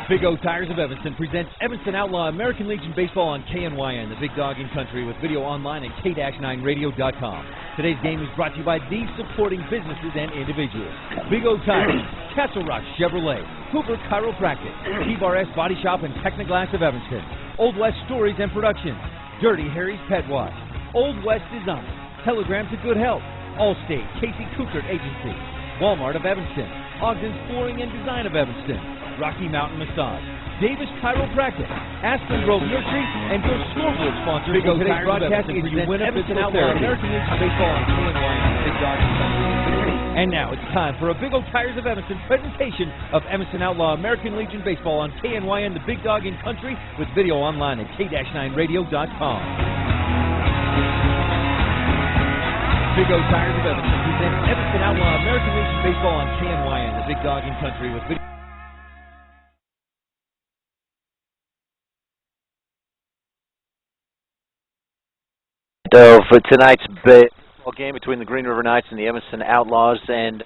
Big O Tires of Evanston presents Evanston Outlaw American Legion Baseball on KNYN, the big dog in country, with video online at k-9radio.com. Today's game is brought to you by these supporting businesses and individuals: Big O Tires, Castle Rock Chevrolet, Hoover Chiropractic, T-Bar-S Body Shop and Technoglass of Evanston, Old West Stories and Productions, Dirty Harry's Pet Wash, Old West Design, Telegram to Good Health, Allstate, Casey Coukert Agency, Walmart of Evanston, Ogden's Flooring and Design of Evanston, Rocky Mountain Massage, Davis Chiropractic, Aspen Grove Nursery, and your scoreboard sponsor Big O today's broadcast is you win Evanston Outlaw American Legion Baseball on KNYN, Big Dog in Country. And now it's time for a Big O Tires of Evanston presentation of Evanston Outlaw American Legion Baseball on KNYN, the big dog in country, with video online at k-9radio.com. Big O Tires of Evanston presents Evanston Outlaw American Legion Baseball on KNYN, the big dog in country, with video. So for tonight's baseball game between the Green River Knights and the Evanston Outlaws, and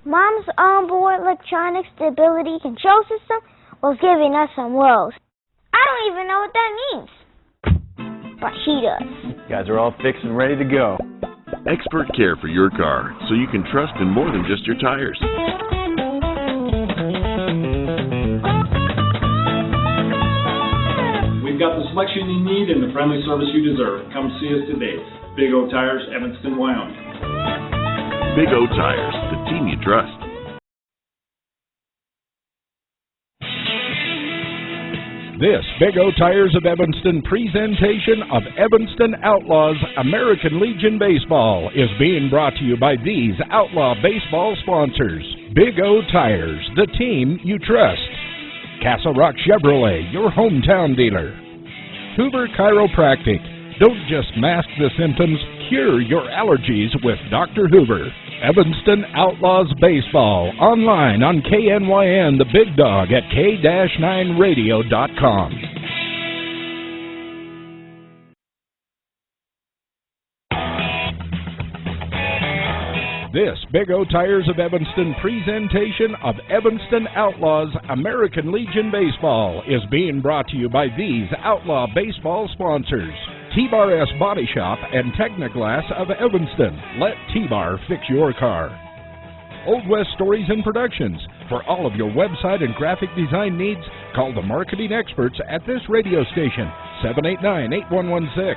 Mom's onboard electronic stability control system was giving us some woes. I don't even know what that means, but she does. You guys are all fixed and ready to go. Expert care for your car, so you can trust in more than just your tires. We've got the selection you need and the friendly service you deserve. Come see us today. Big O Tires, Evanston, Wyoming. Big O Tires, the team you trust. This Big O Tires of Evanston presentation of Evanston Outlaws American Legion Baseball is being brought to you by these Outlaw Baseball sponsors: Big O Tires, the team you trust; Castle Rock Chevrolet, your hometown dealer; Hoover Chiropractic, don't just mask the symptoms, cure your allergies with Dr. Hoover; Evanston Outlaws Baseball, online on KNYN, the big dog, at k-9radio.com. This Big O Tires of Evanston presentation of Evanston Outlaws American Legion Baseball is being brought to you by these Outlaw Baseball sponsors. T-Bar S Body Shop and Technoglass of Evanston. Let T-Bar fix your car. Old West Stories and Productions. For all of your website and graphic design needs, call the marketing experts at this radio station, 789-8116.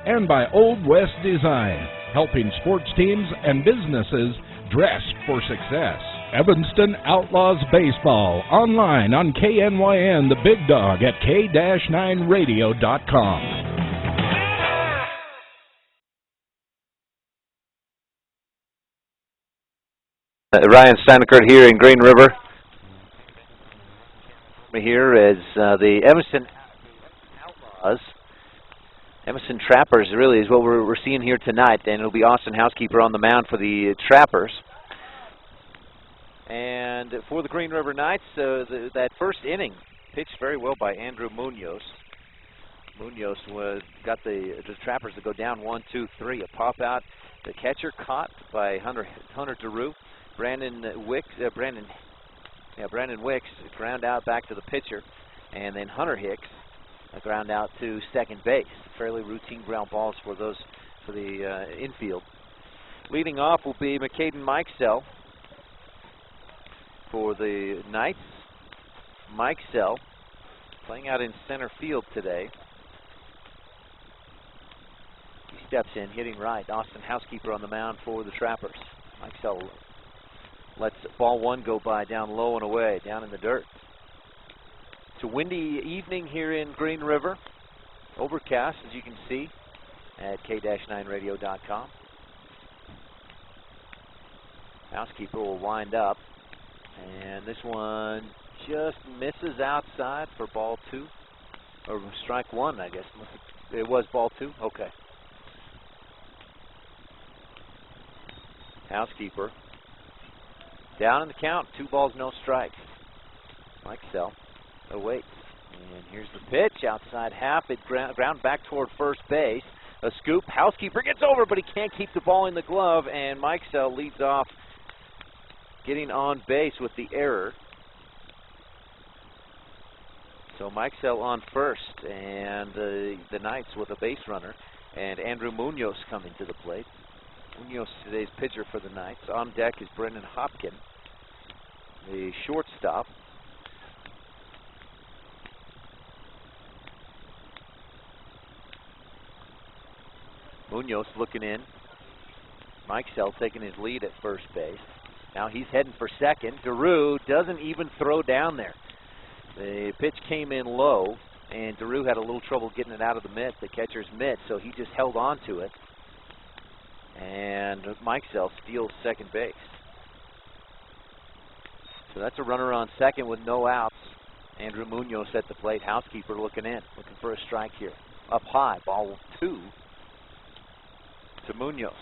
And by Old West Design, helping sports teams and businesses dress for success. Evanston Outlaws Baseball, online on KNYN, the Big Dog at k-9radio.com. Ryan Steinekert here in Green River. Here is the Evanston Outlaws. Evanston Trappers really is what we're seeing here tonight, and it'll be Austin Housekeeper on the mound for the Trappers. And for the Green River Knights, that first inning pitched very well by Andrew Munoz. Munoz got the Trappers to go down 1-2-3. A pop out, the catcher caught by Hunter DeRue. Brandon Wicks ground out back to the pitcher, and then Hunter Hicks ground out to second base. Fairly routine ground balls for the infield. Leading off will be McCaden Mikesell for the Knights. Mikesell playing out in center field today. He steps in, hitting right. Austin Housekeeper on the mound for the Trappers. Mikesell lets ball one go by down low and away, down in the dirt. It's a windy evening here in Green River. Overcast, as you can see, at k-9radio.com. Housekeeper will wind up, and this one just misses outside for ball two, or strike one, I guess. It was ball two? Okay. Housekeeper down in the count, 2 balls, no strikes. Mikesell awaits. And here's the pitch, outside half. It ground back toward first base. A scoop. Housekeeper gets over, but he can't keep the ball in the glove, and Mikesell leads off, getting on base with the error. So Mikesell on first, and the Knights with a base runner, and Andrew Munoz coming to the plate. Munoz, today's pitcher for the Knights. On deck is Brendan Hopkin, the shortstop. Munoz looking in. Mikesell taking his lead at first base. Now he's heading for second. DeRue doesn't even throw down there. The pitch came in low, and DeRue had a little trouble getting it out of the mitt, the catcher's mitt, so he just held on to it. And Mikesell steals second base. So that's a runner on second with no outs. Andrew Munoz at the plate. Housekeeper looking in, looking for a strike here. Up high, ball two to Munoz.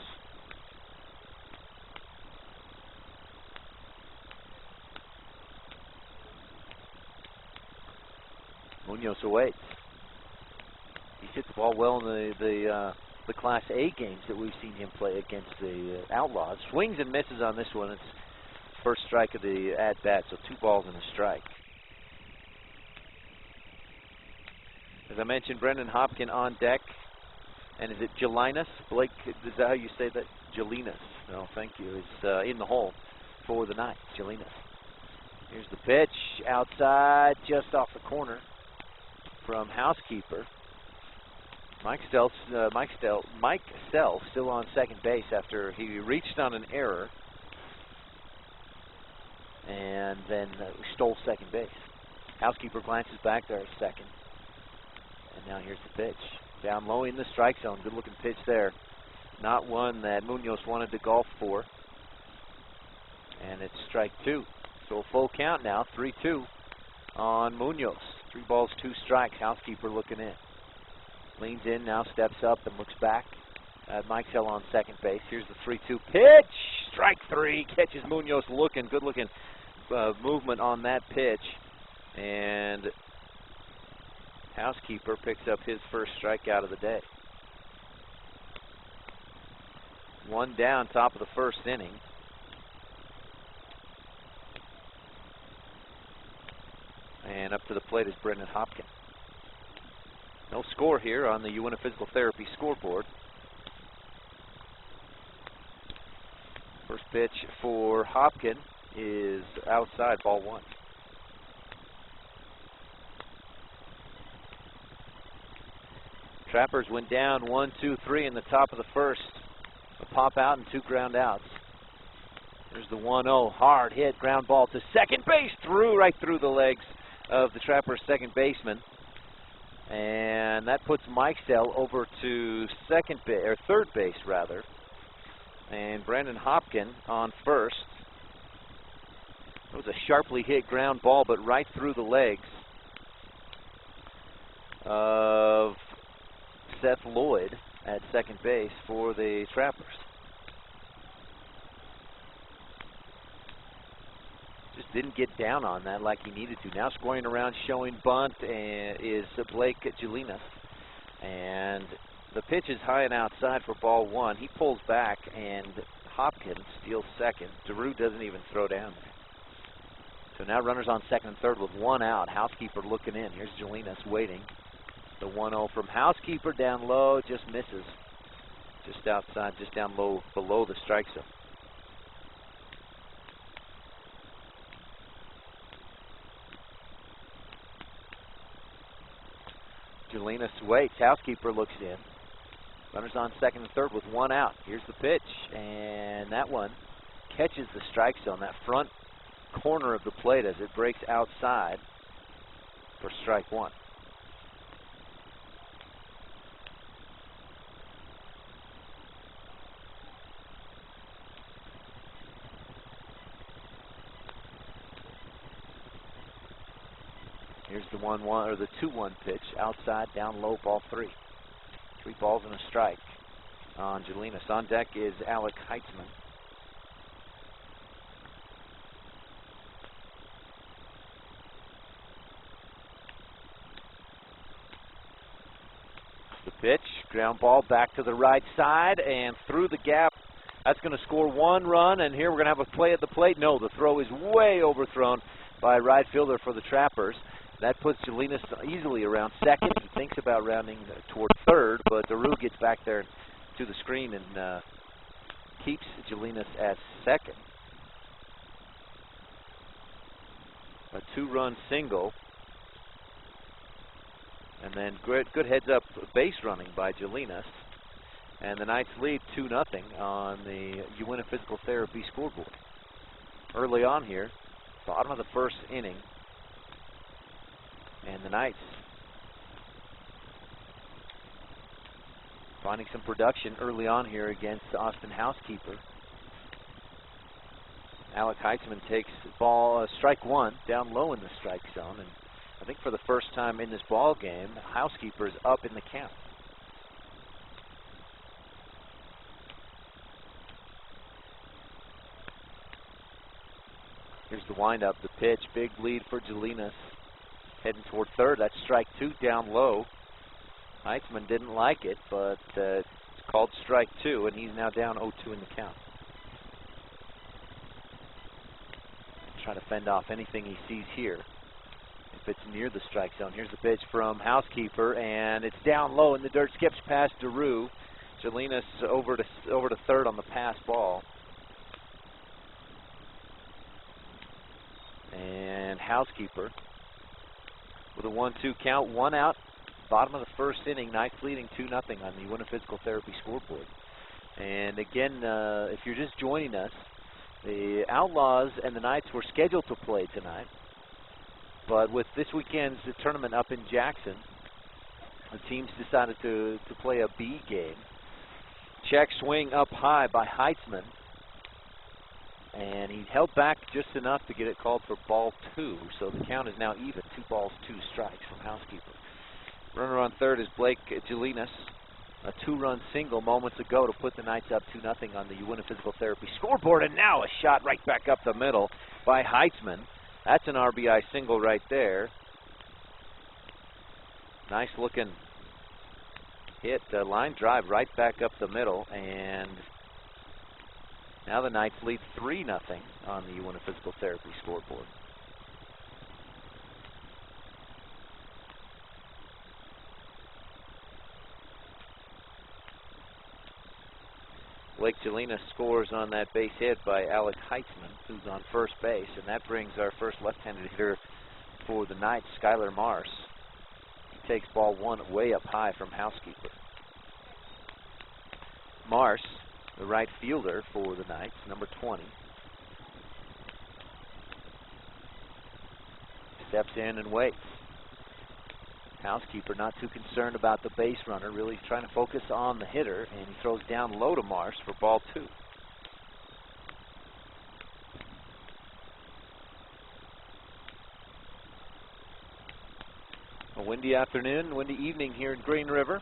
Munoz awaits. He's hit the ball well in the Class A games that we've seen him play against the Outlaws. Swings and misses on this one. It's first strike of the at-bat, so 2 balls and a strike. As I mentioned, Brendan Hopkin on deck. And is it Jelinas? Blake, is that how you say that? Jelinas. No, thank you. Is in the hole for the Knights. Jelinas. Here's the pitch. Outside, just off the corner from Housekeeper. Mikesell still on second base after he reached on an error and then stole second base. Housekeeper glances back there at second. And now here's the pitch. Down low in the strike zone. Good looking pitch there. Not one that Munoz wanted to golf for. And it's strike 2. So a full count now, 3-2 on Munoz. 3 balls, 2 strikes. Housekeeper looking in. Leans in, now steps up and looks back. Mikesell on second base. Here's the 3-2 pitch. Strike 3. Catches Munoz looking. Good looking movement on that pitch. And Housekeeper picks up his first strikeout of the day. One down, top of the first inning. And up to the plate is Brendan Hopkins. No score here on the UNF Physical Therapy scoreboard. First pitch for Hopkins is outside, ball one. Trappers went down 1-2-3 in the top of the first. A pop out and 2 ground outs. There's the 1-0 hard hit ground ball to second base, right through the legs of the Trappers' second baseman, and that puts Mike Stell over to third base rather, and Brandon Hopkins on first. It was a sharply hit ground ball, but right through the legs of Seth Lloyd at second base for the Trappers. Just didn't get down on that like he needed to. Now scoring around, showing bunt, is Blake Jelinas. And the pitch is high and outside for ball one. He pulls back, and Hopkins steals second. DeRue doesn't even throw down there. So now runners on second and third with 1 out. Housekeeper looking in. Here's Jelinas waiting. The 1-0 from Housekeeper down low, just misses. Just outside, just down low, below the strike zone. Jelinas waits. Housekeeper looks in. Runners on second and third with 1 out. Here's the pitch, and that one catches the strike zone, that front corner of the plate as it breaks outside for strike one. Here's the 1-1 or the 2-1 pitch outside, down low, ball 3. 3 balls and a strike on Jelinas. On deck is Alec Heitzman. The pitch, ground ball back to the right side and through the gap. That's going to score 1 run, and here we're going to have a play at the plate. No, the throw is way overthrown by right fielder for the Trappers. That puts Jelinas easily around second. He thinks about rounding toward third, but DeRue gets back there to the screen and keeps Jelinas at second. A 2-run single. And then good heads-up base running by Jelinas. And the Knights lead 2-0 on the UNF Physical Therapy scoreboard. Early on here, bottom of the first inning. And the Knights finding some production early on here against Austin Housekeeper. Alec Heitzman takes ball strike one, down low in the strike zone, and I think for the first time in this ball game, Housekeeper is up in the count. Here's the windup, the pitch, big lead for Jelinas. Heading toward third, that's strike 2 down low. Heitzman didn't like it, but it's called strike 2, and he's now down 0-2 in the count. Try to fend off anything he sees here. If it's near the strike zone, here's the pitch from Housekeeper, and it's down low in the dirt, skips past DeRue. Jelinas over to third on the pass ball. And Housekeeper with a 1-2 count, 1 out, bottom of the first inning. Knights leading 2-0 on the UNF Physical Therapy scoreboard. And again, if you're just joining us, the Outlaws and the Knights were scheduled to play tonight, but with this weekend's tournament up in Jackson, the teams decided to play a B game. Check swing up high by Heitzman, and he held back just enough to get it called for ball 2, so the count is now even, 2 balls, 2 strikes from Housekeeper. Runner on third is Blake Jelinas. A 2-run single moments ago to put the Knights up 2-0 on the UNF Physical Therapy scoreboard, and now a shot right back up the middle by Heitzman. That's an RBI single right there. Nice looking hit, line drive right back up the middle, and Now the Knights lead 3-0 on the UNF Physical Therapy scoreboard. Blake Jelena scores on that base hit by Alec Heitzman, who's on first base, and that brings our first left-handed hitter for the Knights, Skylar Mars. He takes ball 1 way up high from Housekeeper. Mars, the right fielder for the Knights, number 20. Steps in and waits. Housekeeper not too concerned about the base runner, really trying to focus on the hitter, and he throws down low to Mars for ball 2. A windy afternoon, windy evening here in Green River.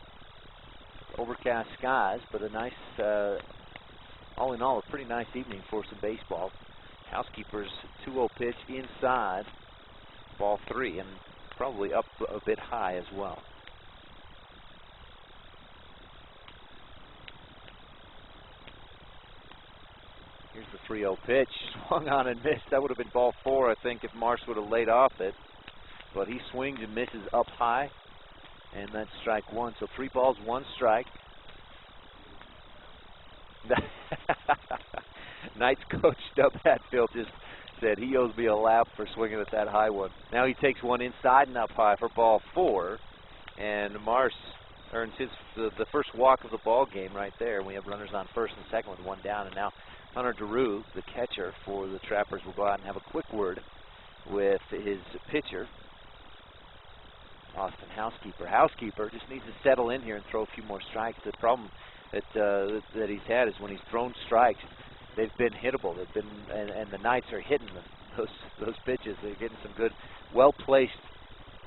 Overcast skies, but a nice, all in all, a pretty nice evening for some baseball. Housekeeper's 2-0 pitch inside, ball 3, and probably up a bit high as well. Here's the 3-0 pitch, swung on and missed. That would have been ball 4, I think, if Mars would have laid off it. But he swings and misses up high, and that's strike 1. So 3 balls, 1 strike. Knights coach Dub Hatfield just said he owes me a lap for swinging at that high one. Now he takes one inside and up high for ball 4, and Mars earns the first walk of the ball game right there. We have runners on first and second with 1 down, and now Hunter DeRue, the catcher for the Trappers, will go out and have a quick word with his pitcher, Austin Housekeeper. Housekeeper just needs to settle in here and throw a few more strikes. The problem that he's had is when he's thrown strikes, they've been hittable. They've been, and the Knights are hitting those pitches. They're getting some good, well-placed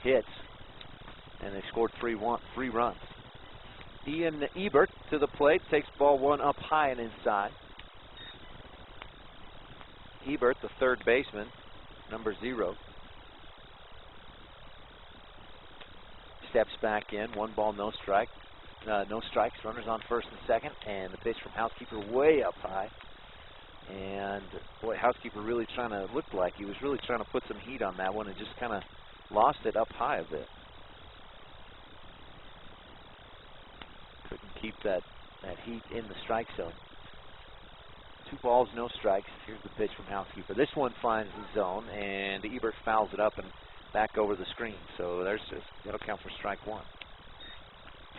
hits, and they scored 3 runs. Ian Ebert to the plate, takes ball 1 up high and inside. Ebert, the third baseman, number 0. Steps back in, 1 ball, no strike. No strikes, runners on first and second, and the pitch from Housekeeper way up high. And boy, Housekeeper really looked like he was really trying to put some heat on that one and just kind of lost it up high a bit. Couldn't keep that heat in the strike zone. 2 balls, no strikes. Here's the pitch from Housekeeper. This one finds the zone, and Ebert fouls it up and back over the screen. So that'll count for strike 1.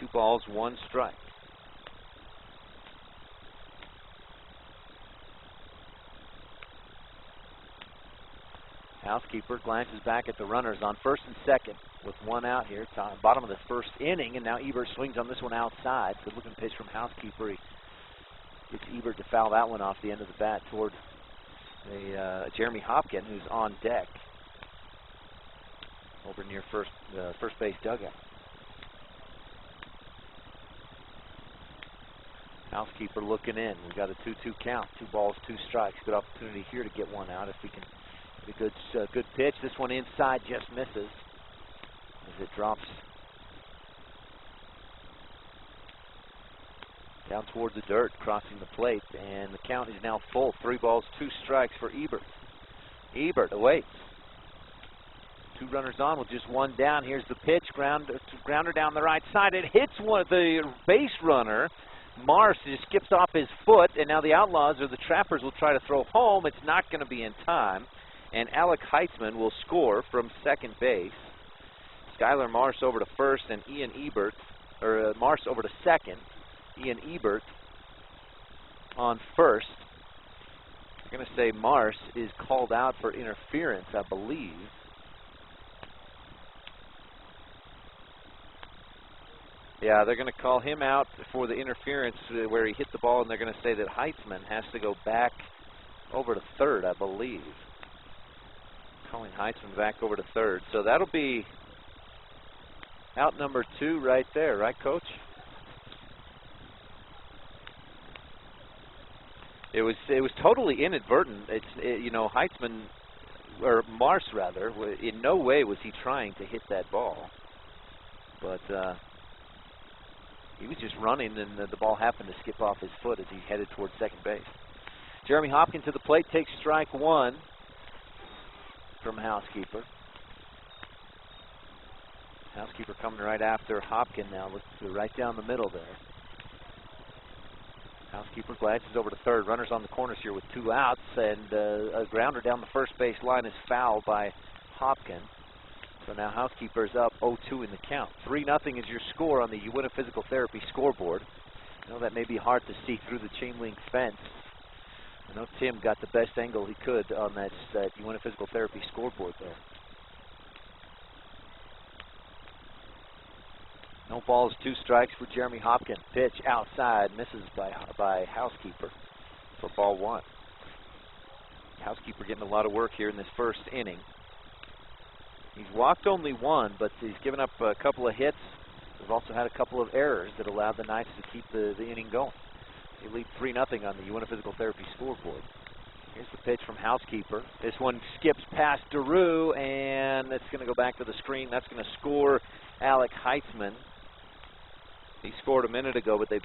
2 balls, 1 strike. Housekeeper glances back at the runners on first and second with 1 out here. It's bottom of the first inning, and now Ebert swings on this one outside. Good looking pitch from Housekeeper. He gets Ebert to foul that one off the end of the bat toward Jeremy Hopkin, who's on deck over near first base dugout. Housekeeper looking in. We got a 2-2 count. 2 balls, 2 strikes. Good opportunity here to get 1 out if we can get a good pitch. This one inside just misses as it drops down towards the dirt, crossing the plate, and the count is now full. 3 balls, 2 strikes for Ebert. Ebert awaits. 2 runners on with just 1 down. Here's the pitch, grounder down the right side. It hits the base runner. Mars just skips off his foot, and now the Outlaws or the Trappers will try to throw home. It's not going to be in time, and Alec Heitzman will score from second base. Skylar Mars over to first, and Ian Ebert, or Mars over to second. Ian Ebert on first. I'm going to say Mars is called out for interference, I believe. Yeah, they're going to call him out for the interference where he hit the ball, and they're going to say that Heitzman has to go back over to third, I believe. Calling Heitzman back over to third. So that'll be out number 2 right there, right, Coach? It was totally inadvertent. You know, Heitzman, or Mars rather, in no way was he trying to hit that ball, but he was just running, and the ball happened to skip off his foot as he headed towards second base. Jeremy Hopkins to the plate, takes strike one from Housekeeper. Housekeeper coming right after Hopkins now. Looks right down the middle there. Housekeeper glances over to third. Runners on the corners here with 2 outs, and a grounder down the first base line is fouled by Hopkins. So now Housekeeper is up 0-2 in the count. 3-0 is your score on the Uinta Physical Therapy scoreboard. I know that may be hard to see through the chain link fence. I know Tim got the best angle he could on that Uinta Physical Therapy scoreboard there. No balls, 2 strikes for Jeremy Hopkins. Pitch outside, misses by Housekeeper for ball 1. Housekeeper getting a lot of work here in this first inning. He's walked only 1, but he's given up a couple of hits. We've also had a couple of errors that allowed the Knights to keep the inning going. They lead 3-0 on the Uinta Physical Therapy scoreboard. Here's the pitch from Housekeeper. This one skips past Daru, and it's going to go back to the screen. That's going to score Alec Heitzman. He scored a minute ago, but they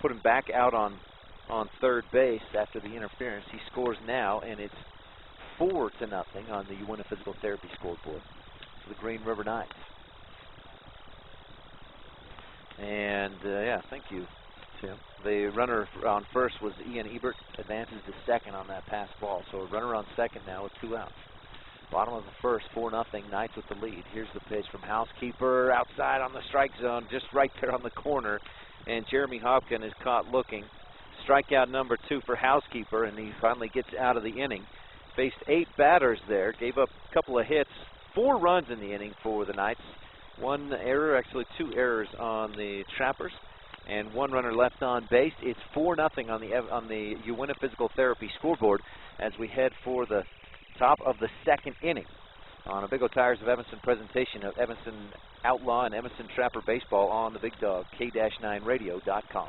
put him back out on third base after the interference. He scores now, and it's 4-0 on the Uinta Physical Therapy scoreboard for the Green River Knights. And, yeah, thank you, Tim. The runner on first was Ian Ebert, advances to second on that pass ball. So a runner on second now with 2 outs. Bottom of the first, 4-0, Knights with the lead. Here's the pitch from Housekeeper, outside on the strike zone, just right there on the corner. And Jeremy Hopkins is caught looking. Strikeout number 2 for Housekeeper, and he finally gets out of the inning. Faced 8 batters there, gave up a couple of hits, 4 runs in the inning for the Knights. 1 error, actually 2 errors on the Trappers, and 1 runner left on base. It's 4-0 on the Uinta Physical Therapy scoreboard as we head for the top of the second inning on a Big O Tires of Evanston presentation of Evanston Outlaw and Evanston Trapper Baseball on the Big Dog, K-9radio.com.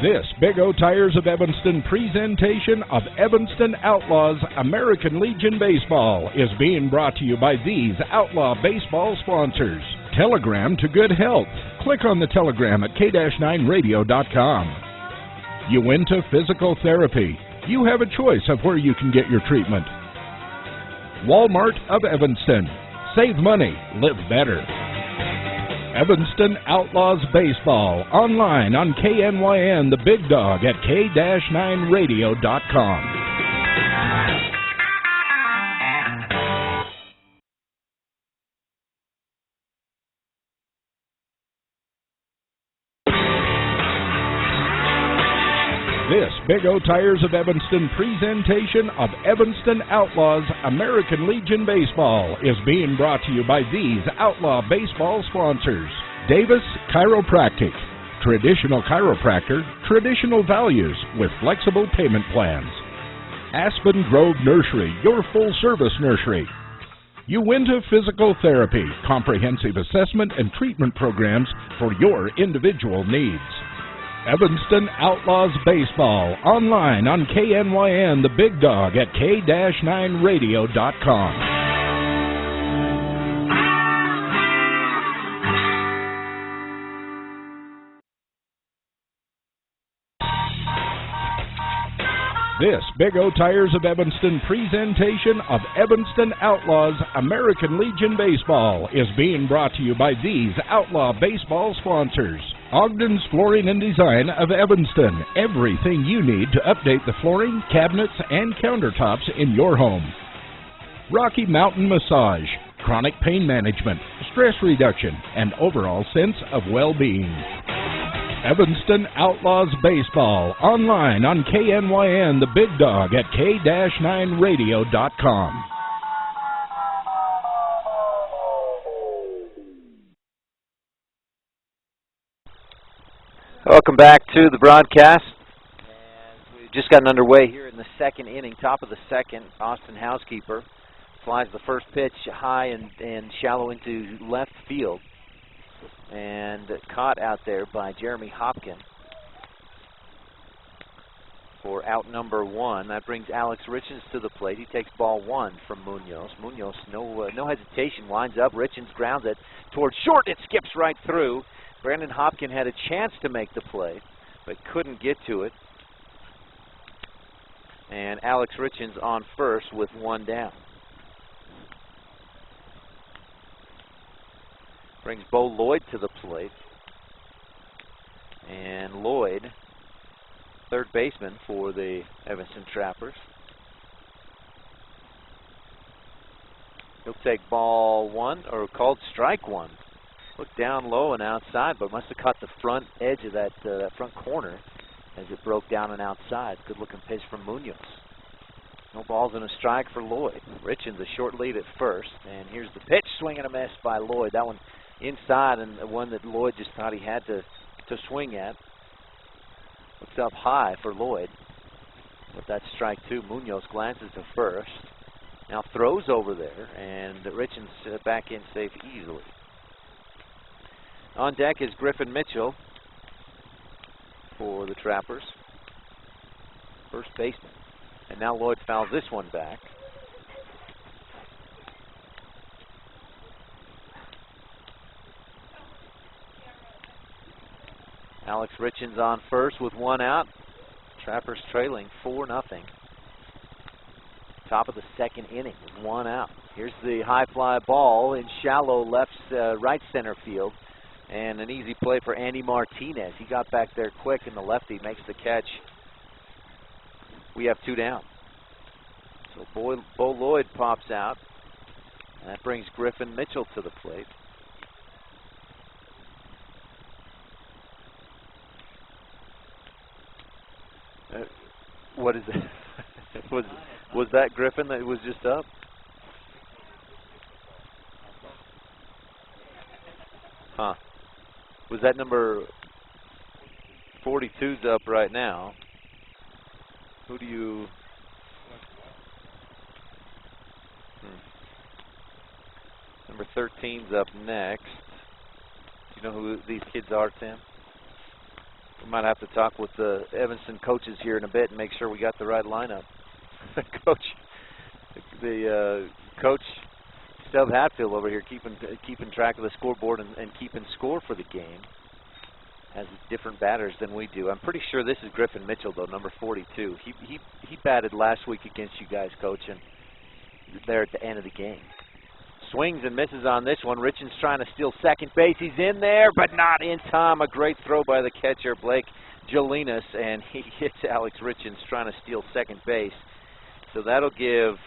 This Big O Tires of Evanston presentation of Evanston Outlaws American Legion Baseball is being brought to you by these Outlaw Baseball sponsors. Telegram to good health. Click on the telegram at K-9radio.com. Uinta Physical Therapy. You have a choice of where you can get your treatment. Walmart of Evanston. Save money, live better. Evanston Outlaws Baseball, online on KNYN, the Big Dog at K-9radio.com. This Big O Tires of Evanston presentation of Evanston Outlaws American Legion Baseball is being brought to you by these Outlaw Baseball sponsors. Davis Chiropractic, traditional chiropractor, traditional values with flexible payment plans. Aspen Grove Nursery, your full-service nursery. Uinta Physical Therapy, comprehensive assessment and treatment programs for your individual needs. Evanston Outlaws Baseball, online on KNYN, the Big Dog at K-9radio.com. This Big O Tires of Evanston presentation of Evanston Outlaws American Legion Baseball is being brought to you by these Outlaw Baseball sponsors. Ogden's Flooring and Design of Evanston. Everything you need to update the flooring, cabinets, and countertops in your home. Rocky Mountain Massage. Chronic pain management, stress reduction, and overall sense of well-being. Evanston Outlaws Baseball, online on KNYN, the Big Dog at K-9radio.com. Welcome back to the broadcast. And we've just gotten underway here in the second inning, top of the second. Austin Housekeeper flies the first pitch high and shallow into left field. And caught out there by Jeremy Hopkins for out number 1. That brings Alex Richens to the plate. He takes ball 1 from Munoz. Munoz, no hesitation, winds up. Richens grounds it towards short. It skips right through. Brandon Hopkin had a chance to make the play, but couldn't get to it. And Alex Richens on first with one down. Brings Bo Lloyd to the plate. And Lloyd, third baseman for the Evanston Trappers. He'll take ball one, or called strike one. Looked down low and outside, but must have caught the front edge of that front corner as it broke down and outside. Good looking pitch from Munoz. No balls and a strike for Lloyd. Richens a short lead at first, and here's the pitch, swing and a miss by Lloyd. That one inside, and the one that Lloyd just thought he had to swing at. Looks up high for Lloyd, but that's strike two. Munoz glances to first. Now throws over there, and Richens back in safe easily. On deck is Griffin Mitchell for the Trappers, first baseman. And now Lloyd fouls this one back. Alex Richens on first with one out. Trappers trailing 4-0. Top of the second inning with one out. Here's the high fly ball in shallow right center field. And an easy play for Andy Martinez. He got back there quick, and the lefty makes the catch. We have two down. So Bo Lloyd pops out. And that brings Griffin Mitchell to the plate. What is it? was that Griffin that was just up? Huh. Was that number 42's up right now? Who do you... Number 13's up next. Do you know who these kids are, Tim? We might have to talk with the Evanston coaches here in a bit and make sure we got the right lineup. Coach Stub Hatfield over here keeping track of the scoreboard and keeping score for the game. Has different batters than we do. I'm pretty sure this is Griffin Mitchell, though, number 42. He batted last week against you guys, Coach, and there at the end of the game. Swings and misses on this one. Richens trying to steal second base. He's in there, but not in time. A great throw by the catcher, Blake Jolinas, and he hits Alex Richens trying to steal second base. So that'll give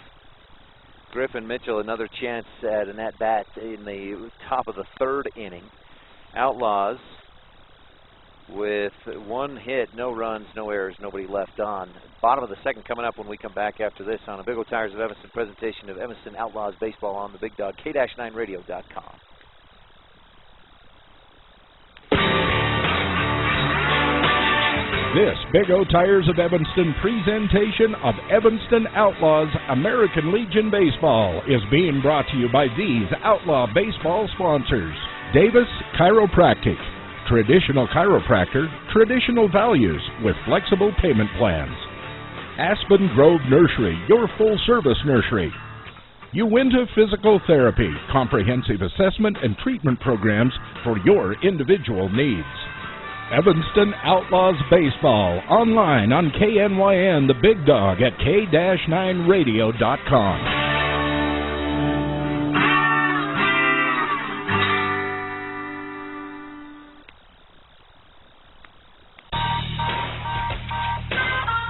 Griffin Mitchell another chance at an at-bat in the top of the third inning. Outlaws with one hit, no runs, no errors, nobody left on. Bottom of the second coming up when we come back after this on a Big O Tires of Evanston presentation of Evanston Outlaws baseball on the Big Dog, K-9radio.com. This Big O Tires of Evanston presentation of Evanston Outlaws American Legion Baseball is being brought to you by these Outlaw baseball sponsors. Davis Chiropractic. Traditional chiropractor, traditional values with flexible payment plans. Aspen Grove Nursery, your full-service nursery. Uinta Physical Therapy, comprehensive assessment and treatment programs for your individual needs. Evanston Outlaws Baseball, online on KNYN, the Big Dog at K-9radio.com.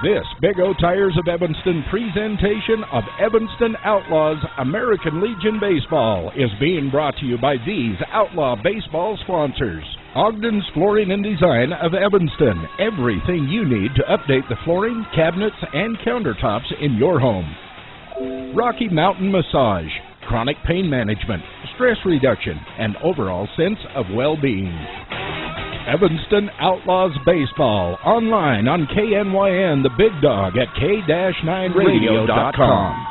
This Big O Tires of Evanston presentation of Evanston Outlaws American Legion Baseball is being brought to you by these Outlaw baseball sponsors. Ogden's Flooring and Design of Evanston. Everything you need to update the flooring, cabinets, and countertops in your home. Rocky Mountain Massage. Chronic pain management, stress reduction, and overall sense of well-being. Evanston Outlaws Baseball, online on KNYN, the Big Dog at K-9radio.com.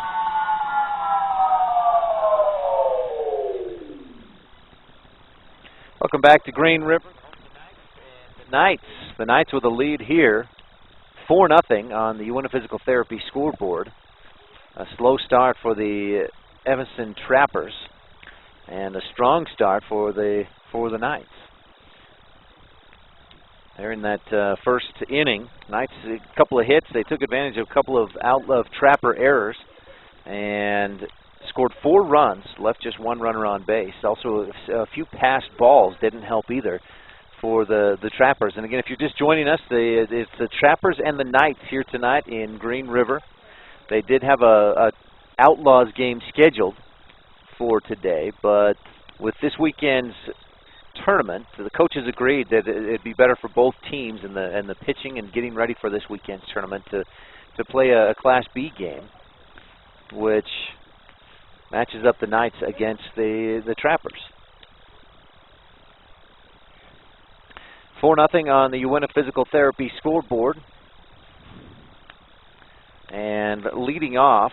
Welcome back to Green River. The Knights with a lead here, 4-0 on the Uinta Physical Therapy scoreboard. A slow start for the Evanston Trappers, and a strong start for the Knights. There in that first inning, Knights a couple of hits. They took advantage of a couple of Trapper errors and scored 4 runs, left just 1 runner on base. Also, a few passed balls didn't help either for the Trappers. And again, if you're just joining us, it's the Trappers and the Knights here tonight in Green River. They did have a Outlaws game scheduled for today, but with this weekend's tournament, the coaches agreed that it'd be better for both teams and the pitching and getting ready for this weekend's tournament to play a Class B game, which matches up the Knights against the Trappers. 4-0 on the Uinta Physical Therapy scoreboard. And leading off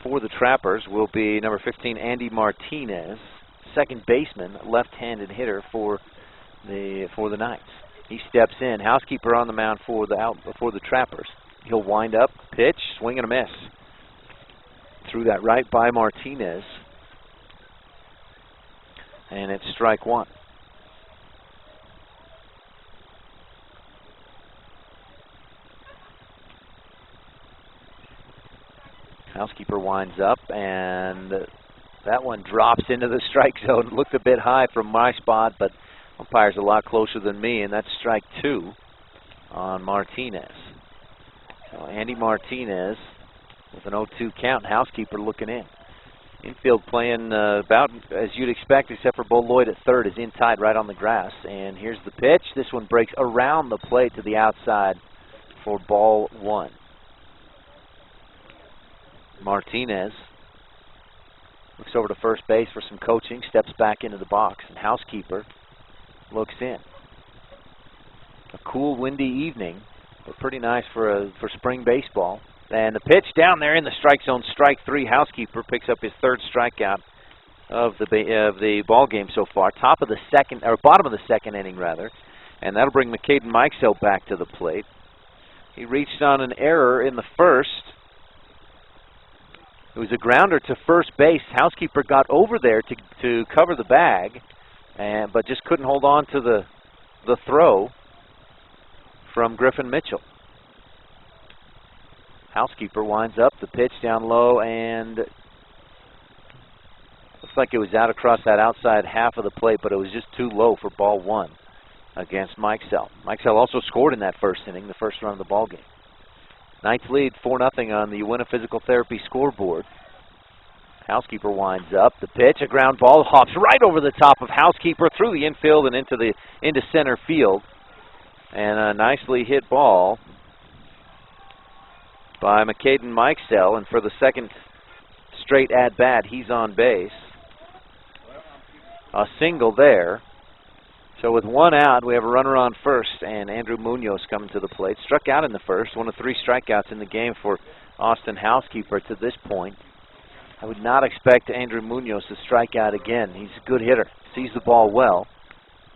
for the Trappers will be number 15, Andy Martinez, second baseman, left-handed hitter for the Knights. He steps in. Housekeeper on the mound for the Trappers. He'll wind up, pitch, swing and a miss. Threw that right by Martinez, and it's strike 1. Housekeeper winds up, and that one drops into the strike zone. Looked a bit high from my spot, but umpire's a lot closer than me, and that's strike 2 on Martinez. So Andy Martinez with an 0-2 count. Housekeeper looking in. Infield playing about as you'd expect, except for Bo Lloyd at third, is in tied right on the grass. And here's the pitch. This one breaks around the plate to the outside for ball 1. Martinez looks over to first base for some coaching, steps back into the box, and Housekeeper looks in. A cool, windy evening, but pretty nice for spring baseball. And the pitch down there in the strike zone, strike 3. Housekeeper picks up his 3rd strikeout of the ball game so far. Top of the second, or bottom of the second inning rather, and that'll bring McCaden Mikesell back to the plate. He reached on an error in the first. It was a grounder to first base. Housekeeper got over there to cover the bag, but just couldn't hold on to the throw from Griffin Mitchell. Housekeeper winds up, the pitch down low, and looks like it was out across that outside half of the plate, but it was just too low for ball 1 against Mikesell. Mikesell also scored in that first inning, the first run of the ball game. Knights lead 4-0 on the Uinta Physical Therapy scoreboard. Housekeeper winds up. The pitch, a ground ball, hops right over the top of Housekeeper through the infield and into center field. And a nicely hit ball by McCaden Mikesell. And for the second straight at-bat, he's on base. A single there. So with 1 out, we have a runner on first, and Andrew Munoz coming to the plate. Struck out in the first, one of 3 strikeouts in the game for Austin Housekeeper to this point. I would not expect Andrew Munoz to strike out again. He's a good hitter, sees the ball well.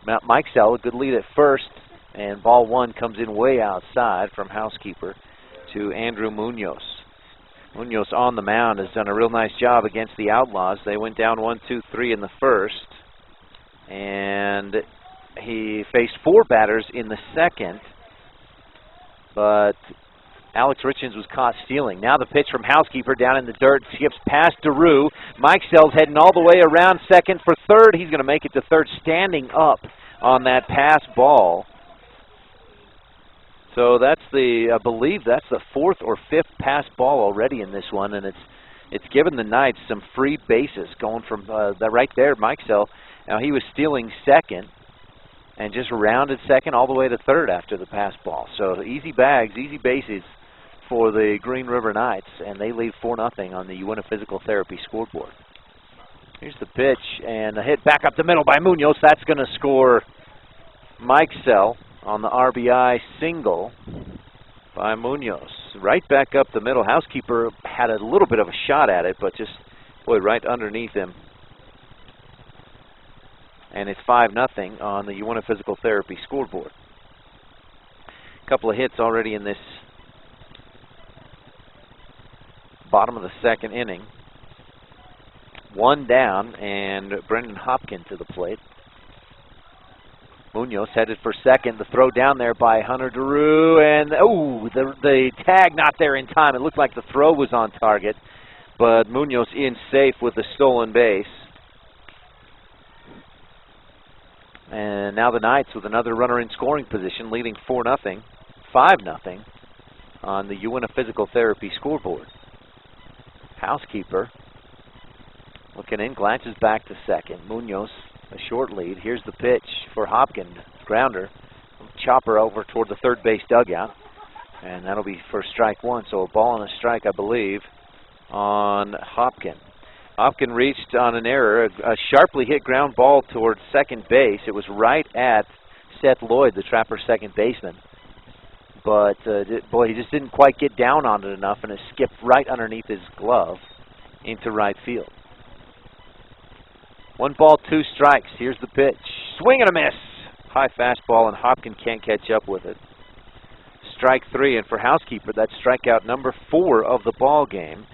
Mikesell, a good lead at first, and ball 1 comes in way outside from Housekeeper to Andrew Munoz. Munoz on the mound has done a real nice job against the Outlaws. They went down 1-2-3 in the first, and he faced 4 batters in the second, but Alex Richens was caught stealing. Now the pitch from Housekeeper down in the dirt, skips past DeRue. Mikesell's heading all the way around second for third. He's going to make it to third, standing up on that pass ball. So that's I believe that's the 4th or 5th pass ball already in this one, and it's given the Knights some free bases going from right there, Mikesell. Now he was stealing second, and just rounded second all the way to third after the pass ball. So easy bags, easy bases for the Green River Knights, and they lead 4-0 on the Uinta Physical Therapy scoreboard. Here's the pitch, and a hit back up the middle by Munoz. That's going to score Mikesell on the RBI single by Munoz. Right back up the middle. Housekeeper had a little bit of a shot at it, but just, boy, right underneath him. And it's 5-0 on the Uinta Physical Therapy scoreboard. A couple of hits already in this bottom of the second inning. 1 down, and Brendan Hopkins to the plate. Munoz headed for second. The throw down there by Hunter Drew, and the tag not there in time. It looked like the throw was on target, but Munoz in safe with the stolen base. And now the Knights with another runner in scoring position, leading 4-0, 5-0 on the Uinta Physical Therapy scoreboard. Housekeeper looking in, glances back to second. Munoz, a short lead. Here's the pitch for Hopkins. Grounder. Chopper over toward the third base dugout. And that'll be for strike one. So a ball and a strike, I believe, on Hopkins. Hopkins reached on an error, a sharply hit ground ball towards second base. It was right at Seth Lloyd, the Trapper second baseman. But, boy, he just didn't quite get down on it enough, and it skipped right underneath his glove into right field. 1 ball, 2 strikes. Here's the pitch. Swing and a miss. High fastball, and Hopkins can't catch up with it. Strike 3, and for Housekeeper, that's strikeout number 4 of the ball game.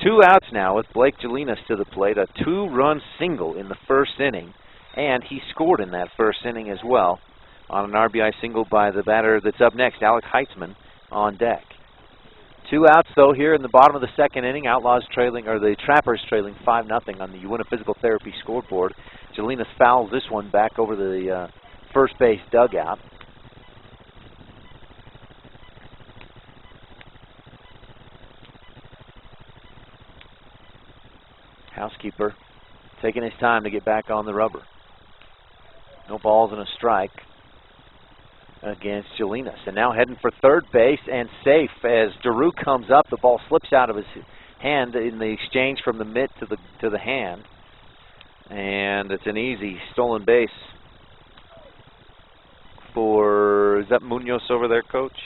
2 outs now with Blake Jelinas to the plate. A 2-run single in the first inning, and he scored in that first inning as well on an RBI single by the batter that's up next, Alex Heitzman, on deck. 2 outs, though, here in the bottom of the second inning. Outlaws trailing, or the Trappers trailing 5-0 on the Uinta Physical Therapy scoreboard. Jelinas fouls this one back over the first base dugout. Housekeeper taking his time to get back on the rubber. No balls and a strike against Jelinas. And now heading for third base and safe as Daru comes up. The ball slips out of his hand in the exchange from the mitt to the hand. And it's an easy stolen base for, is that Munoz over there, Coach?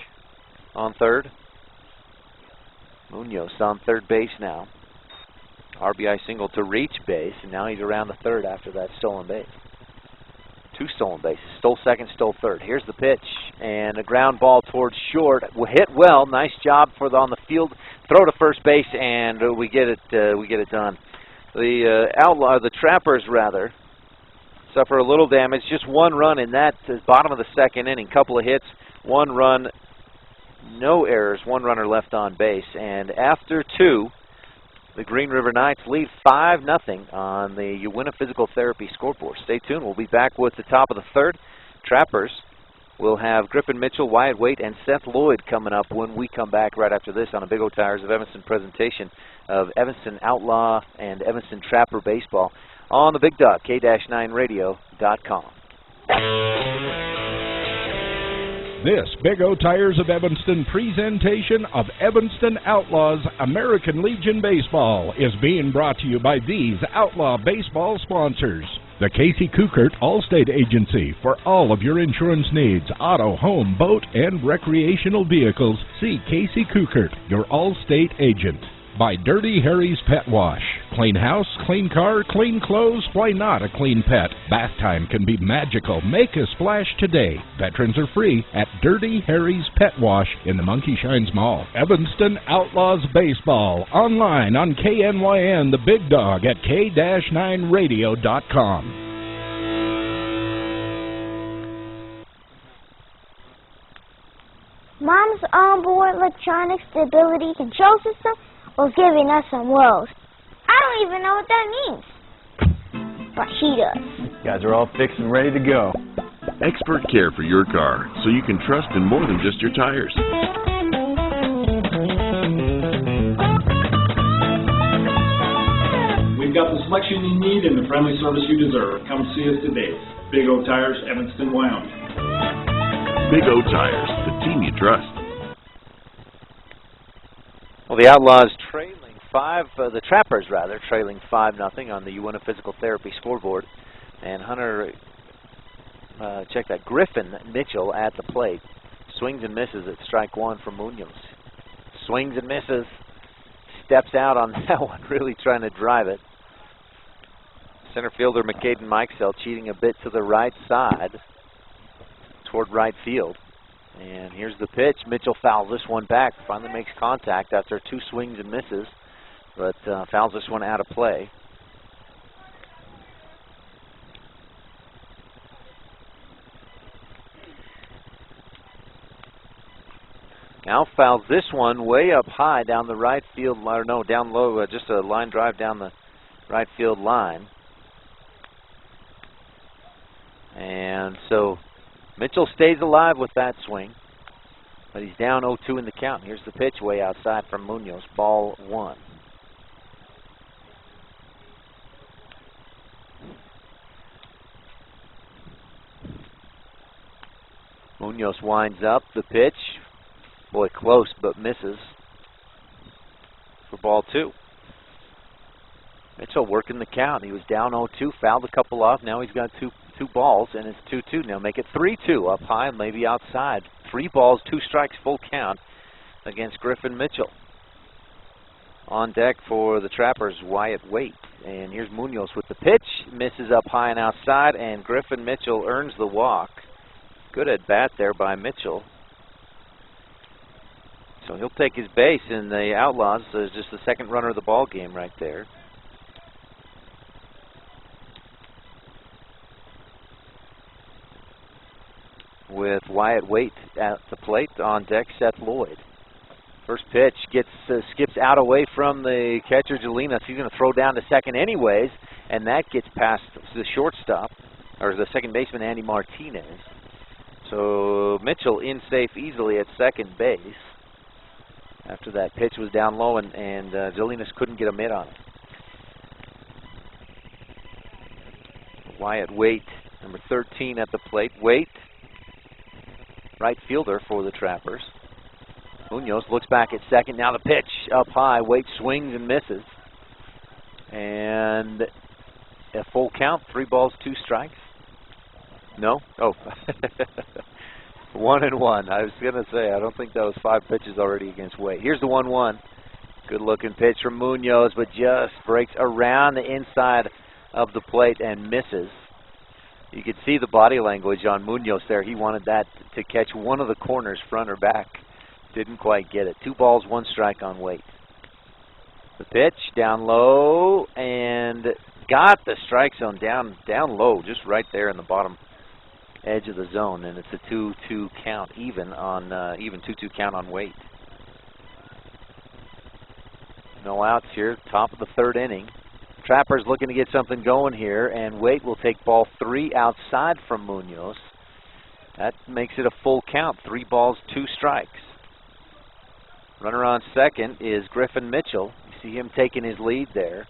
On third? Munoz on third base now. RBI single to reach base, and now he's around the third after that stolen base. 2 stolen bases. Stole second, stole third. Here's the pitch, and a ground ball towards short. Hit well. Nice job on the field. Throw to first base, and we get it done. The Trappers rather suffer a little damage. Just 1 run in that bottom of the second inning. Couple of hits, 1 run, no errors. 1 runner left on base, and after 2. The Green River Knights lead 5-0 on the Uinta Physical Therapy scoreboard. Stay tuned. We'll be back with the top of the third. Trappers will have Griffin Mitchell, Wyatt Waite, and Seth Lloyd coming up when we come back right after this on a Big O Tires of Evanston presentation of Evanston Outlaw and Evanston Trapper baseball on the Big Dog, K-9radio.com. This Big O Tires of Evanston presentation of Evanston Outlaws American Legion Baseball is being brought to you by these Outlaw baseball sponsors. The Casey Kukert Allstate Agency for all of your insurance needs, auto, home, boat, and recreational vehicles. See Casey Kukert, your Allstate agent. By Dirty Harry's Pet Wash. Clean house, clean car, clean clothes, why not a clean pet? Bath time can be magical. Make a splash today. Veterans are free at Dirty Harry's Pet Wash in the Monkey Shines Mall. Evanston Outlaws Baseball. Online on KNYN, the Big Dog at K-9radio.com. Mom's onboard electronic stability control system was giving us some woes. I don't even know what that means. But she does. Guys are all fixed and ready to go. Expert care for your car, so you can trust in more than just your tires. We've got the selection you need and the friendly service you deserve. Come see us today. Big O Tires, Evanston, Wyoming. Big O Tires, the team you trust. Well, the Outlaws trailing the Trappers rather, trailing 5-0 on the Uinta Physical Therapy scoreboard. And Hunter, check that, Griffin Mitchell at the plate. Swings and misses at strike 1 from Munoz. Swings and misses. Steps out on that one, really trying to drive it. Center fielder McCaden Mikesell cheating a bit to the right side toward right field. And here's the pitch. Mitchell fouls this one back. Finally makes contact after 2 swings and misses, but fouls this one out of play. Now fouls this one way up high down the right field, or no, down low, just a line drive down the right field line. And so Mitchell stays alive with that swing, but he's down 0-2 in the count. Here's the pitch way outside from Munoz, ball 1. Munoz winds up the pitch. Boy, close, but misses for ball 2. Mitchell working the count. He was down 0-2, fouled a couple off. Now he's got two balls, and it's 2-2. Now make it 3-2, up high, maybe outside. 3 balls, 2 strikes, full count against Griffin Mitchell. On deck for the Trappers, Wyatt Waite. And here's Munoz with the pitch. Misses up high and outside, and Griffin Mitchell earns the walk. Good at bat there by Mitchell. So he'll take his base in the Outlaws. There's just the second runner of the ball game right there. With Wyatt Waite at the plate, on deck Seth Lloyd. First pitch skips out away from the catcher Jelinas. He's going to throw down to second anyways, and that gets past the shortstop, or the second baseman Andy Martinez. So Mitchell in safe easily at second base after that pitch was down low, and Jelinas couldn't get a mitt on it. Wyatt Waite, number 13 at the plate. Waite, right fielder for the Trappers. Munoz looks back at second. Now the pitch up high. Waite swings and misses. And a full count, 3 balls, 2 strikes. No? Oh. 1-1. I was going to say, I don't think that was 5 pitches already against Waite. Here's the 1-1. Good looking pitch from Munoz, but just breaks around the inside of the plate and misses. You could see the body language on Munoz there. He wanted that to catch one of the corners, front or back. Didn't quite get it. 2 balls, 1 strike on Waite. The pitch down low and got the strike zone down low, just right there in the bottom edge of the zone, and it's a 2-2 count, even 2-2 count on Waite. No outs here, top of the 3rd inning. Trappers looking to get something going here, and Waite will take ball 3 outside from Munoz. That makes it a full count, 3 balls, 2 strikes. Runner on second is Griffin Mitchell. You see him taking his lead there,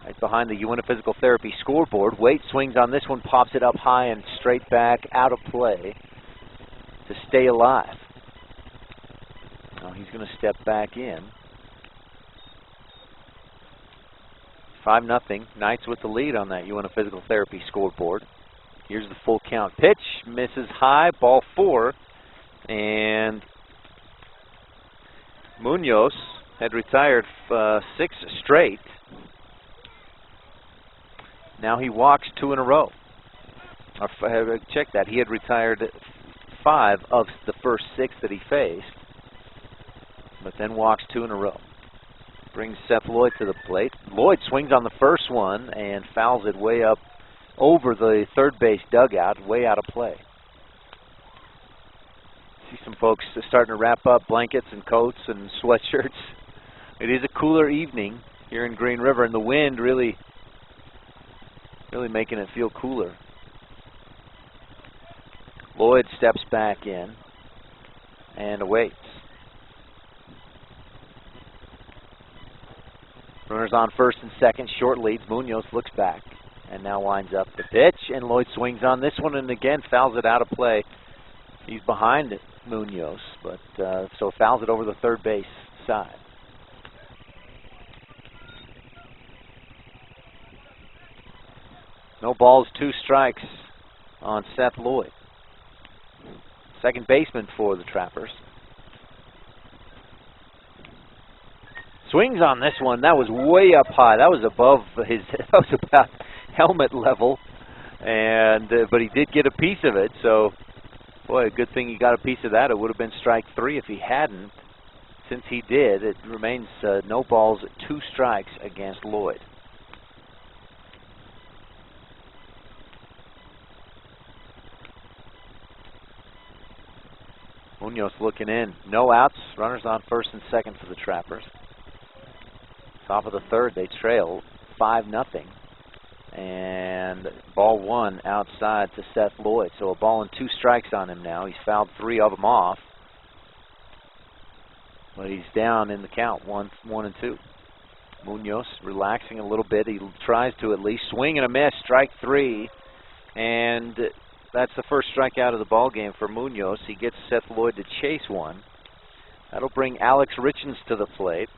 right behind the Uinta Physical Therapy scoreboard. Waite swings on this one, pops it up high and straight back, out of play to stay alive. Now he's going to step back in. 5-0. Knights with the lead on that Uinta Physical Therapy scoreboard. Here's the full count pitch. Misses high, ball 4. And Munoz had retired 6 straight. Now he walks 2 in a row. Check that. He had retired 5 of the first 6 that he faced, but then walks 2 in a row. Brings Seth Lloyd to the plate. Lloyd swings on the first one and fouls it way up over the third base dugout, way out of play. See some folks starting to wrap up blankets and coats and sweatshirts. It is a cooler evening here in Green River, and the wind really making it feel cooler. Lloyd steps back in and awaits. Runners on first and second, short leads. Munoz looks back and now winds up the pitch, and Lloyd swings on this one and again fouls it out of play. He's behind Munoz, but so fouls it over the third base side. No balls, 2 strikes on Seth Lloyd, second baseman for the Trappers. Swings on this one. That was way up high. That was above his. That was about helmet level, and but he did get a piece of it. So, boy, a good thing he got a piece of that. It would have been strike 3 if he hadn't. Since he did, it remains no balls, 2 strikes against Lloyd. Munoz looking in. No outs. Runners on first and second for the Trappers. Top of the third, they trail 5-0. And ball one outside to Seth Lloyd. So a ball and 2 strikes on him now. He's fouled 3 of them off. But he's down in the count, 1 and 2. Munoz relaxing a little bit. He tries to at least swing and a miss. Strike 3. And that's the first strikeout of the ball game for Munoz. He gets Seth Lloyd to chase one. That'll bring Alex Richens to the plate.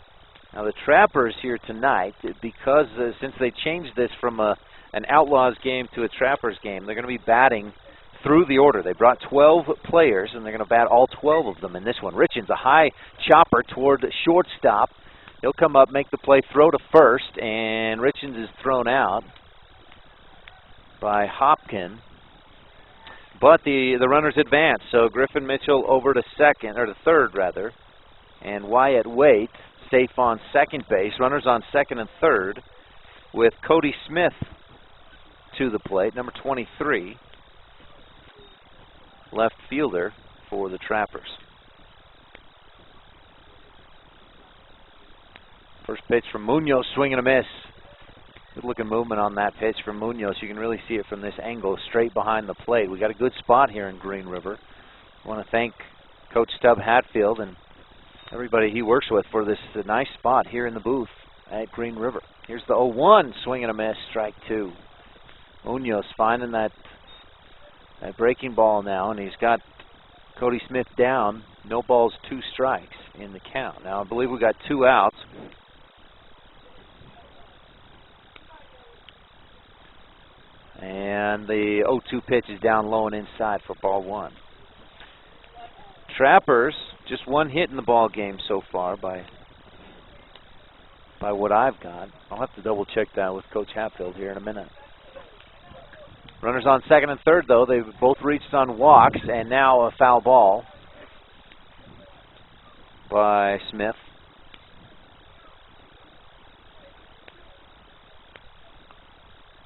Now the Trappers here tonight, because since they changed this from an Outlaws game to a Trappers game, they're going to be batting through the order. They brought 12 players, and they're going to bat all 12 of them in this one. Richens, a high chopper toward shortstop. He'll come up, make the play, throw to first, and Richens is thrown out by Hopkin. But the runners advance, so Griffin Mitchell over to third rather, and Wyatt Waite safe on second base. Runners on second and third, with Cody Smith to the plate, number 23, left fielder for the Trappers. First pitch from Munoz, swing and a miss. Good looking movement on that pitch from Munoz. You can really see it from this angle, straight behind the plate. We got a good spot here in Green River. I want to thank Coach Stub Hatfield and everybody he works with for this nice spot here in the booth at Green River. Here's the 0-1, swing and a miss, strike 2. Munoz finding that breaking ball now, and he's got Cody Smith down. No balls, 2 strikes in the count. Now I believe we got 2 outs. And the 0-2 pitch is down low and inside for ball 1. Trappers, just 1 hit in the ball game so far by what I've got. I'll have to double check that with Coach Hatfield here in a minute. Runners on second and third, though. They've both reached on walks, and now a foul ball by Smith.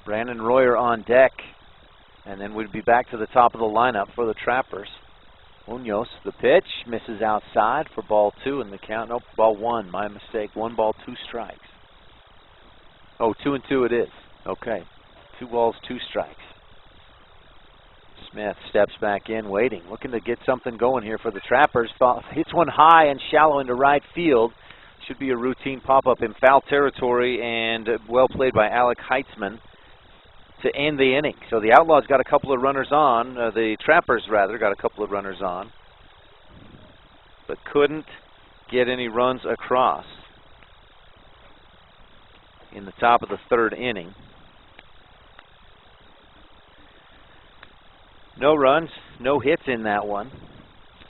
Brandon Royer on deck, and then we'd be back to the top of the lineup for the Trappers. Munoz, the pitch, misses outside for ball 2 in the count. Nope, ball 1, my mistake. 1 ball, 2 strikes. Oh, 2 and 2 it is. Okay, 2 balls, 2 strikes. Smith steps back in, waiting, looking to get something going here for the Trappers. Hits one high and shallow into right field. Should be a routine pop-up in foul territory, and well played by Alec Heitzman to end the inning. So the Outlaws got a couple of runners on, the Trappers rather got a couple of runners on, but couldn't get any runs across in the top of the third inning. No runs, no hits in that one,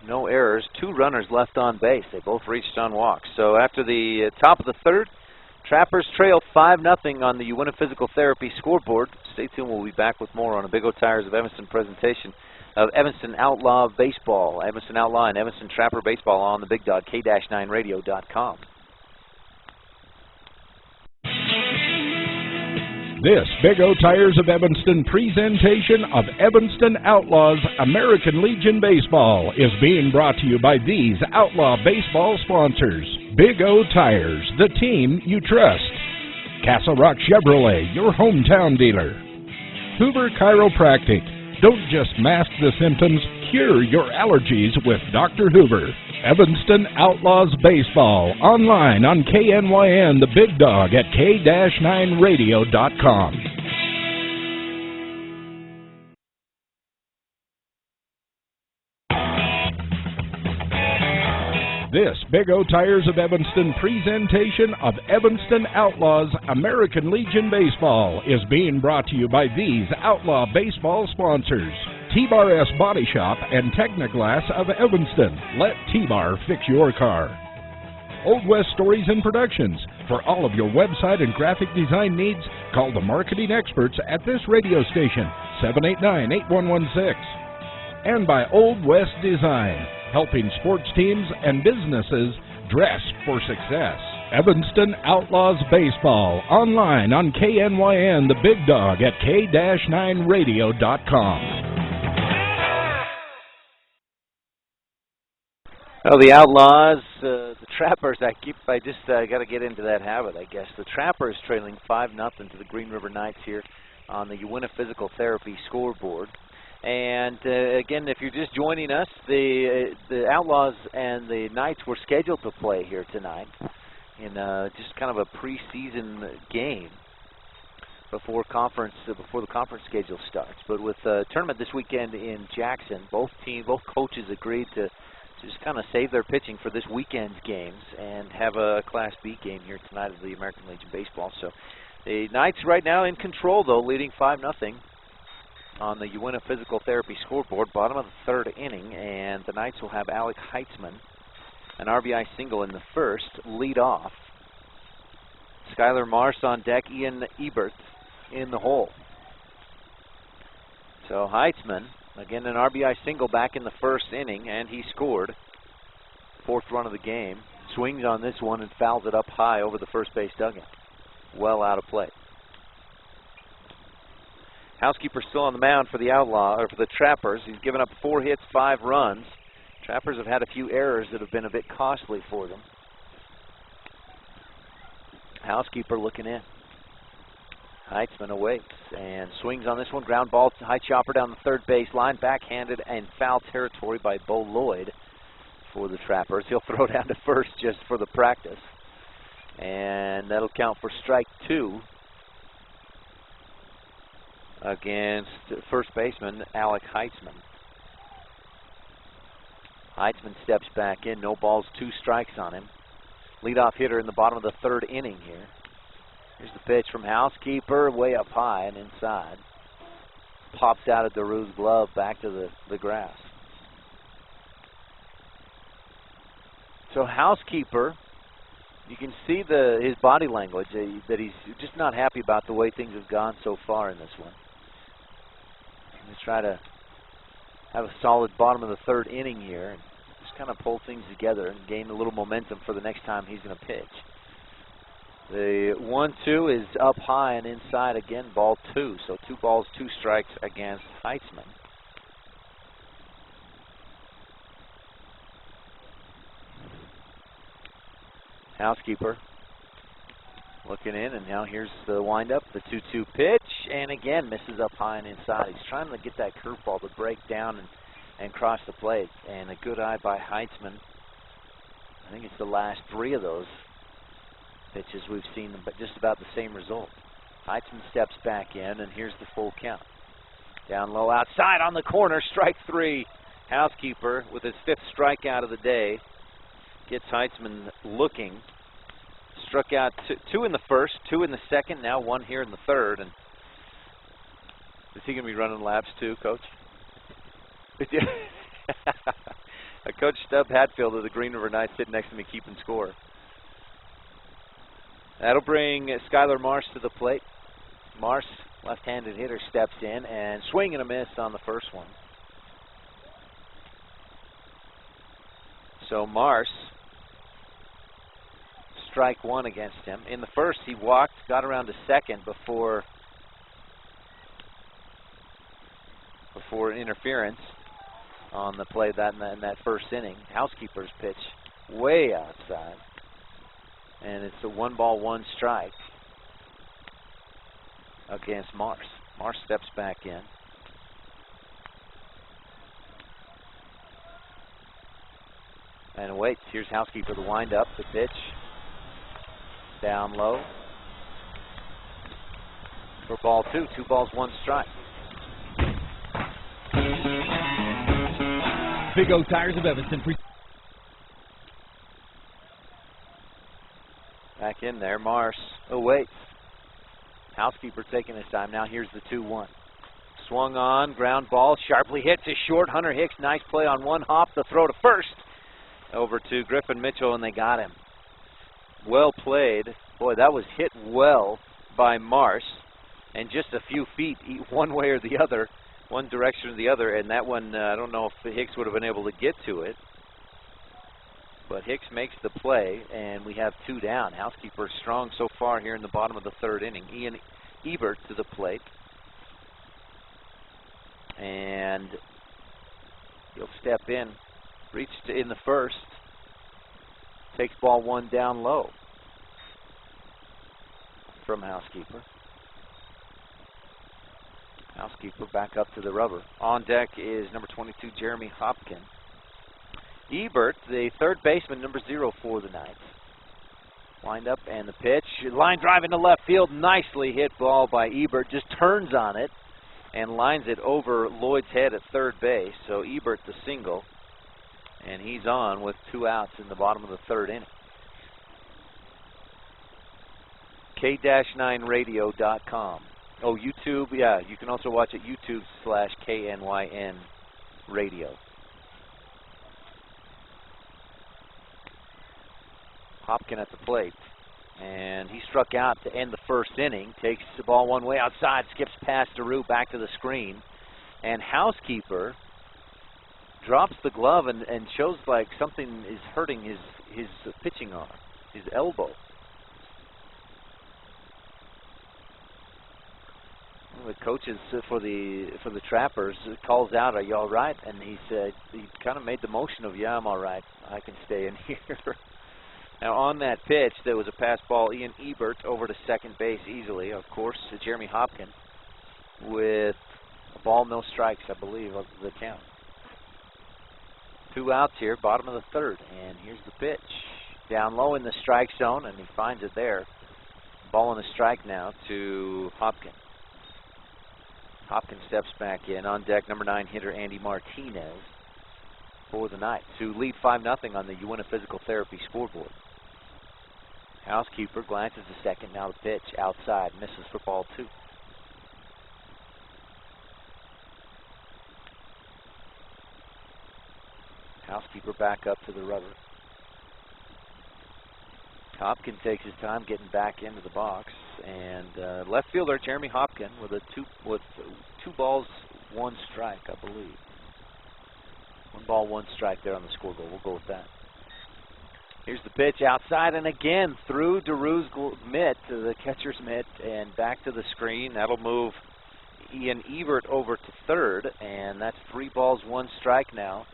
no errors, 2 runners left on base. They both reached on walks. So after the top of the third, Trappers trail 5-0 on the Uinta Physical Therapy scoreboard. Stay tuned. We'll be back with more on a Big O Tires of Evanston presentation of Evanston Outlaw Baseball, Evanston Outlaw and Evanston Trapper Baseball on the Big Dog, K-9radio.com. This Big O Tires of Evanston presentation of Evanston Outlaws American Legion Baseball is being brought to you by these Outlaw Baseball sponsors. Big O Tires, the team you trust. Castle Rock Chevrolet, your hometown dealer. Hoover Chiropractic. Don't just mask the symptoms, cure your allergies with Dr. Hoover. Evanston Outlaws Baseball, online on KNYN, the Big Dog at K-9radio.com. This Big O Tires of Evanston presentation of Evanston Outlaws American Legion Baseball is being brought to you by these Outlaw Baseball sponsors. T-Bar S Body Shop and Technoglass of Evanston. Let T-Bar fix your car. Old West Stories and Productions. For all of your website and graphic design needs, call the marketing experts at this radio station, 789-8116. And by Old West Design, helping sports teams and businesses dress for success. Evanston Outlaws Baseball, online on KNYN, the Big Dog at K-9radio.com. Well, the Outlaws, the Trappers, I just got to get into that habit, I guess. The Trappers trailing 5-0 to the Green River Knights here on the UNF Physical Therapy scoreboard. And again, if you're just joining us, the Outlaws and the Knights were scheduled to play here tonight in just kind of a preseason game before the conference schedule starts. But with the tournament this weekend in Jackson, both coaches agreed to just kind of save their pitching for this weekend's games and have a Class B game here tonight of the American Legion Baseball. So the Knights right now in control, though, leading 5-0 on the UNF Physical Therapy scoreboard, bottom of the third inning, and the Knights will have Alec Heitzman, an RBI single in the first, lead off. Skylar Marsh on deck, Ian Ebert in the hole. So Heitzman, again, an RBI single back in the first inning, and he scored. Fourth run of the game. Swings on this one and fouls it up high over the first base dugout. Well out of play. Housekeeper still on the mound for the for the Trappers. He's given up 4 hits, 5 runs. Trappers have had a few errors that have been a bit costly for them. Housekeeper looking in. Heitzman awaits and swings on this one. Ground ball, high chopper down the third base line, backhanded and foul territory by Bo Lloyd for the Trappers. He'll throw down to first just for the practice, and that'll count for strike 2 against first baseman Alec Heitzman. Heitzman steps back in. No balls, 2 strikes on him. Leadoff hitter in the bottom of the third inning here. Here's the pitch from Housekeeper, way up high and inside. Pops out of Daru's glove back to the grass. So Housekeeper, you can see his body language, that he's just not happy about the way things have gone so far in this one. He's trying to have a solid bottom of the third inning here and just kind of pull things together and gain a little momentum for the next time he's going to pitch. The 1-2 is up high and inside again, ball 2. So 2 balls, 2 strikes against Heitzman. Housekeeper looking in, and now here's the windup, the 2-2 pitch, and again misses up high and inside. He's trying to get that curveball to break down and cross the plate, and a good eye by Heitzman. I think it's the last 3 of those pitches we've seen, but just about the same result. Heitzman steps back in, and here's the full count. Down low, outside on the corner, strike 3. Housekeeper with his 5th strikeout of the day gets Heitzman looking. Struck out 2 in the first, 2 in the second, now 1 here in the third. And is he going to be running laps too, Coach? Coach Stubb Hatfield of the Green River Knights sitting next to me keeping score. That'll bring Skylar Marsh to the plate. Marsh, left-handed hitter, steps in and swing and a miss on the first one. So Marsh, strike 1 against him. In the first, he walked, got around to second before interference on the play in that first inning. Housekeeper's pitch way outside. And it's a 1 ball, 1 strike against Marsh. Marsh steps back in. And waits. Here's Housekeeper, the windup, the pitch. Down low. For ball 2. 2 balls, 1 strike. Big O Tires of Evanston. Back in there, Marsh waits. Housekeeper taking his time. Now here's the 2-1. Swung on, ground ball, sharply hit to short. Hunter Hicks, nice play on one hop. The throw to first. Over to Griffin Mitchell, and they got him. Well played. Boy, that was hit well by Marsh. And just a few feet, one way or the other, one direction or the other. And that one, I don't know if Hicks would have been able to get to it. But Hicks makes the play, and we have 2 down. Housekeeper strong so far here in the bottom of the third inning. Ian Ebert to the plate. And he'll step in. Reached in the first. Takes ball one down low from Housekeeper. Housekeeper back up to the rubber. On deck is number 22, Jeremy Hopkin. Ebert, the third baseman, number 0 for the Knights. Lined up and the pitch. Line drive into left field. Nicely hit ball by Ebert. Just turns on it and lines it over Lloyd's head at third base. So Ebert the single. And he's on with 2 outs in the bottom of the third inning. K-9radio.com. Oh, YouTube, yeah, you can also watch it YouTube/KNYN radio. Hopkin at the plate, and he struck out to end the first inning. Takes the ball one way outside, skips past Daru, back to the screen, and Housekeeper drops the glove and shows like something is hurting his pitching arm, his elbow. The coaches for the Trappers calls out, "Are you all right?" And he said, he kind of made the motion of, "Yeah, I'm all right. I can stay in here." Now on that pitch, there was a pass ball. Ian Ebert over to second base easily. Of course, Jeremy Hopkin with a ball, no strikes, I believe, of the count. 2 outs here, bottom of the third, and here's the pitch. Down low in the strike zone, and he finds it there. Ball and a strike now to Hopkin. Hopkins steps back in. On deck, number 9 hitter Andy Martinez for the Knights, who lead 5-0 on the Uinta Physical Therapy scoreboard. Housekeeper glances to second. Now the pitch outside, misses for ball 2. Housekeeper back up to the rubber. Hopkin takes his time getting back into the box, and left fielder Jeremy Hopkin with two balls, 1 strike, I believe. 1 ball, 1 strike there on the scoreboard. We'll go with that. Here's the pitch outside, and again through Daru's mitt, to the catcher's mitt, and back to the screen. That'll move Ian Ebert over to third, and that's 3 balls, 1 strike now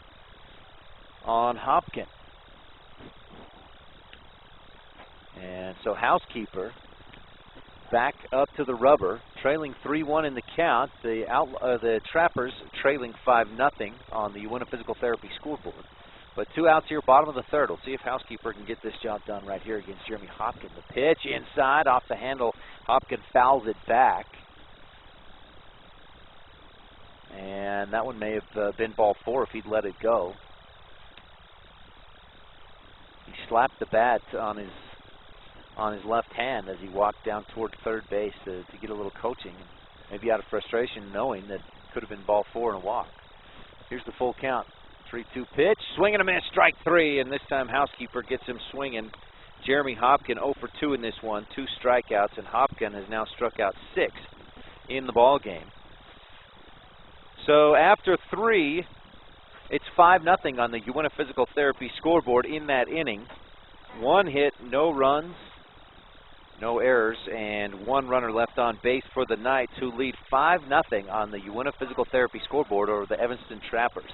on Hopkin. And so Housekeeper back up to the rubber, trailing 3-1 in the count. The Trappers trailing 5-0 on the Uinta Physical Therapy scoreboard. But 2 outs here, bottom of the third. We'll see if Housekeeper can get this job done right here against Jeremy Hopkin. The pitch inside, off the handle. Hopkin fouls it back. And that one may have been ball 4 if he'd let it go. He slapped the bat on his left hand as he walked down toward third base to get a little coaching, maybe out of frustration, knowing that it could have been ball 4 and a walk. Here's the full count. 3-2 pitch, swing and a miss, strike 3, and this time Housekeeper gets him swinging. Jeremy Hopkin 0 for 2 in this one, 2 strikeouts, and Hopkin has now struck out 6 in the ball game. So after 3, it's 5-0 on the Uinta Physical Therapy scoreboard in that inning. 1 hit, no runs, no errors, and 1 runner left on base for the Knights, who lead 5-0 on the Uinta Physical Therapy scoreboard over the Evanston Trappers.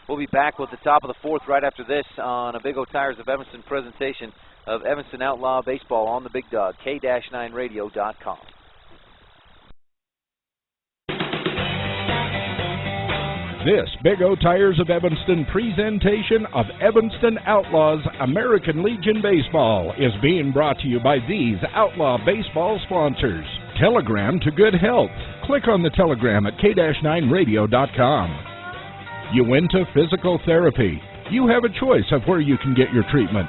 We'll be back with the top of the 4th right after this on a Big O Tires of Evanston presentation of Evanston Outlaw Baseball on the Big Dog, K-9radio.com. This Big O Tires of Evanston presentation of Evanston Outlaws American Legion Baseball is being brought to you by these Outlaw Baseball sponsors. Telegram to good health. Click on the telegram at K-9radio.com. Uinta Physical Therapy. You have a choice of where you can get your treatment.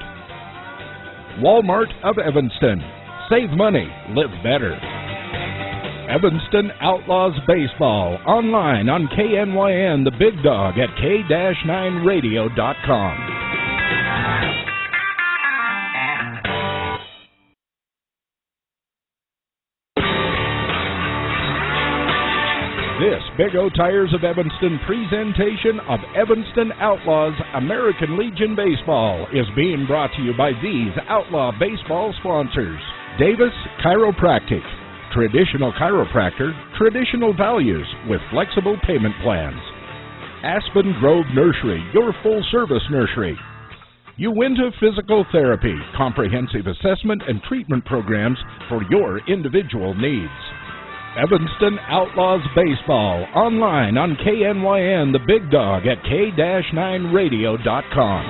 Walmart of Evanston. Save money, live better. Evanston Outlaws Baseball, online on KNYN, the Big Dog, at K-9radio.com. This Big O Tires of Evanston presentation of Evanston Outlaws American Legion Baseball is being brought to you by these Outlaw Baseball sponsors. Davis Chiropractic. Traditional chiropractor, traditional values with flexible payment plans. Aspen Grove Nursery, your full-service nursery. Uinta Physical Therapy, comprehensive assessment and treatment programs for your individual needs. Evanston Outlaws Baseball, online on KNYN, the Big Dog at k-9radio.com.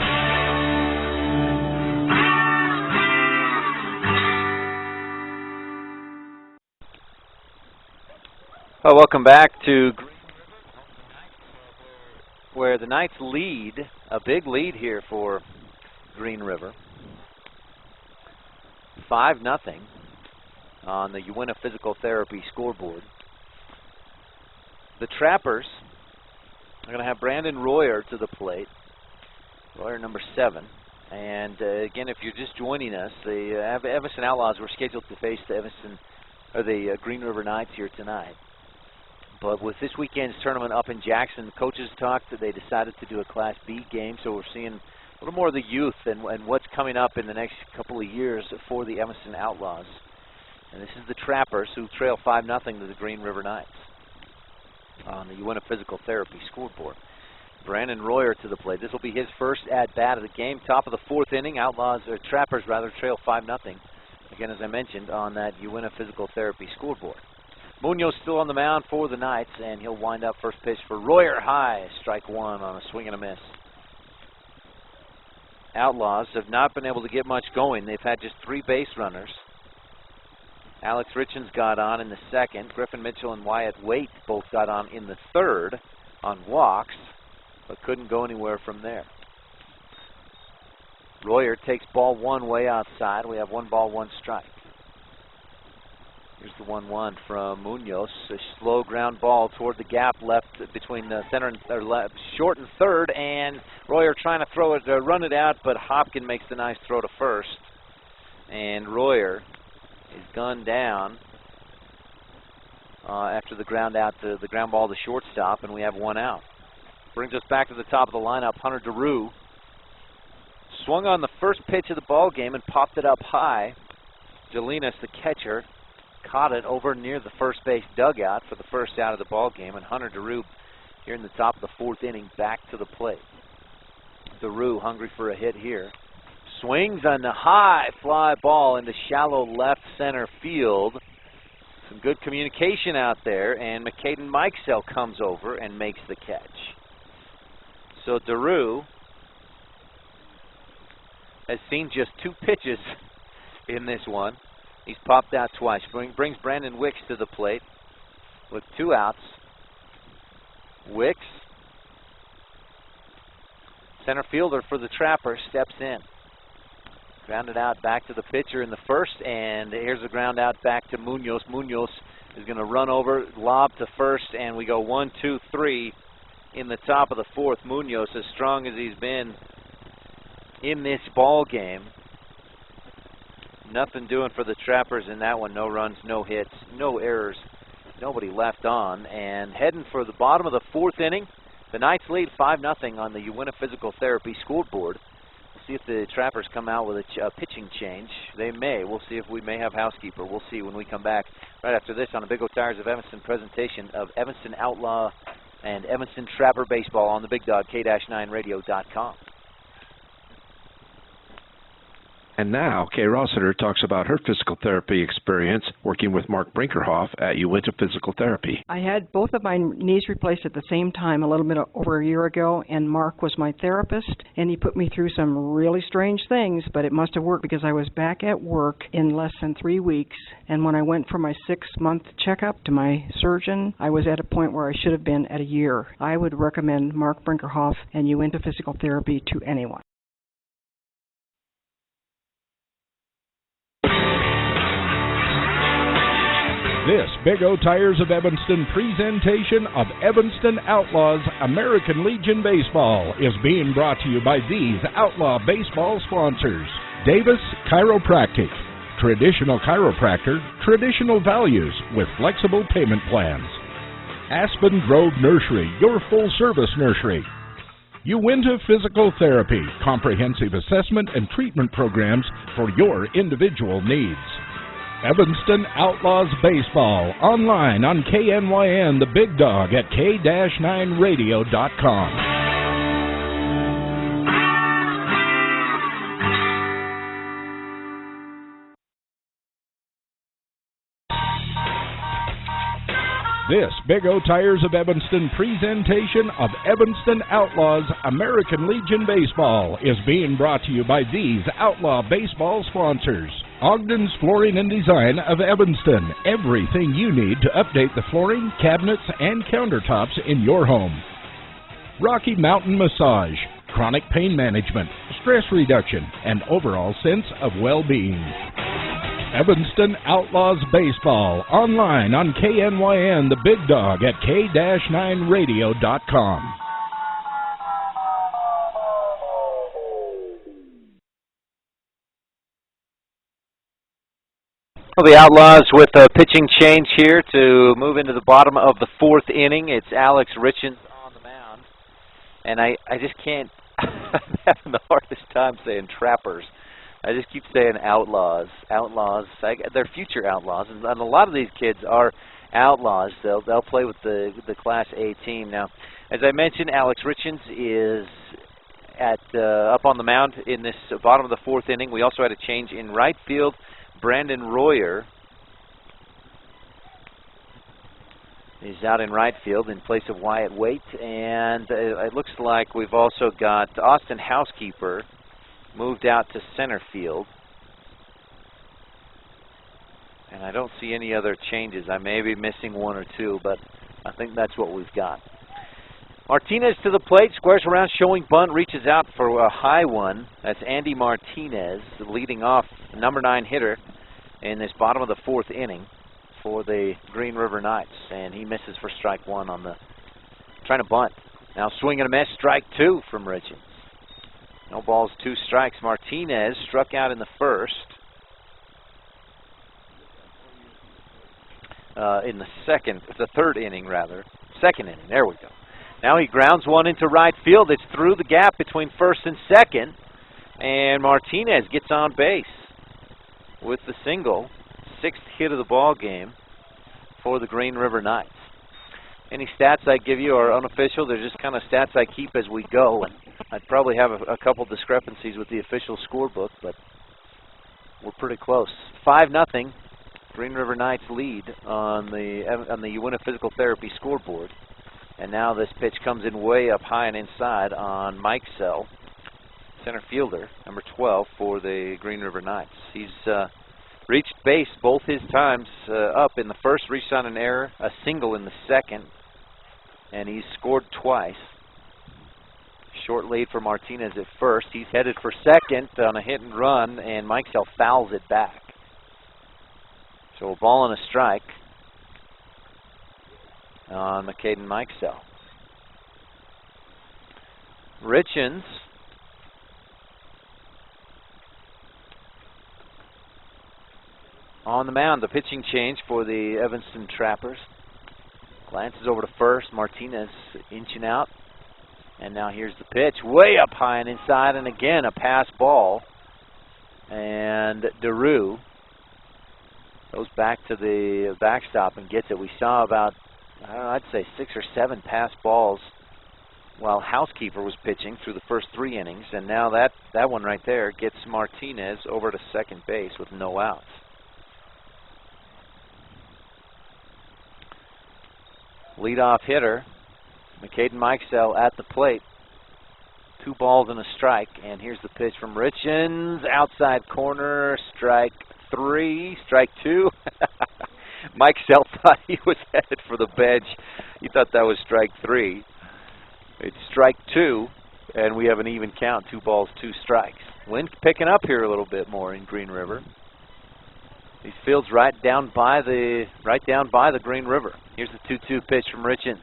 Well, welcome back to where the Knights lead, a big lead here for Green River. 5-0 on the Uinta Physical Therapy scoreboard. The Trappers are going to have Brandon Royer to the plate. Royer number 7. And again, if you're just joining us, the Evanston Outlaws were scheduled to face the Green River Knights here tonight. But with this weekend's tournament up in Jackson, coaches talked that they decided to do a Class B game, so we're seeing a little more of the youth and what's coming up in the next couple of years for the Evanston Outlaws. And this is the Trappers, who trail 5-0 to the Green River Knights on the Uinta Physical Therapy scoreboard. Brandon Royer to the plate. This will be his first at-bat of the game. Top of the 4th inning. Trappers trail 5-0. Again, as I mentioned, on that Uinta Physical Therapy scoreboard. Munoz still on the mound for the Knights, and he'll wind up first pitch for Royer high. Strike 1 on a swing and a miss. Outlaws have not been able to get much going. They've had just 3 base runners. Alex Richens got on in the 2nd. Griffin Mitchell and Wyatt Waite both got on in the 3rd on walks, but couldn't go anywhere from there. Royer takes ball 1 way outside. We have 1 ball, 1 strike. Here's the 1-1 from Munoz. A slow ground ball toward the gap left between the center and short and 3rd, and Royer trying to throw it, run it out, but Hopkins makes the nice throw to 1st, and Royer is gunned down after the ground ball to shortstop, and we have 1 out. Brings us back to the top of the lineup. Hunter DeRue swung on the first pitch of the ball game and popped it up high. Jelinas, the catcher, caught it over near the first base dugout for the first out of the ball game, and Hunter DeRue here in the top of the 4th inning back to the plate. DeRue hungry for a hit here. Swings on the high fly ball into shallow left center field. Some good communication out there, and McCaden Mikesell comes over and makes the catch. So DeRue has seen just 2 pitches in this one. He's popped out twice. Brings Brandon Wicks to the plate with 2 outs. Wicks, center fielder for the Trappers, steps in. Grounded out back to the pitcher in the 1st, and here's a ground out back to Munoz. Munoz is going to run over, lob to 1st, and we go 1, 2, 3 in the top of the 4th. Munoz, as strong as he's been in this ball game. Nothing doing for the Trappers in that one. No runs, no hits, no errors, nobody left on. And heading for the bottom of the 4th inning, the Knights lead 5-0 on the Uinta Physical Therapy scoreboard. We'll see if the Trappers come out with a pitching change. They may. We'll see if we may have housekeeper. We'll see when we come back right after this on the Big O Tires of Evanston presentation of Evanston Outlaw and Evanston Trapper Baseball on the Big Dog, k-9radio.com. And now, Kay Rossiter talks about her physical therapy experience working with Mark Brinkerhoff at Uinta Physical Therapy. I had both of my knees replaced at the same time a little bit over a year ago, and Mark was my therapist, and he put me through some really strange things, but it must have worked because I was back at work in less than 3 weeks, and when I went for my 6-month checkup to my surgeon, I was at a point where I should have been at a year. I would recommend Mark Brinkerhoff and Uinta Physical Therapy to anyone. This Big O Tires of Evanston presentation of Evanston Outlaws American Legion Baseball is being brought to you by these Outlaw Baseball sponsors. Davis Chiropractic, traditional chiropractor, traditional values with flexible payment plans. Aspen Grove Nursery, your full-service nursery. Uinta Physical Therapy, comprehensive assessment and treatment programs for your individual needs. Evanston Outlaws Baseball, online on KNYN, the Big Dog at k-9radio.com. This Big O Tires of Evanston presentation of Evanston Outlaws American Legion Baseball is being brought to you by these Outlaw Baseball sponsors. Ogden's Flooring and Design of Evanston. Everything you need to update the flooring, cabinets, and countertops in your home. Rocky Mountain Massage. Chronic pain management, stress reduction, and overall sense of well-being. Evanston Outlaws Baseball, online on KNYN, the Big Dog, at k-9radio.com. Well, the Outlaws with a pitching change here to move into the bottom of the fourth inning. It's Alex Richens on the mound. And I just can't, I'm having the hardest time saying Trappers. I just keep saying Outlaws. Outlaws, they're future Outlaws, and a lot of these kids are Outlaws. They'll play with the Class A team. Now, as I mentioned, Alex Richens is up on the mound in this bottom of the fourth inning. We also had a change in right field. Brandon Royer is out in right field in place of Wyatt Waite, and it looks like we've also got Austin Housekeeper moved out to center field. And I don't see any other changes. I may be missing one or two, but I think that's what we've got. Martinez to the plate, squares around, showing bunt, reaches out for a high one. That's Andy Martinez, leading off, the number 9 hitter in this bottom of the fourth inning for the Green River Knights. And he misses for strike one on the, trying to bunt. Now swing and a miss, strike 2 from Richens. No balls, 2 strikes. Martinez struck out in the first. In the third inning, rather. Second inning, there we go. Now he grounds one into right field. It's through the gap between first and second. And Martinez gets on base with the single. 6th hit of the ball game for the Green River Knights. Any stats I give you are unofficial. They're just kind of stats I keep as we go. And I'd probably have a couple discrepancies with the official scorebook, but we're pretty close. 5-0. Green River Knights lead on the Uinta Physical Therapy scoreboard. And now this pitch comes in way up high and inside on Mike Sell, center fielder, number 12 for the Green River Knights. He's reached base both his times up in the first, reached on an error, a single in the second, and he's scored twice. Short lead for Martinez at first. He's headed for second on a hit and run, and Mike Sell fouls it back. So a ball and a strike on McCaden Mike Sell. Richens on the mound, the pitching change for the Evanston Trappers. Glances over to first. Martinez inching out. And now here's the pitch. Way up high and inside. And again, a pass ball. And DeRue goes back to the backstop and gets it. We saw about, I'd say 6 or 7 pass balls while Housekeeper was pitching through the first 3 innings. And now that one right there gets Martinez over to second base with no outs. Leadoff hitter, McCaden Mike Sell at the plate. 2 balls and a strike. And here's the pitch from Richens. Outside corner, strike 3, strike 2. Mike Sell thought he was headed for the bench. He thought that was strike 3. It's strike 2, and we have an even count, 2 balls, 2 strikes. Wind picking up here a little bit more in Green River. These fields right down by the Green River. Here's the 2-2 pitch from Richens.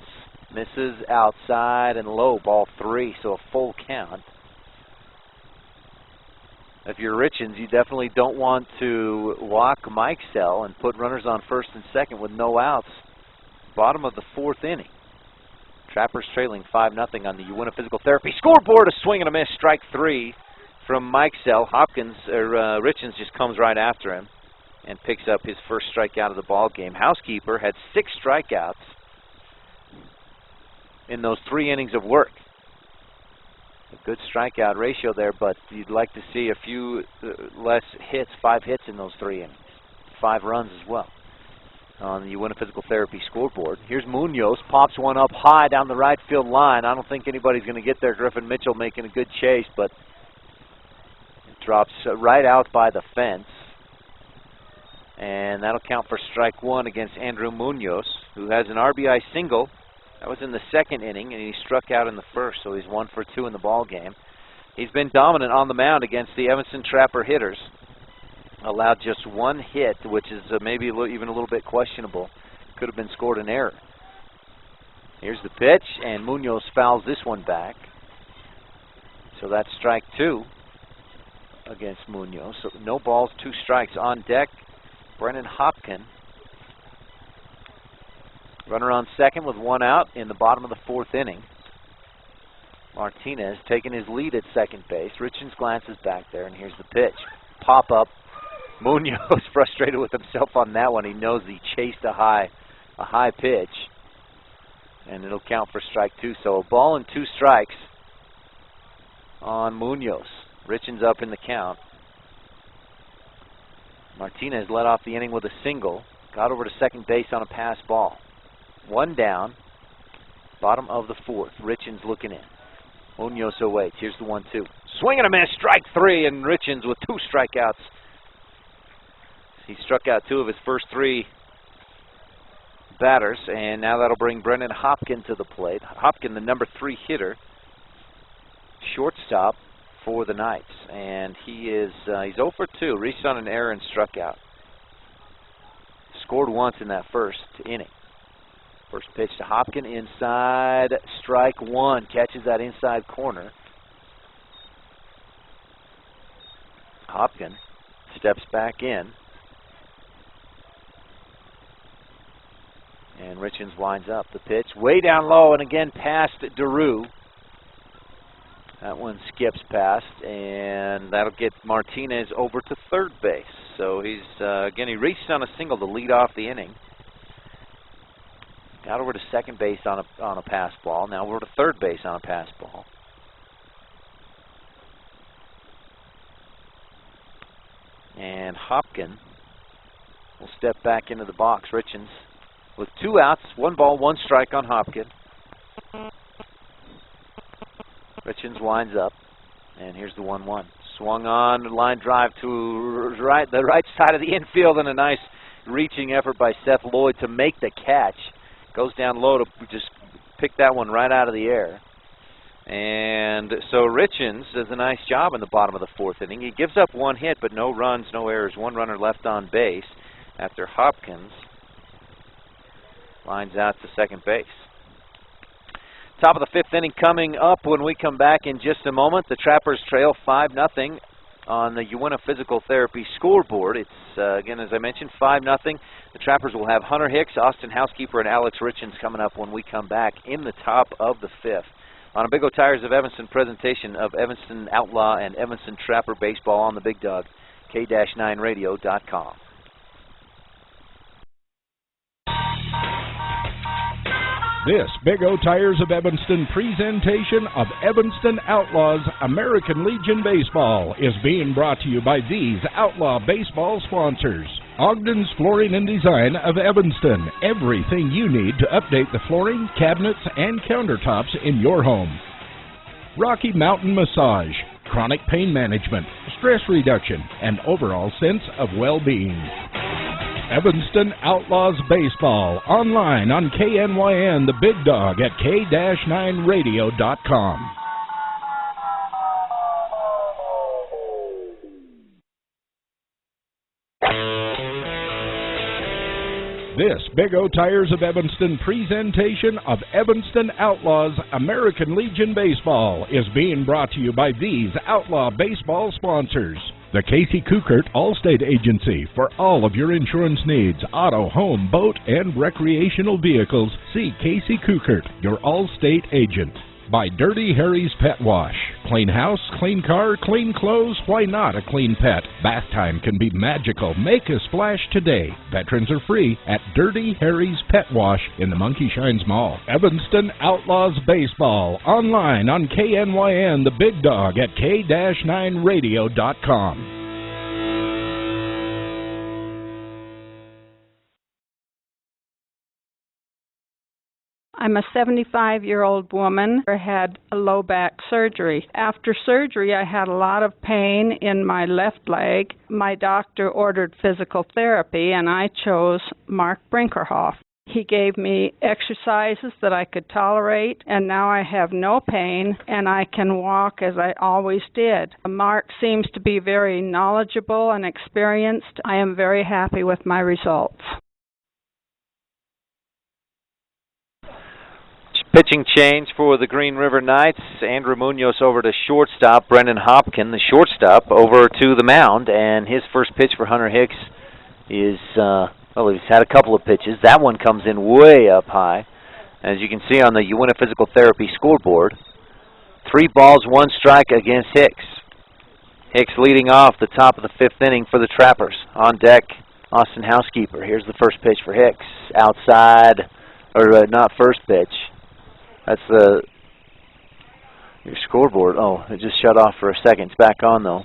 Misses outside and low, ball 3, so a full count. If you're Richens, you definitely don't want to walk Mike Sell and put runners on first and second with no outs. Bottom of the 4th inning. Trappers trailing 5-0 on the Uinta Physical Therapy scoreboard. A swing and a miss, strike 3 from Mike Sell. Richens just comes right after him and picks up his first strikeout of the ball game. Housekeeper had 6 strikeouts in those 3 innings of work. A good strikeout ratio there, but you'd like to see a few less hits, 5 hits in those 3 innings. 5 runs as well. on the Uinta Physical Therapy scoreboard. Here's Munoz, pops one up high down the right field line. I don't think anybody's going to get there. Griffin Mitchell making a good chase, but it drops right out by the fence. And that'll count for strike one against Andrew Munoz, who has an RBI single. That was in the second inning, and he struck out in the first, so he's 1 for 2 in the ball game. He's been dominant on the mound against the Evanston Trapper hitters. Allowed just one hit, which is maybe even a little bit questionable. Could have been scored an error. Here's the pitch, and Munoz fouls this one back. So that's strike two against Munoz. So no balls, 2 strikes. On deck, Brennan Hopkin. Runner on second with 1 out in the bottom of the 4th inning. Martinez taking his lead at second base. Richens glances back there, and here's the pitch. Pop up. Munoz frustrated with himself on that one. He knows he chased a high pitch, and it'll count for strike 2. So a ball and 2 strikes on Munoz. Richens up in the count. Martinez led off the inning with a single. Got over to second base on a pass ball. 1 down. Bottom of the 4th. Richens looking in. Munoz awaits. Here's the 1-2. Swing and a miss. Strike 3, and Richens with 2 strikeouts. He struck out 2 of his first 3 batters, and now that'll bring Brennan Hopkin to the plate. Hopkin, the number 3 hitter, shortstop for the Knights, and he's 0 for 2. Reached on an error and struck out. Scored once in that first inning. First pitch to Hopkin, inside, strike 1. Catches that inside corner. Hopkin steps back in. And Richens winds up the pitch. Way down low, and again past Daru. That one skips past, and that'll get Martinez over to third base. So he's, again, he reached on a single to lead off the inning. Got over to second base on a pass ball. Now over to third base on a pass ball. And Hopkin will step back into the box. Richens with 2 outs, 1 ball, 1 strike on Hopkin. Richens winds up, and here's the 1-1. Swung on, line drive to the right side of the infield, and a nice reaching effort by Seth Lloyd to make the catch. Goes down low to just pick that one right out of the air. And so Richens does a nice job in the bottom of the 4th inning. He gives up 1 hit, but no runs, no errors. 1 runner left on base after Hopkins lines out to second base. Top of the 5th inning coming up when we come back in just a moment. The Trappers trail 5-0 on the Uinta Physical Therapy scoreboard. It's, again, as I mentioned, 5-0. The Trappers will have Hunter Hicks, Austin Housekeeper, and Alex Richens coming up when we come back in the top of the 5th. On a Big O Tires of Evanston presentation of Evanston Outlaw and Evanston Trapper baseball on the Big Dog, K-9radio.com. This Big O Tires of Evanston presentation of Evanston Outlaws American Legion Baseball is being brought to you by these Outlaw baseball sponsors. Ogden's Flooring and Design of Evanston. Everything you need to update the flooring, cabinets, and countertops in your home. Rocky Mountain Massage. Chronic pain management, stress reduction, and overall sense of well-being. Evanston Outlaws Baseball, online on KNYN, the Big Dog, at K-9radio.com. This Big O Tires of Evanston presentation of Evanston Outlaws American Legion Baseball is being brought to you by these Outlaw baseball sponsors. The Casey Kukert Allstate Agency. For all of your insurance needs, auto, home, boat, and recreational vehicles, see Casey Kukert, your Allstate agent. By Dirty Harry's Pet Wash. Clean house, clean car, clean clothes, why not a clean pet? Bath time can be magical. Make a splash today. Veterans are free at Dirty Harry's Pet Wash in the Monkey Shines Mall. Evanston Outlaws Baseball, online on KNYN, the Big Dog, at K-9radio.com. I'm a 75-year-old woman who had a low back surgery. After surgery, I had a lot of pain in my left leg. My doctor ordered physical therapy, and I chose Mark Brinkerhoff. He gave me exercises that I could tolerate, and now I have no pain, and I can walk as I always did. Mark seems to be very knowledgeable and experienced. I am very happy with my results. Pitching change for the Green River Knights. Andrew Munoz over to shortstop. Brendan Hopkin, the shortstop, over to the mound. And his first pitch for Hunter Hicks is, well, he's had a couple of pitches. That one comes in way up high. As you can see on the Uinta Physical Therapy scoreboard, 3 balls, 1 strike against Hicks. Hicks leading off the top of the 5th inning for the Trappers. On deck, Austin Housekeeper. Here's the first pitch for Hicks. Outside, or not first pitch. That's your scoreboard. Oh, it just shut off for a second. It's back on, though.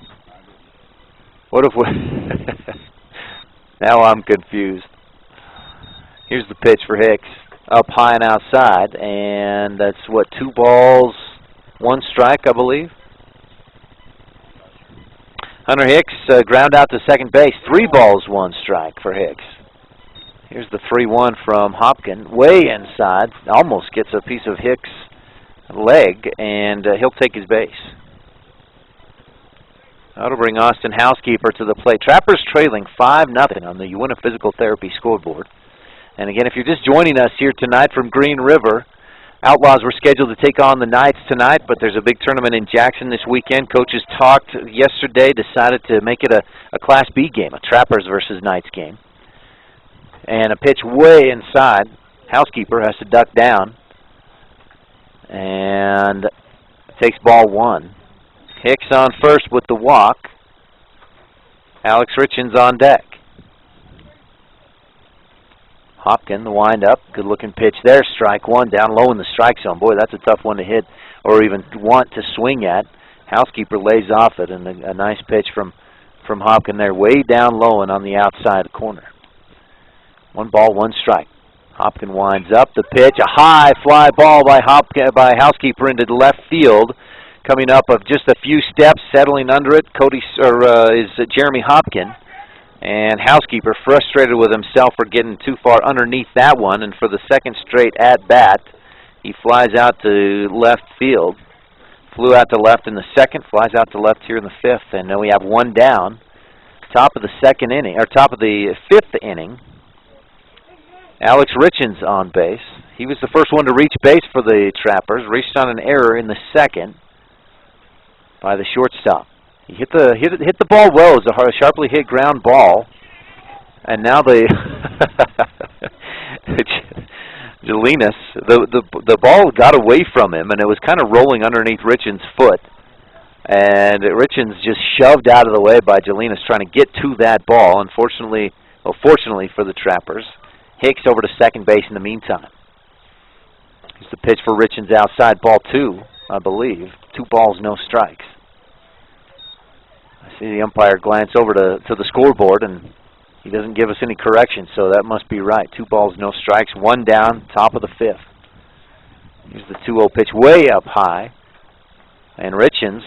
What if we... Now I'm confused. Here's the pitch for Hicks. Up high and outside. And that's, what, 2 balls, 1 strike, I believe? Hunter Hicks ground out to second base. 3 balls, 1 strike for Hicks. Here's the 3-1 from Hopkin, way inside, almost gets a piece of Hicks' leg, and he'll take his base. That'll bring Austin Housekeeper to the plate. Trappers trailing 5-0 on the Uinta Physical Therapy scoreboard. And again, if you're just joining us here tonight from Green River, Outlaws were scheduled to take on the Knights tonight, but there's a big tournament in Jackson this weekend. Coaches talked yesterday, decided to make it a Class B game, a Trappers versus Knights game. And a pitch way inside. Housekeeper has to duck down. And takes ball 1. Hicks on first with the walk. Alex Richens on deck. Hopkin, the windup. Good looking pitch there. Strike 1 down low in the strike zone. Boy, that's a tough one to hit or even want to swing at. Housekeeper lays off it, and a nice pitch from Hopkin there. Way down low and on the outside corner. 1 ball, 1 strike. Hopkin winds up the pitch. A high fly ball by Housekeeper into left field. Coming up of just a few steps, settling under it, is Jeremy Hopkin. And Housekeeper frustrated with himself for getting too far underneath that one. And for the second straight at-bat, he flies out to left field. Flew out to left in the 2nd, flies out to left here in the 5th. And then we have 1 down. Top of the 2nd inning, or top of the 5th inning. Alex Richens on base. He was the first one to reach base for the Trappers. Reached on an error in the 2nd by the shortstop. He hit the ball well. It was a sharply hit ground ball. And now Jelinas, the ball got away from him, and it was kind of rolling underneath Richens' foot. And Richens just shoved out of the way by Jelinas trying to get to that ball. Unfortunately, well, fortunately for the Trappers, Hicks over to second base in the meantime. Here's the pitch for Richens outside, ball 2, I believe. 2 balls, no strikes. I see the umpire glance over to the scoreboard, and he doesn't give us any correction, so that must be right. 2 balls, no strikes, 1 down, top of the 5th. Here's the 2-0 pitch way up high. And Richens,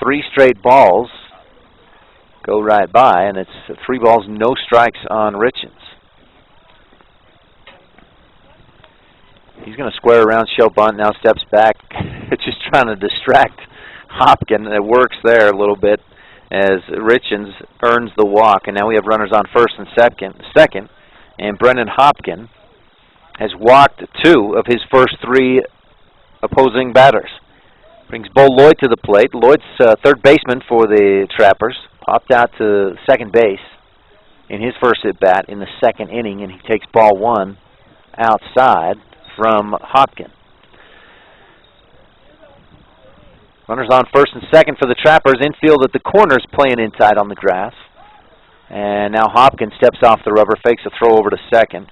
3 straight balls go right by, and it's 3 balls, no strikes on Richens. He's going to square around, show bunt, now steps back, just trying to distract Hopkin. It works there a little bit as Richens earns the walk, and now we have runners on first and second, and Brendan Hopkin has walked 2 of his first 3 opposing batters. Brings Bo Lloyd to the plate. Lloyd's third baseman for the Trappers. Popped out to second base in his first at-bat in the 2nd inning, and he takes ball 1 outside from Hopkin. Runners on first and second for the Trappers. Infield at the corners playing inside on the grass. And now Hopkin steps off the rubber, fakes a throw over to second.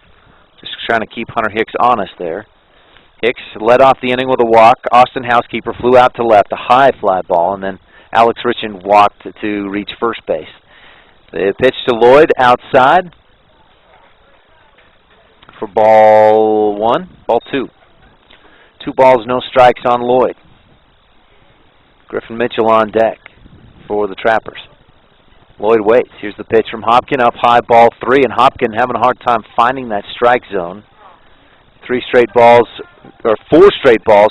Just trying to keep Hunter Hicks honest there. Hicks led off the inning with a walk. Austin Housekeeper flew out to left, a high fly ball, and then Alex Richens walked to reach first base. The pitch to Lloyd outside for ball 1, ball 2. 2 balls, no strikes on Lloyd. Griffin Mitchell on deck for the Trappers. Lloyd waits. Here's the pitch from Hopkin, up high, ball 3, and Hopkin having a hard time finding that strike zone. 4 straight balls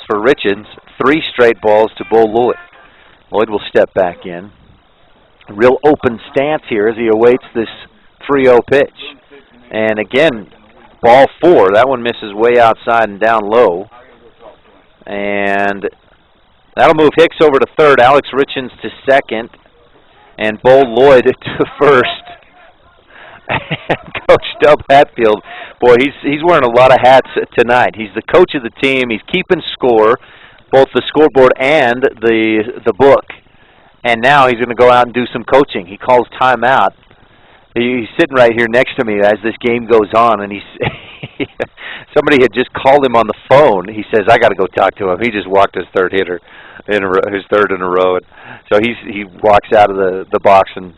for Richards, 3 straight balls to Bo Lloyd. Lloyd will step back in. Real open stance here as he awaits this 3-0 pitch. And again, ball 4. That one misses way outside and down low. And that'll move Hicks over to third, Alex Richards to second, and Bo Lloyd to first. And Coach Dub Hatfield, boy, he's wearing a lot of hats tonight. He's the coach of the team. He's keeping score, both the scoreboard and the book. And now he's going to go out and do some coaching. He calls timeout. He's sitting right here next to me as this game goes on, and somebody had just called him on the phone. He says, "I got to go talk to him." He just walked his third hitter, his third in a row. And so he walks out of the box and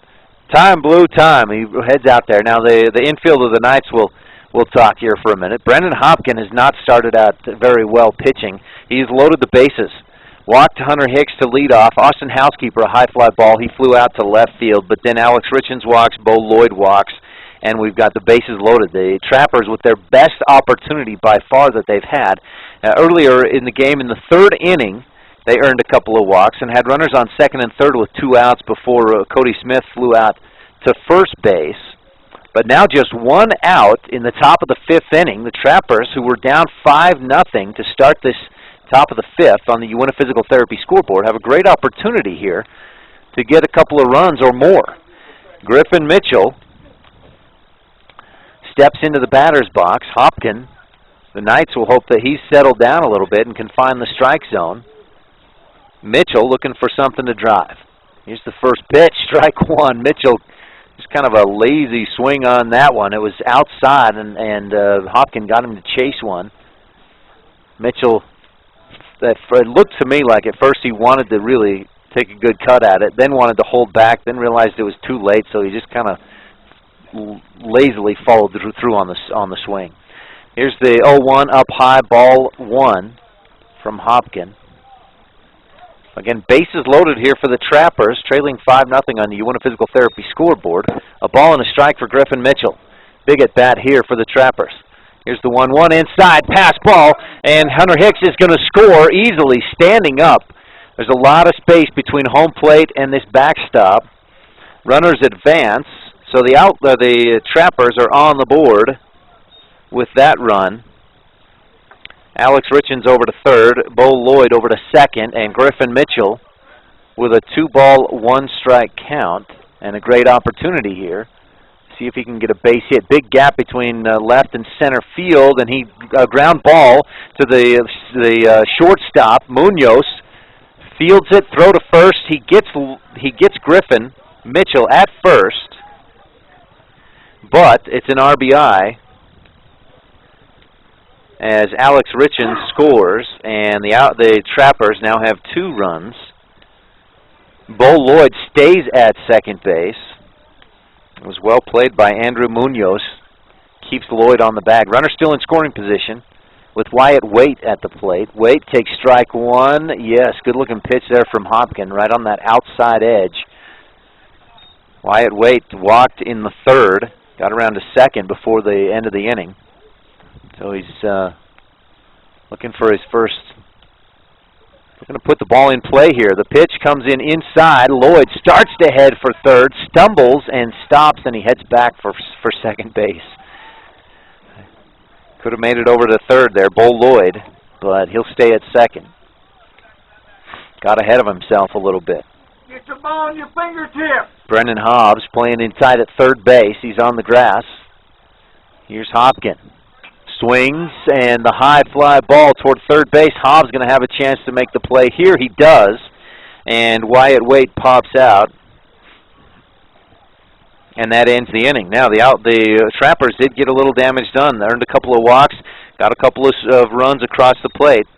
time, Blue, time. He heads out there. Now the infield of the Knights we'll talk here for a minute. Brendan Hopkin has not started out very well pitching. He's loaded the bases. Walked Hunter Hicks to lead off. Austin Housekeeper, a high fly ball. He flew out to left field, but then Alex Richards walks, Bo Lloyd walks, and we've got the bases loaded. The Trappers with their best opportunity by far that they've had. Earlier in the game, in the 3rd inning, they earned a couple of walks and had runners on second and third with 2 outs before Cody Smith flew out to first base. But now just 1 out in the top of the 5th inning. The Trappers, who were down 5-0 to start this top of the 5th on the Uinta Physical Therapy scoreboard, have a great opportunity here to get a couple of runs or more. Griffin Mitchell steps into the batter's box. Hopkin, the Knights will hope that he's settled down a little bit and can find the strike zone. Mitchell looking for something to drive. Here's the first pitch, strike 1. Mitchell, just kind of a lazy swing on that one. It was outside, and Hopkin got him to chase one. Mitchell, it looked to me like at first he wanted to really take a good cut at it, then wanted to hold back, then realized it was too late, so he just kind of lazily followed through on the swing. Here's the 0-1 up high, ball 1 from Hopkin. Again, bases loaded here for the Trappers, trailing 5-0 on the Uinta Physical Therapy scoreboard. A ball and a strike for Griffin Mitchell. Big at bat here for the Trappers. Here's the 1-1 inside, pass ball, and Hunter Hicks is going to score easily, standing up. There's a lot of space between home plate and this backstop. Runners advance, so the Trappers are on the board with that run. Alex Richards over to third, Bo Lloyd over to second, and Griffin Mitchell with a 2-ball, 1-strike count, and a great opportunity here. See if he can get a base hit. Big gap between left and center field, and he ground ball to the shortstop. Munoz fields it, throw to first. He gets Griffin Mitchell at first, but it's an RBI as Alex Richards scores, and the Trappers now have 2 runs. Bo Lloyd stays at second base. It was well played by Andrew Munoz. Keeps Lloyd on the bag. Runner still in scoring position with Wyatt Waite at the plate. Waite takes strike 1. Yes, good-looking pitch there from Hopkin, right on that outside edge. Wyatt Waite walked in the 3rd, got around to second before the end of the inning. So he's looking for his first. We're going to put the ball in play here. The pitch comes in inside. Lloyd starts to head for third, stumbles and stops, and he heads back for second base. Could have made it over to third there, Bo Lloyd, but he'll stay at second. Got ahead of himself a little bit. Get the ball on your fingertip. Brendan Hobbs playing inside at third base. He's on the grass. Here's Hopkin. Swings, and the high fly ball toward third base. Hobbs going to have a chance to make the play here. He does, and Wyatt Waite pops out, and that ends the inning. Now, the Trappers did get a little damage done. They earned a couple of walks, got a couple of runs across the plate.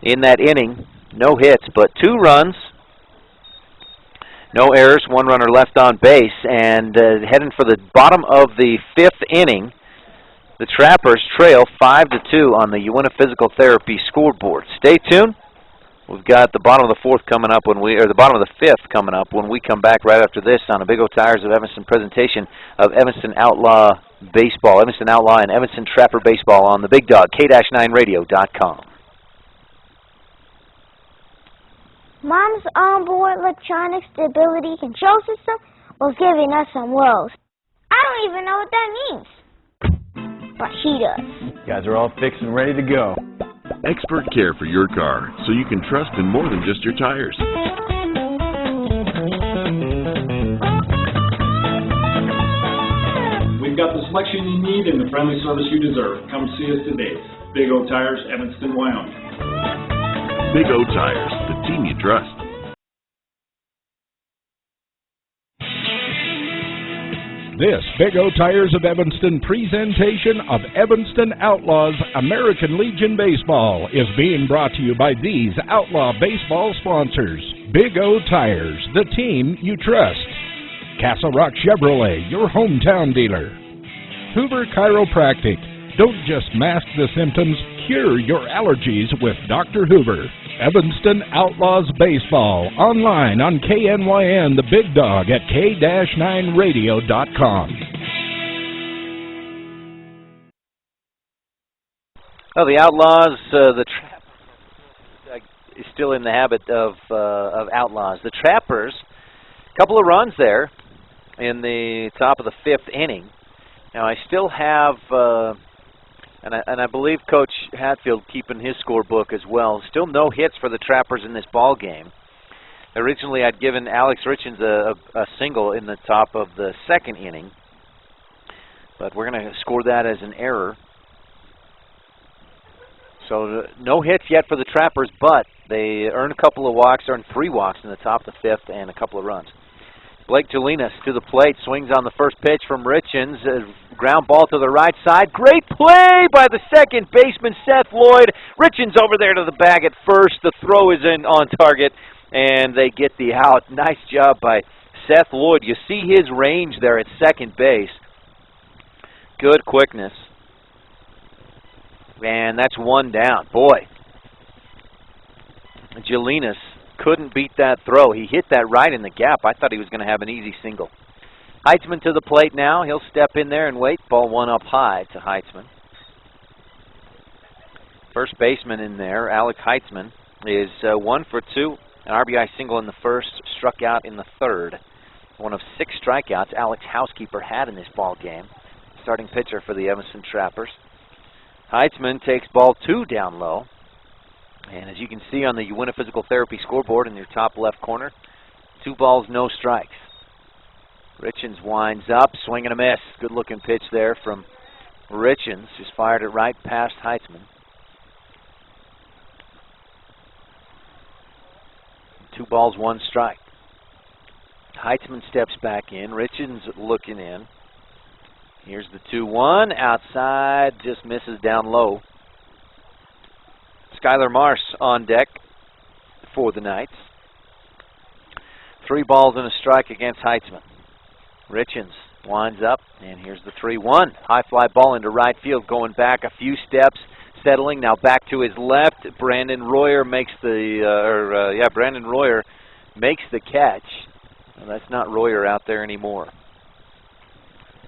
In that inning, no hits, but 2 runs, no errors, 1 runner left on base, and heading for the bottom of the 5th inning, The Trappers trail 5-2 on the Uinta Physical Therapy scoreboard. Stay tuned. We've got the bottom of the fourth coming up the bottom of the fifth coming up when we come back right after this on a Big O Tires of Evanston presentation of Evanston Outlaw Baseball, Evanston Outlaw and Evanston Trapper Baseball on the Big Dog, K-9radio.com. Mom's onboard electronic stability control system was giving us some woes. I don't even know what that means. But she does. Guys are all fixed and ready to go. Expert care for your car, so you can trust in more than just your tires. We've got the selection you need and the friendly service you deserve. Come see us today. Big O Tires, Evanston, Wyoming. Big O Tires, the team you trust. This Big O Tires of Evanston presentation of Evanston Outlaws American Legion Baseball is being brought to you by these Outlaw Baseball sponsors. Big O Tires, the team you trust. Castle Rock Chevrolet, your hometown dealer. Hoover Chiropractic. Don't just mask the symptoms, cure your allergies with Dr. Hoover. Evanston Outlaws Baseball, online on KNYN, the Big Dog at K-9radio.com. Well, the Outlaws, the Trappers is still in the habit of Outlaws. The Trappers, a couple of runs there in the top of the fifth inning. Now, I still have... And I believe Coach Hatfield keeping his scorebook as well. Still no hits for the Trappers in this ball game. Originally, I'd given Alex Richens a single in the top of the second inning, but we're going to score that as an error. So no hits yet for the Trappers, but they earned a couple of walks, earned 3 walks in the top of the fifth, and a couple of runs. Blake Jelinas to the plate, swings on the first pitch from Richens. Ground ball to the right side. Great play by the second baseman, Seth Lloyd. Richens over there to the bag at first. The throw is in on target, and they get the out. Nice job by Seth Lloyd. You see his range there at second base. Good quickness. And that's 1 down. Boy, Jelinas couldn't beat that throw. He hit that right in the gap. I thought he was going to have an easy single. Heitzman to the plate now. He'll step in there and wait. Ball 1 up high to Heitzman. First baseman in there, Alec Heitzman, is 1 for 2. An RBI single in the first, struck out in the third. One of 6 strikeouts Alex Housekeeper had in this ball game. Starting pitcher for the Evanston Trappers. Heitzman takes ball 2 down low. And as you can see on the Uinta Physical Therapy scoreboard in your top left corner, 2 balls, no strikes. Richens winds up, swing and a miss. Good looking pitch there from Richens. Just fired it right past Heitzman. 2 balls, 1 strike. Heitzman steps back in. Richens looking in. Here's the 2-1. Outside, just misses down low. Skylar Marsh on deck for the Knights. 3 balls and a strike against Heitzman. Richens winds up, and here's the 3-1. High fly ball into right field, going back a few steps, settling, now back to his left. Brandon Royer makes the, Brandon Royer makes the catch. Well, that's not Royer out there anymore.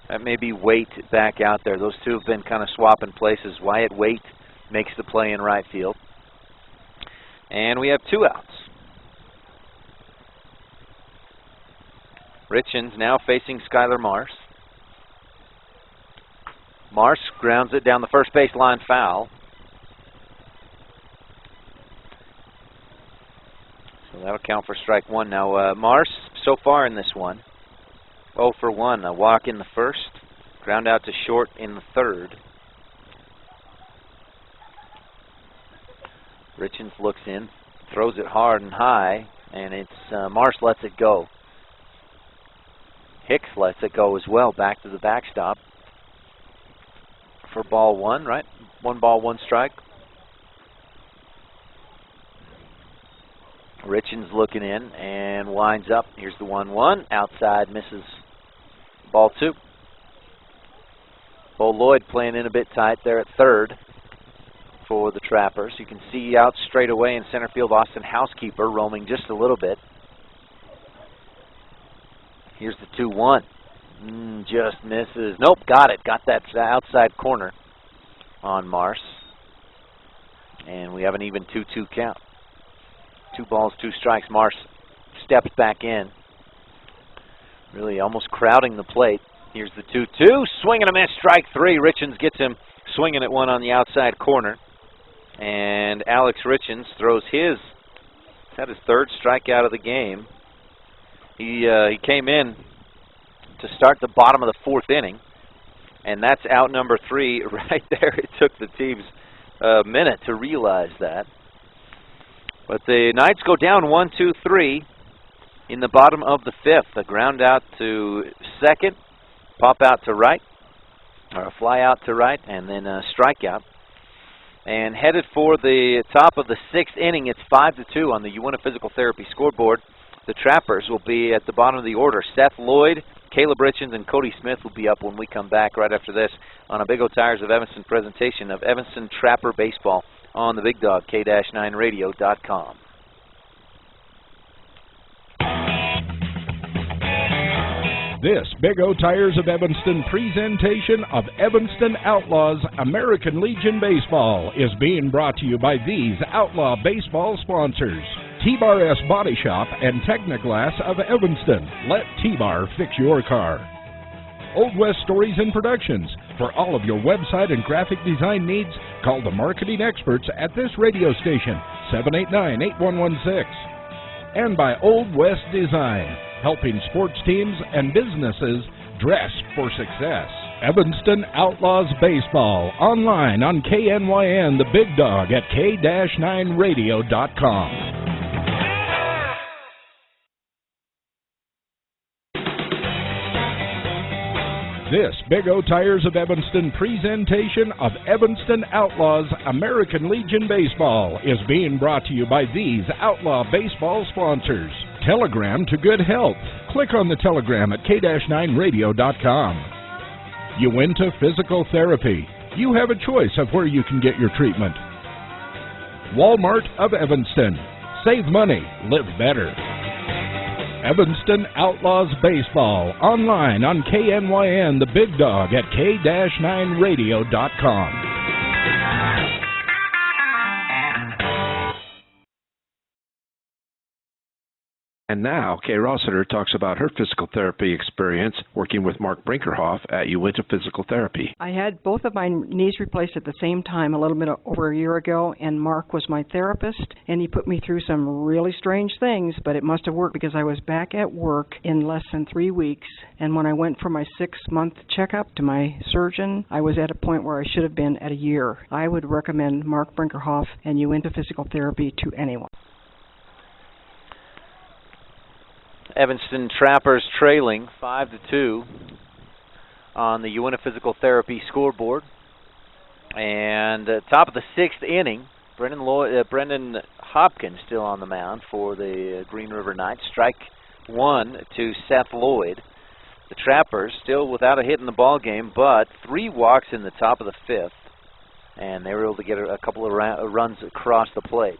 That may be Waite back out there. Those two have been kind of swapping places. Wyatt Waite makes the play in right field. And we have 2 outs. Richens now facing Skylar Marsh. Marsh grounds it down the first baseline foul. So that'll count for strike 1. Now Marsh, so far in this one, 0 for 1. A walk in the first, ground out to short in the third. Richens looks in, throws it hard and high, and it's Marsh lets it go. Hicks lets it go as well, back to the backstop for ball 1, right? 1 ball, 1 strike. Richens looking in and winds up. Here's the 1-1. Outside, misses ball 2. Bo Lloyd playing in a bit tight there at third for the Trappers. You can see out straight away in center field Austin Housekeeper roaming just a little bit. Here's the 2-1. Just misses. Nope, got it. Got that outside corner on Mars. And we have an even 2-2 count. 2 balls, 2 strikes. Mars steps back in. Really almost crowding the plate. Here's the 2-2. Swing and a miss. Strike 3. Richens gets him swinging at one on the outside corner. And Alex Richens throws his. He's had his 3rd strikeout of the game. He came in to start the bottom of the 4th inning. And that's out number 3 right there. It took the teams a minute to realize that. But the Knights go down 1-2-3 in the bottom of the 5th. A ground out to second, pop out to right, or a fly out to right, and then a strikeout. And headed for the top of the 6th inning, it's 5-2 on the Uinta Physical Therapy scoreboard. The Trappers will be at the bottom of the order. Seth Lloyd, Caleb Richens, and Cody Smith will be up when we come back right after this on a Big O Tires of Evanston presentation of Evanston Trapper Baseball on the Big Dog, K-9radio.com. This Big O Tires of Evanston presentation of Evanston Outlaws American Legion Baseball is being brought to you by these Outlaw Baseball sponsors. T-Bar S Body Shop and Technoglass of Evanston. Let T-Bar fix your car. Old West Stories and Productions. For all of your website and graphic design needs, call the marketing experts at this radio station, 789-8116. And by Old West Design, helping sports teams and businesses dress for success. Evanston Outlaws Baseball, online on KNYN, the Big Dog at K-9radio.com. This Big O Tires of Evanston presentation of Evanston Outlaws American Legion Baseball is being brought to you by these Outlaw Baseball sponsors. Telegram to good health. Click on the telegram at K-9radio.com. Uinta Physical Therapy. You have a choice of where you can get your treatment. Walmart of Evanston. Save money, live better. Evanston Outlaws Baseball, online on KNYN, the Big Dog at K-9radio.com. And now, Kay Rossiter talks about her physical therapy experience working with Mark Brinkerhoff at Uinta Physical Therapy. I had both of my knees replaced at the same time a little bit over a year ago, and Mark was my therapist, and he put me through some really strange things, but it must have worked because I was back at work in less than 3 weeks, and when I went for my 6-month checkup to my surgeon, I was at a point where I should have been at a year. I would recommend Mark Brinkerhoff and Uinta Physical Therapy to anyone. Evanston Trappers trailing 5-2 on the Uinta Physical Therapy scoreboard. And top of the 6th inning, Brendan Hopkins still on the mound for the Green River Knights. Strike 1 to Seth Lloyd. The Trappers still without a hit in the ball game, but 3 walks in the top of the 5th, and they were able to get a couple of runs across the plate.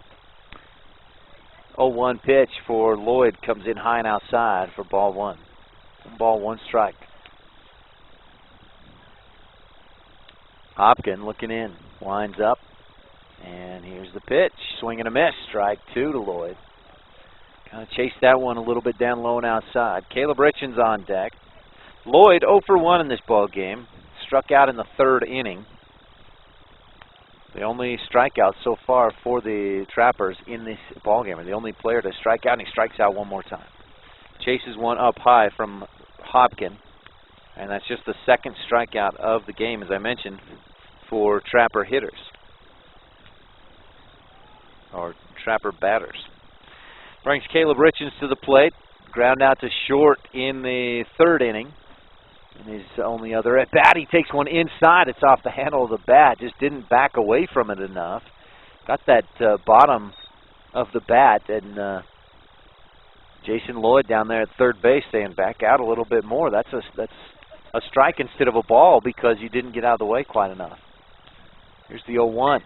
0-1 pitch for Lloyd comes in high and outside for ball 1. 1 ball, 1 strike. Hopkins looking in, winds up, and here's the pitch. Swing and a miss. Strike 2 to Lloyd. Kind of chased that one a little bit down low and outside. Caleb Richens on deck. Lloyd 0 for 1 in this ball game. Struck out in the 3rd inning. The only strikeout so far for the Trappers in this ballgame, or the only player to strike out, and he strikes out one more time. Chases one up high from Hopkins, and that's just the 2nd strikeout of the game, as I mentioned, for Trapper hitters, or Trapper batters. Brings Caleb Richens to the plate. Ground out to short in the 3rd inning. In his only other at bat, he takes one inside. It's off the handle of the bat. Just didn't back away from it enough. Got that bottom of the bat, and Jason Lloyd down there at third base saying, "Back out a little bit more." That's a strike instead of a ball because you didn't get out of the way quite enough. Here's the 0-1.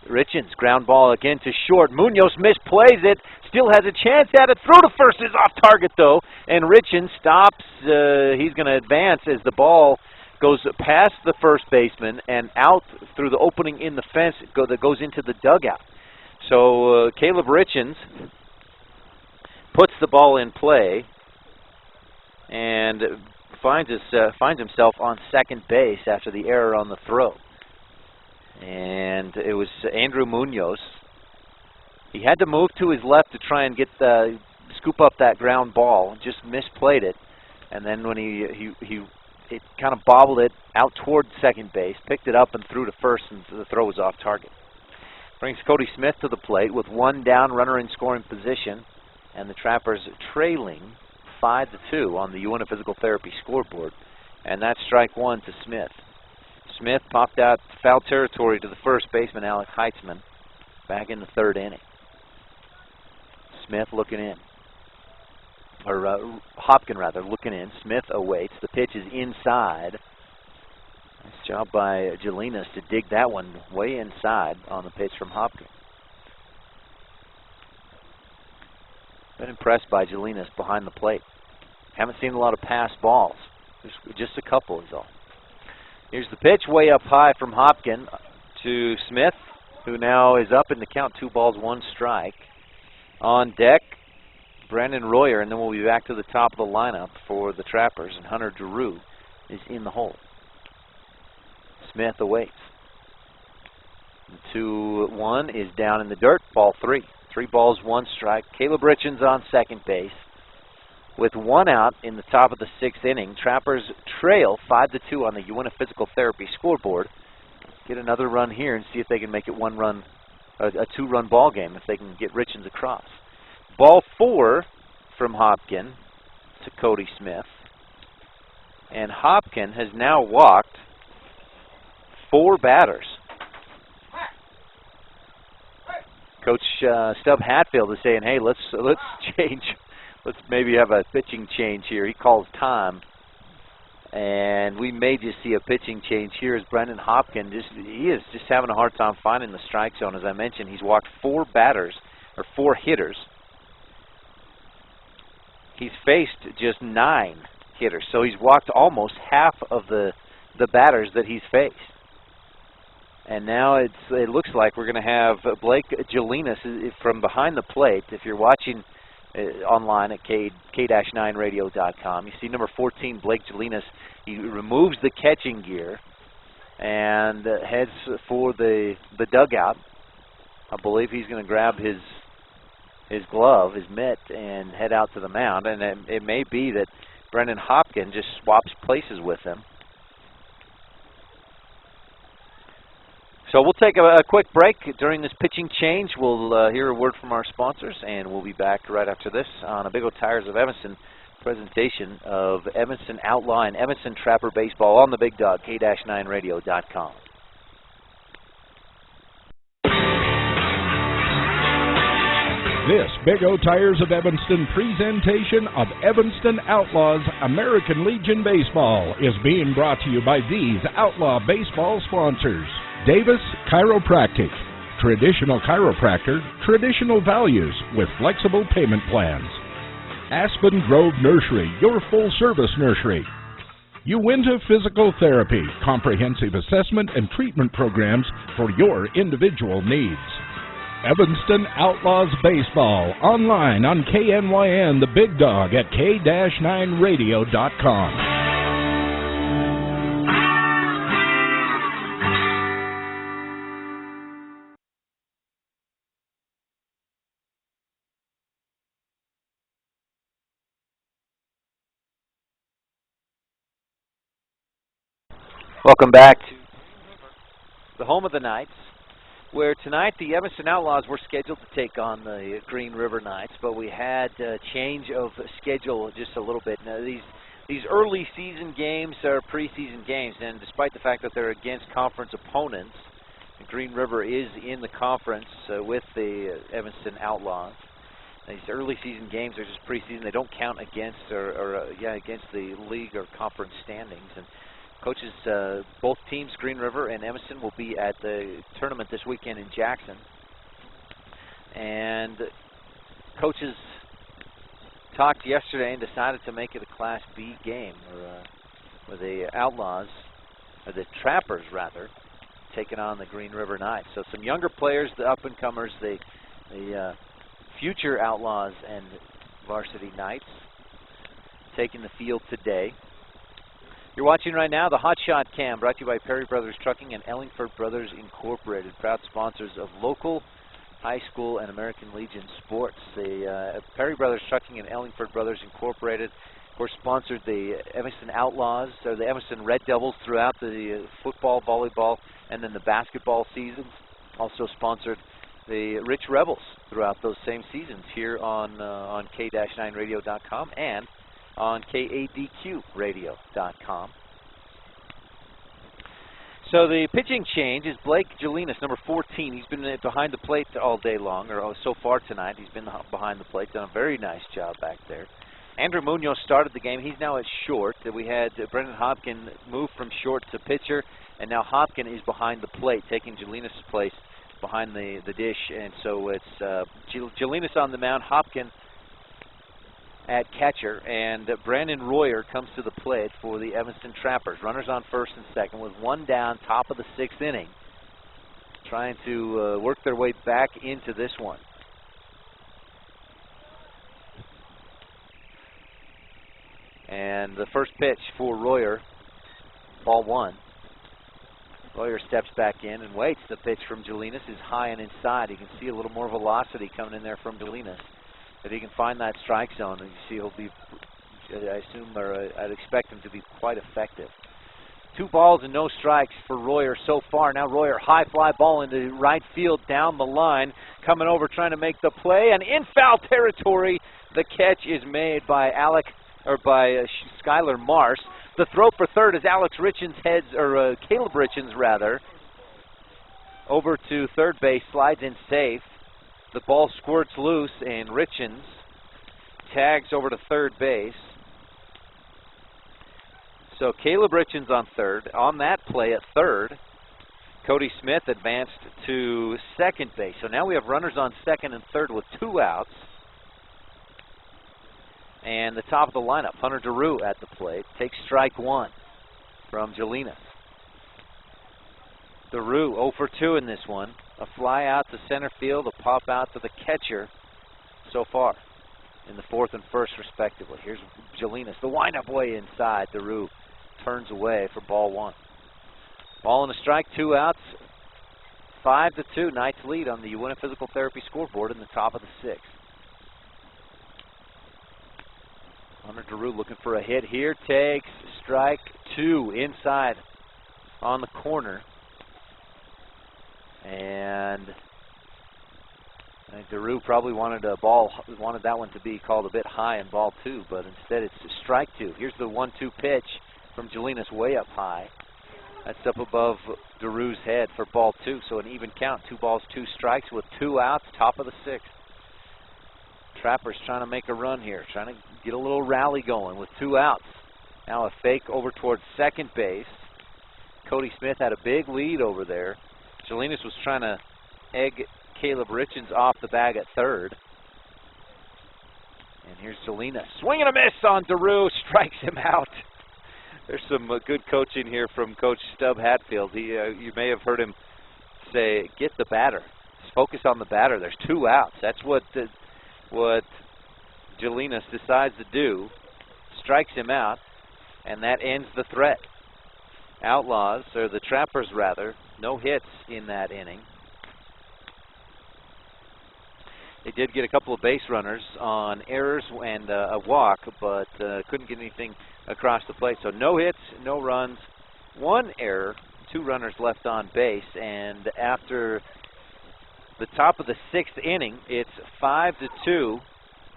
Richens, ground ball again to short. Munoz misplays it, still has a chance at it. Throw to first is off target, though, and Richens stops. He's going to advance as the ball goes past the first baseman and out through the opening in the fence that goes into the dugout. So Caleb Richens puts the ball in play and finds himself on second base after the error on the throw. And it was Andrew Munoz. He had to move to his left to try and get scoop up that ground ball. Just misplayed it, and then when it kind of bobbled it out toward second base, picked it up and threw to first, and the throw was off target. Brings Cody Smith to the plate with one down, runner in scoring position, and the Trappers trailing 5-2 on the Uinta Physical Therapy scoreboard, and that's strike one to Smith. Smith popped out foul territory to the first baseman, Alex Heitzman, back in the third inning. Smith looking in. Or Hopkin, rather, looking in. Smith awaits. The pitch is inside. Nice job by Jelinas to dig that one way inside on the pitch from Hopkin. Been impressed by Jelinas behind the plate. Haven't seen a lot of pass balls. Just a couple is all. Here's the pitch way up high from Hopkin to Smith, who now is up in the count, 2 balls, 1 strike. On deck, Brandon Royer, and then we'll be back to the top of the lineup for the Trappers, and Hunter Giroux is in the hole. Smith awaits. 2-1 is down in the dirt, ball 3. 3 balls, 1 strike. Caleb Richens on second base. With 1 out in the top of the 6th inning, Trappers trail 5-2 on the Uinta Physical Therapy scoreboard. Get another run here and see if they can make it a 2-run ball game if they can get Richens across. Ball 4 from Hopkin to Cody Smith. And Hopkin has now walked 4 batters. Coach Stub Hatfield is saying, hey, let's change. Let's maybe have a pitching change here. He calls time. And we may just see a pitching change here as Brendan Hopkin, he is just having a hard time finding the strike zone. As I mentioned, he's walked 4 batters, or 4 hitters. He's faced just 9 hitters. So he's walked almost half of the batters that he's faced. And now it looks like we're going to have Blake Jelinas from behind the plate. If you're watching online at k-9radio.com, you see number 14, Blake Jelinas. He removes the catching gear and heads for the dugout. I believe he's going to grab his glove, his mitt, and head out to the mound. And it may be that Brendan Hopkin just swaps places with him. So we'll take a quick break during this pitching change. We'll hear a word from our sponsors, and we'll be back right after this on a Big O Tires of Evanston presentation of Evanston Outlaw and Evanston Trapper Baseball on the Big Dog, k-9radio.com. This Big O Tires of Evanston presentation of Evanston Outlaws American Legion Baseball is being brought to you by these Outlaw Baseball sponsors. Davis Chiropractic, traditional chiropractor, traditional values with flexible payment plans. Aspen Grove Nursery, your full-service nursery. Uinta Physical Therapy, comprehensive assessment and treatment programs for your individual needs. Evanston Outlaws Baseball, online on KNYN, the Big Dog at k-9radio.com. Welcome back to the home of the Knights, where tonight the Evanston Outlaws were scheduled to take on the Green River Knights, but we had a change of schedule just a little bit. Now, these early season games are preseason games, and despite the fact that they're against conference opponents, Green River is in the conference with the Evanston Outlaws. These early season games are just preseason. They don't count against against the league or conference standings. And coaches, both teams, Green River and Evanston, will be at the tournament this weekend in Jackson. And coaches talked yesterday and decided to make it a Class B game, where the Outlaws, or the Trappers rather, taking on the Green River Knights. So some younger players, the up-and-comers, the future Outlaws and Varsity Knights, taking the field today. You're watching right now the Hot Shot Cam, brought to you by Perry Brothers Trucking and Ellingford Brothers Incorporated, proud sponsors of local high school and American Legion sports. The Perry Brothers Trucking and Ellingford Brothers Incorporated, of course, sponsored the Evanston Outlaws, or the Evanston Red Devils throughout the football, volleyball, and then the basketball seasons. Also sponsored the Rich Rebels throughout those same seasons here on K-9radio.com and on KADQradio.com. So the pitching change is Blake Jelinas, number 14. He's been behind the plate all day long, or so far tonight. He's been behind the plate, done a very nice job back there. Andrew Munoz started the game. He's now at short. We had Brendan Hopkin move from short to pitcher, and now Hopkin is behind the plate, taking Jelinas' place behind the dish. And so it's Jelinas on the mound, Hopkin at catcher, and Brandon Royer comes to the plate for the Evanston Trappers. Runners on first and second with one down, top of the sixth inning, trying to work their way back into this one. And the first pitch for Royer, ball one. Royer steps back in and waits. The pitch from Jelinas is high and inside. You can see a little more velocity coming in there from Jelinas. If he can find that strike zone, and you see he'll be, I assume, or I'd expect him to be quite effective. 2 balls and no strikes for Royer so far. Now Royer, high fly ball into right field down the line, coming over trying to make the play, and in foul territory, the catch is made by Skylar Marsh. The throw for third is Caleb Richens rather, over to third base, slides in safe. The ball squirts loose, and Richens tags over to third base. So Caleb Richens on third. On that play at third, Cody Smith advanced to second base. So now we have runners on second and third with 2 outs. And the top of the lineup, Hunter DeRue at the plate, takes strike 1 from Jelinas. DeRue 0 for 2 in this one. A fly out to center field, a pop out to the catcher so far in the fourth and first respectively. Here's Jelinas, the windup way inside. DeRue turns away for ball 1. Ball and a strike, 2 outs, 5-2. Knights lead on the Uinta Physical Therapy scoreboard in the top of the 6th. Hunter DeRue looking for a hit here, takes strike 2 inside on the corner. And I think DeRue probably wanted that one to be called a bit high in ball 2, but instead it's strike 2. Here's the 1-2 pitch from Jelinas way up high. That's up above DeRue's head for ball 2, so an even count. 2 balls, 2 strikes with 2 outs, top of the 6th. Trappers trying to make a run here, trying to get a little rally going with 2 outs. Now a fake over towards second base. Cody Smith had a big lead over there. Jelinas was trying to egg Caleb Richens off the bag at third. And here's Jelinas. Swing and a miss on DeRue. Strikes him out. There's some good coaching here from Coach Stub Hatfield. You may have heard him say, get the batter. Just focus on the batter. There's 2 outs. That's what Jelinas decides to do. Strikes him out. And that ends the threat. Outlaws, or the Trappers rather, no hits in that inning. They did get a couple of base runners on errors and a walk, but couldn't get anything across the plate. So no hits, no runs, 1 error, 2 runners left on base. And after the top of the 6th inning, it's 5-2.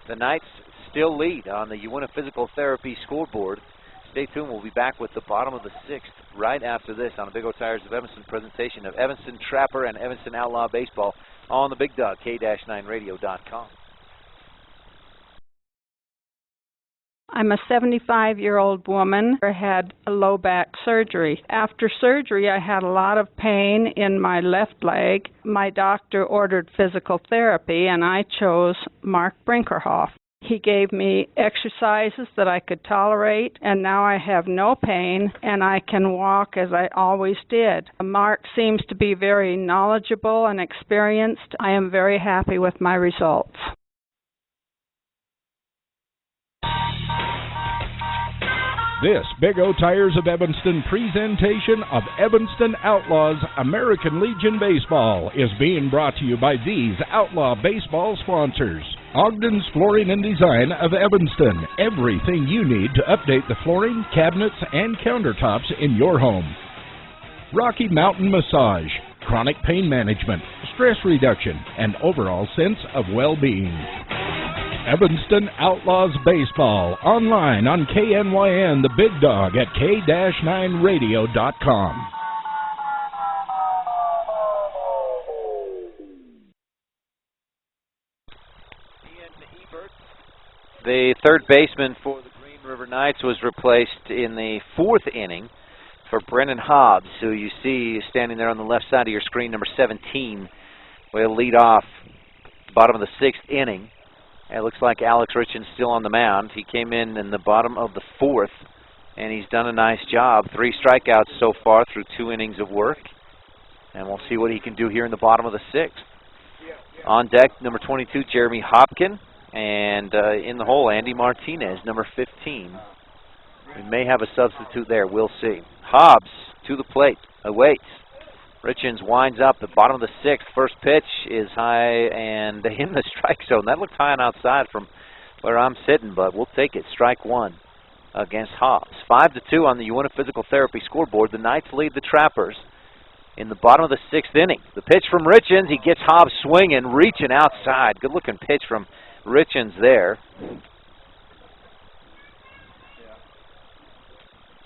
The Knights still lead on the Uinta Physical Therapy scoreboard. Stay tuned. We'll be back with the bottom of the 6th right after this on the Big O Tires of Evanston presentation of Evanston Trapper and Evanston Outlaw Baseball on the Big Dog, K-9radio.com. I'm a 75-year-old woman who had a low back surgery. After surgery, I had a lot of pain in my left leg. My doctor ordered physical therapy, and I chose Mark Brinkerhoff. He gave me exercises that I could tolerate, and now I have no pain, and I can walk as I always did. Mark seems to be very knowledgeable and experienced. I am very happy with my results. This Big O Tires of Evanston presentation of Evanston Outlaws American Legion Baseball is being brought to you by these Outlaw Baseball sponsors. Ogden's Flooring and Design of Evanston. Everything you need to update the flooring, cabinets, and countertops in your home. Rocky Mountain Massage. Chronic pain management, stress reduction, and overall sense of well-being. Evanston Outlaws Baseball, online on KNYN, the Big Dog, at k-9radio.com. The third baseman for the Green River Knights was replaced in the fourth inning for Brennan Hobbs, who you see standing there on the left side of your screen, number 17. Will lead off bottom of the sixth inning. It looks like Alex Richens still on the mound. He came in the bottom of the fourth, and he's done a nice job. 3 strikeouts so far through 2 innings of work. And we'll see what he can do here in the bottom of the sixth. On deck, number 22, Jeremy Hopkin. And in the hole, Andy Martinez, number 15. We may have a substitute there. We'll see. Hobbs to the plate. Awaits. Richens winds up the bottom of the sixth. First pitch is high and in the strike zone. That looked high and outside from where I'm sitting, but we'll take it. Strike one against Hobbs. 5-2 on the Uinta Physical Therapy scoreboard. The Knights lead the Trappers in the bottom of the sixth inning. The pitch from Richens. He gets Hobbs swinging, reaching outside. Good-looking pitch from Richens there.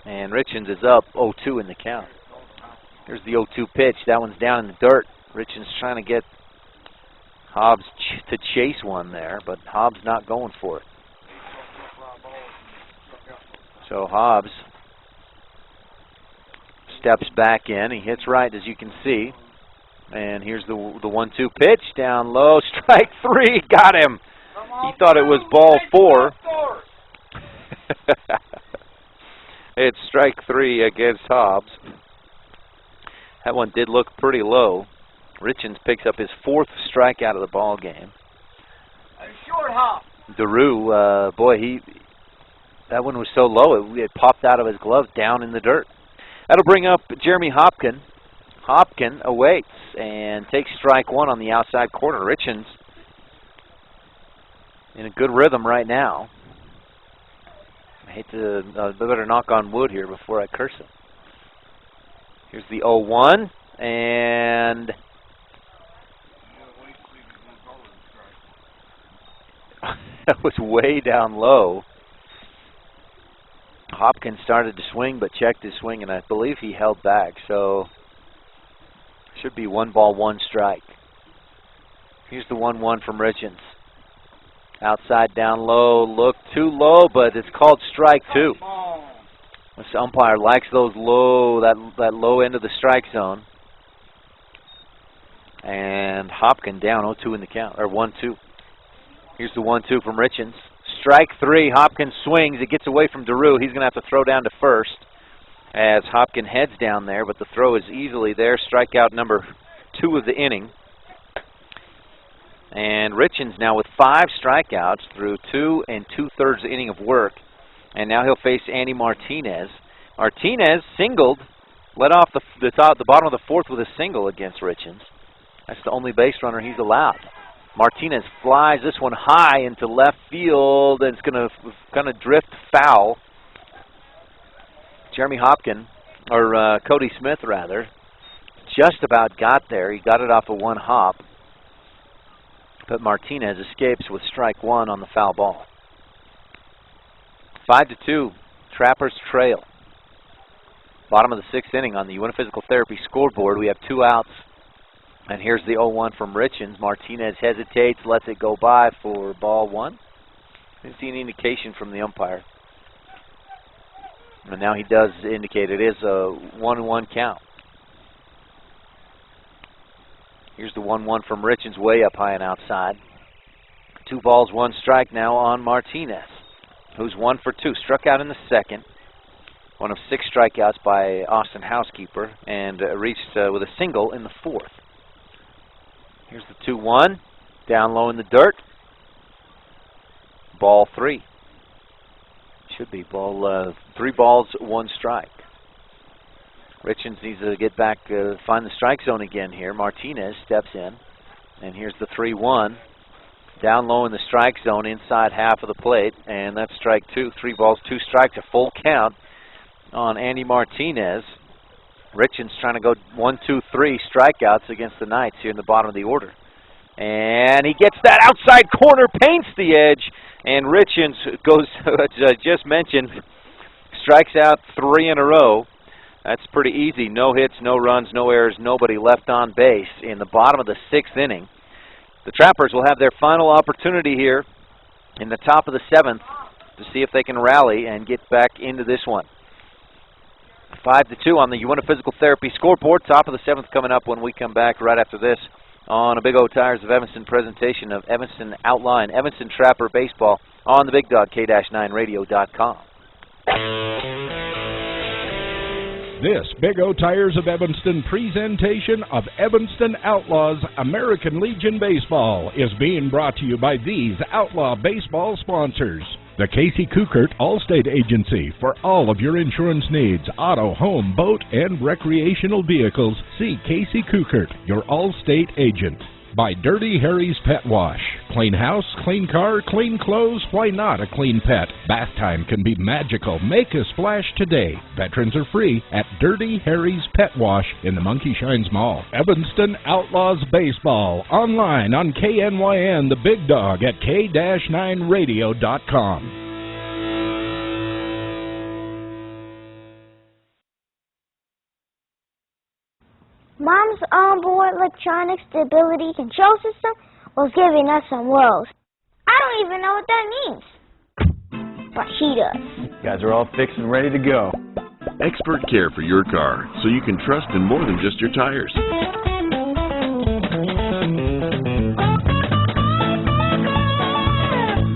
And Richens is up 0-2 in the count. Here's the 0-2 pitch. That one's down in the dirt. Richens trying to get Hobbs to chase one there, but Hobbs not going for it. So Hobbs steps back in. He hits right, as you can see. And here's the 1-2 pitch. Down low. Strike 3. Got him. He thought it was ball 4. It's strike 3 against Hobbs. That one did look pretty low. Richens picks up his 4th strikeout of the ball game. Short hop. DeRue, boy, that one was so low it popped out of his glove down in the dirt. That'll bring up Jeremy Hopkin. Hopkin awaits and takes strike 1 on the outside corner. Richens in a good rhythm right now. I hate to, better knock on wood here before I curse him. Here's the 0-1, and that was way down low. Hopkins started to swing, but checked his swing, and I believe he held back. So should be 1 ball, 1 strike. Here's the 1-1 from Richens. Outside down low, look too low, but it's called strike 2. This umpire likes those low, that low end of the strike zone. And Hopkins down 0-2 in the count, or 1-2. Here's the 1-2 from Richens. Strike 3. Hopkins swings. It gets away from DeRue. He's going to have to throw down to first as Hopkins heads down there, but the throw is easily there. Strikeout number 2 of the inning. And Richens now with 5 strikeouts through 2 2/3 inning of work. And now he'll face Andy Martinez. Martinez singled, led off the bottom of the 4th with a single against Richens. That's the only base runner he's allowed. Martinez flies this one high into left field, and it's going to kind of drift foul. Jeremy Hopkin, or Cody Smith rather, just about got there. He got it off of 1 hop. But Martinez escapes with strike 1 on the foul ball. 5-2, Trappers trail. Bottom of the 6th inning on the Uinta Physical Therapy scoreboard. We have 2 outs. And here's the 0-1 from Richens. Martinez hesitates, lets it go by for ball 1. Didn't see any indication from the umpire. And now he does indicate it is a 1-1 count. Here's the 1-1 from Richens, way up high and outside. 2 balls, 1 strike now on Martinez, who's 1 for 2. Struck out in the second. One of 6 strikeouts by Austin Housekeeper, and reached with a single in the 4th. Here's the 2-1, down low in the dirt. Ball 3. Should be ball 3 balls, 1 strike. Richens needs to get back, find the strike zone again here. Martinez steps in, and here's the 3-1. Down low in the strike zone, inside half of the plate, and that's strike 2. 3 balls, 2 strikes, a full count on Andy Martinez. Richens trying to go 1, 2, 3 strikeouts against the Knights here in the bottom of the order. And he gets that outside corner, paints the edge, and Richens goes, as I just mentioned, strikes out 3 in a row. That's pretty easy. No hits, no runs, no errors, nobody left on base in the bottom of the 6th inning. The Trappers will have their final opportunity here in the top of the 7th to see if they can rally and get back into this one. 5-2 on the Uinta Physical Therapy scoreboard. Top of the 7th coming up when we come back right after this on a Big O Tires of Evanston presentation of Evanston Outlaw and Evanston Trapper Baseball on the Big Dog, K-9radio.com. This Big O Tires of Evanston presentation of Evanston Outlaws American Legion Baseball is being brought to you by these Outlaw Baseball sponsors. The Casey Kukert Allstate Agency for all of your insurance needs, auto, home, boat, and recreational vehicles. See Casey Kukert, your Allstate agent. By Dirty Harry's Pet Wash. Clean house, clean car, clean clothes, why not a clean pet? Bath time can be magical. Make a splash today. Veterans are free at Dirty Harry's Pet Wash in the Monkey Shines Mall. Evanston Outlaws Baseball. Online on KNYN, the Big Dog at K-9radio.com. Mom's onboard electronic stability control system was giving us some woes. I don't even know what that means. But she does. You guys are all fixed and ready to go. Expert care for your car, so you can trust in more than just your tires.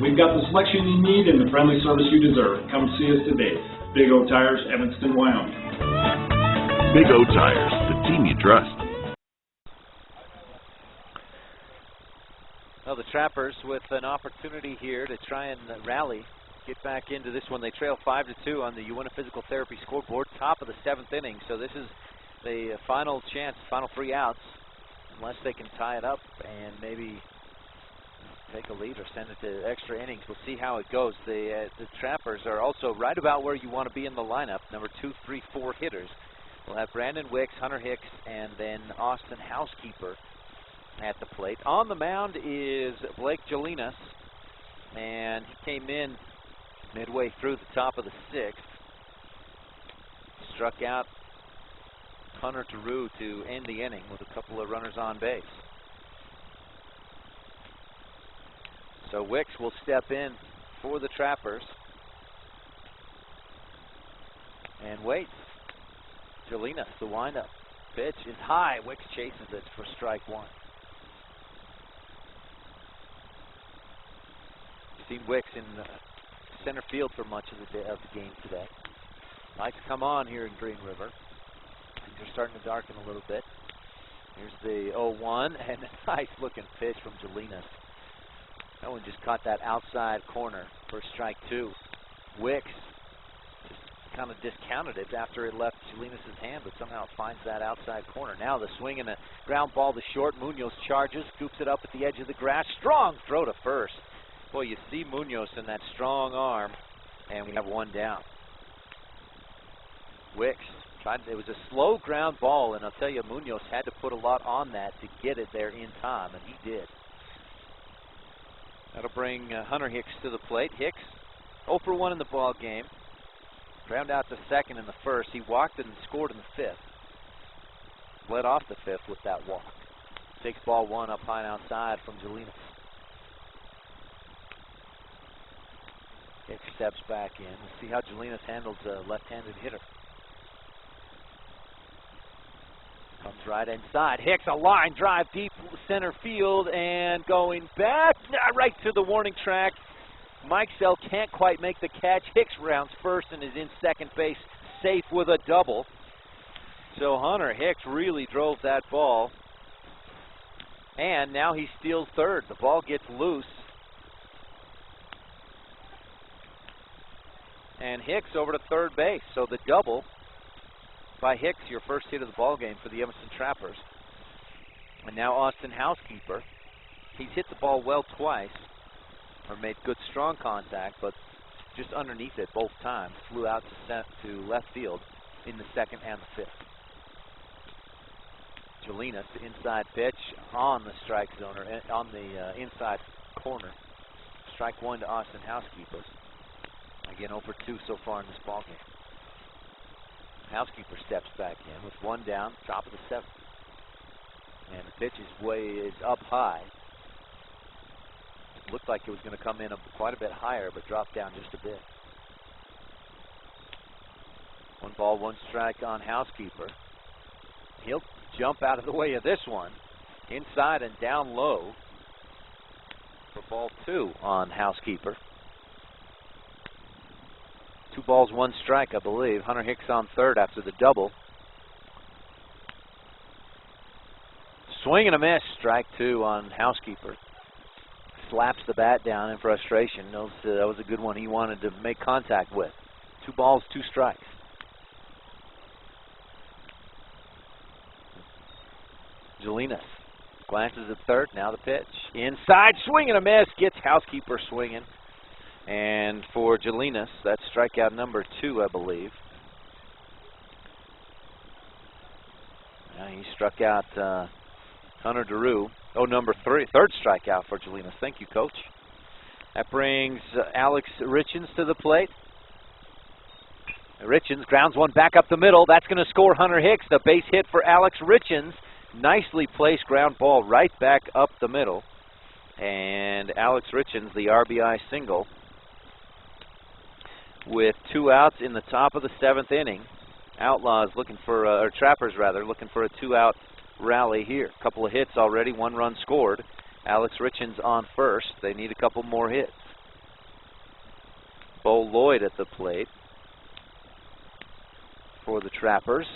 We've got the selection you need and the friendly service you deserve. Come see us today. Big O Tires, Evanston, Wyoming. Big O Tires, the team you trust. Well, the Trappers with an opportunity here to try and rally, get back into this one. They trail 5-2 on the Uinta Physical Therapy scoreboard, top of the 7th inning. So this is the final chance, final 3 outs, unless they can tie it up and maybe take a lead or send it to extra innings. We'll see how it goes. The Trappers are also right about where you want to be in the lineup. Number 2, 3, 4 hitters. We'll have Brandon Wicks, Hunter Hicks, and then Austin Housekeeper at the plate. On the mound is Blake Jelinas, and he came in midway through the top of the 6th. Struck out Hunter Teru to end the inning with a couple of runners on base. So Wicks will step in for the Trappers and wait. Jelinas, the windup. Pitch is high. Wicks chases it for strike 1. Seen Wicks in center field for much of the game today. Lights come on here in Green River. Things are starting to darken a little bit. Here's the 0-1 and a nice looking pitch from Jelinas. That one just caught that outside corner for strike 2. Wicks just kind of discounted it after it left Jelinas' hand, but somehow it finds that outside corner. Now the swing and a ground ball to short. Munoz charges, scoops it up at the edge of the grass. Strong throw to first. Boy, you see Munoz in that strong arm, and we have one down. Wicks tried. It was a slow ground ball, and I'll tell you, Munoz had to put a lot on that to get it there in time, and he did. That'll bring Hunter Hicks to the plate. Hicks 0 for 1 in the ball game. Ground out to second in the first. He walked and scored in the 5th. Led off the 5th with that walk. Takes ball 1 up high and outside from Jelinas. Hicks steps back in. We'll see how Jelinas handles a left-handed hitter. Comes right inside. Hicks, a line drive deep center field, and going back right to the warning track. Mike Sell can't quite make the catch. Hicks rounds first and is in second base, safe with a double. So Hunter Hicks really drove that ball. And now he steals third. The ball gets loose. And Hicks over to third base. So the double by Hicks, your first hit of the ball game for the Evanston Trappers. And now Austin Housekeeper. He's hit the ball well twice, or made good strong contact, but just underneath it both times. Flew out to left field in the second and the fifth. Jelinas, the inside pitch on the strike zone, or on the inside corner. Strike one to Austin Housekeeper. Again, 0 for 2 so far in this ball game. Housekeeper steps back in with one down, top of the seventh. And the pitch is up high. It looked like it was going to come in quite a bit higher, but dropped down just a bit. 1 ball, 1 strike on Housekeeper. He'll jump out of the way of this one. Inside and down low for ball 2 on Housekeeper. 2 balls, 1 strike, I believe. Hunter Hicks on third after the double. Swing and a miss. Strike 2 on Housekeeper. Slaps the bat down in frustration. Knows that was a good one he wanted to make contact with. 2 balls, 2 strikes. Jelinas glances at third. Now the pitch. Inside, swing and a miss. Gets Housekeeper swinging. And for Jelinas, that's strikeout number 2, I believe. He struck out Hunter DeRue. Oh, number 3. Third strikeout for Jelinas. Thank you, Coach. That brings Alex Richens to the plate. Richens grounds one back up the middle. That's going to score Hunter Hicks. The base hit for Alex Richens. Nicely placed ground ball right back up the middle. And Alex Richens, the RBI single. With 2 outs in the top of the 7th inning. Outlaws looking for, or Trappers rather, looking for a 2-out rally here. A couple of hits already, 1 run scored. Alex Richens on first. They need a couple more hits. Bo Lloyd at the plate for the Trappers.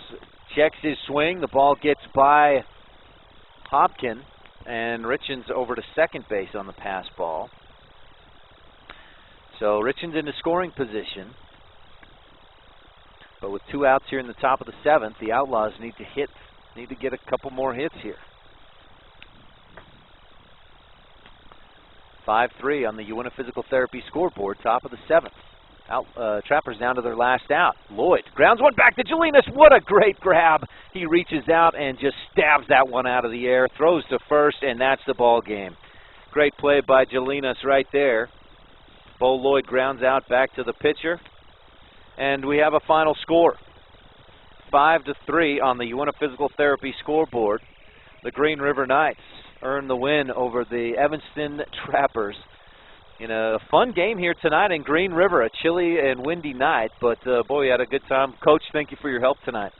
Checks his swing. The ball gets by Hopkin, and Richens over to second base on the pass ball. So Richens into scoring position. But with 2 outs here in the top of the 7th, the Outlaws need to get a couple more hits here. 5-3 on the Uinta Physical Therapy scoreboard, top of the 7th. Trappers down to their last out. Lloyd grounds one back to Jelinas. What a great grab. He reaches out and just stabs that one out of the air, throws to first, and that's the ball game. Great play by Jelinas right there. Bo Lloyd grounds out back to the pitcher. And we have a final score. 5-3 on the Uinta Physical Therapy scoreboard. The Green River Knights earn the win over the Evanston Trappers in a fun game here tonight in Green River. A chilly and windy night, but boy, we had a good time. Coach, thank you for your help tonight.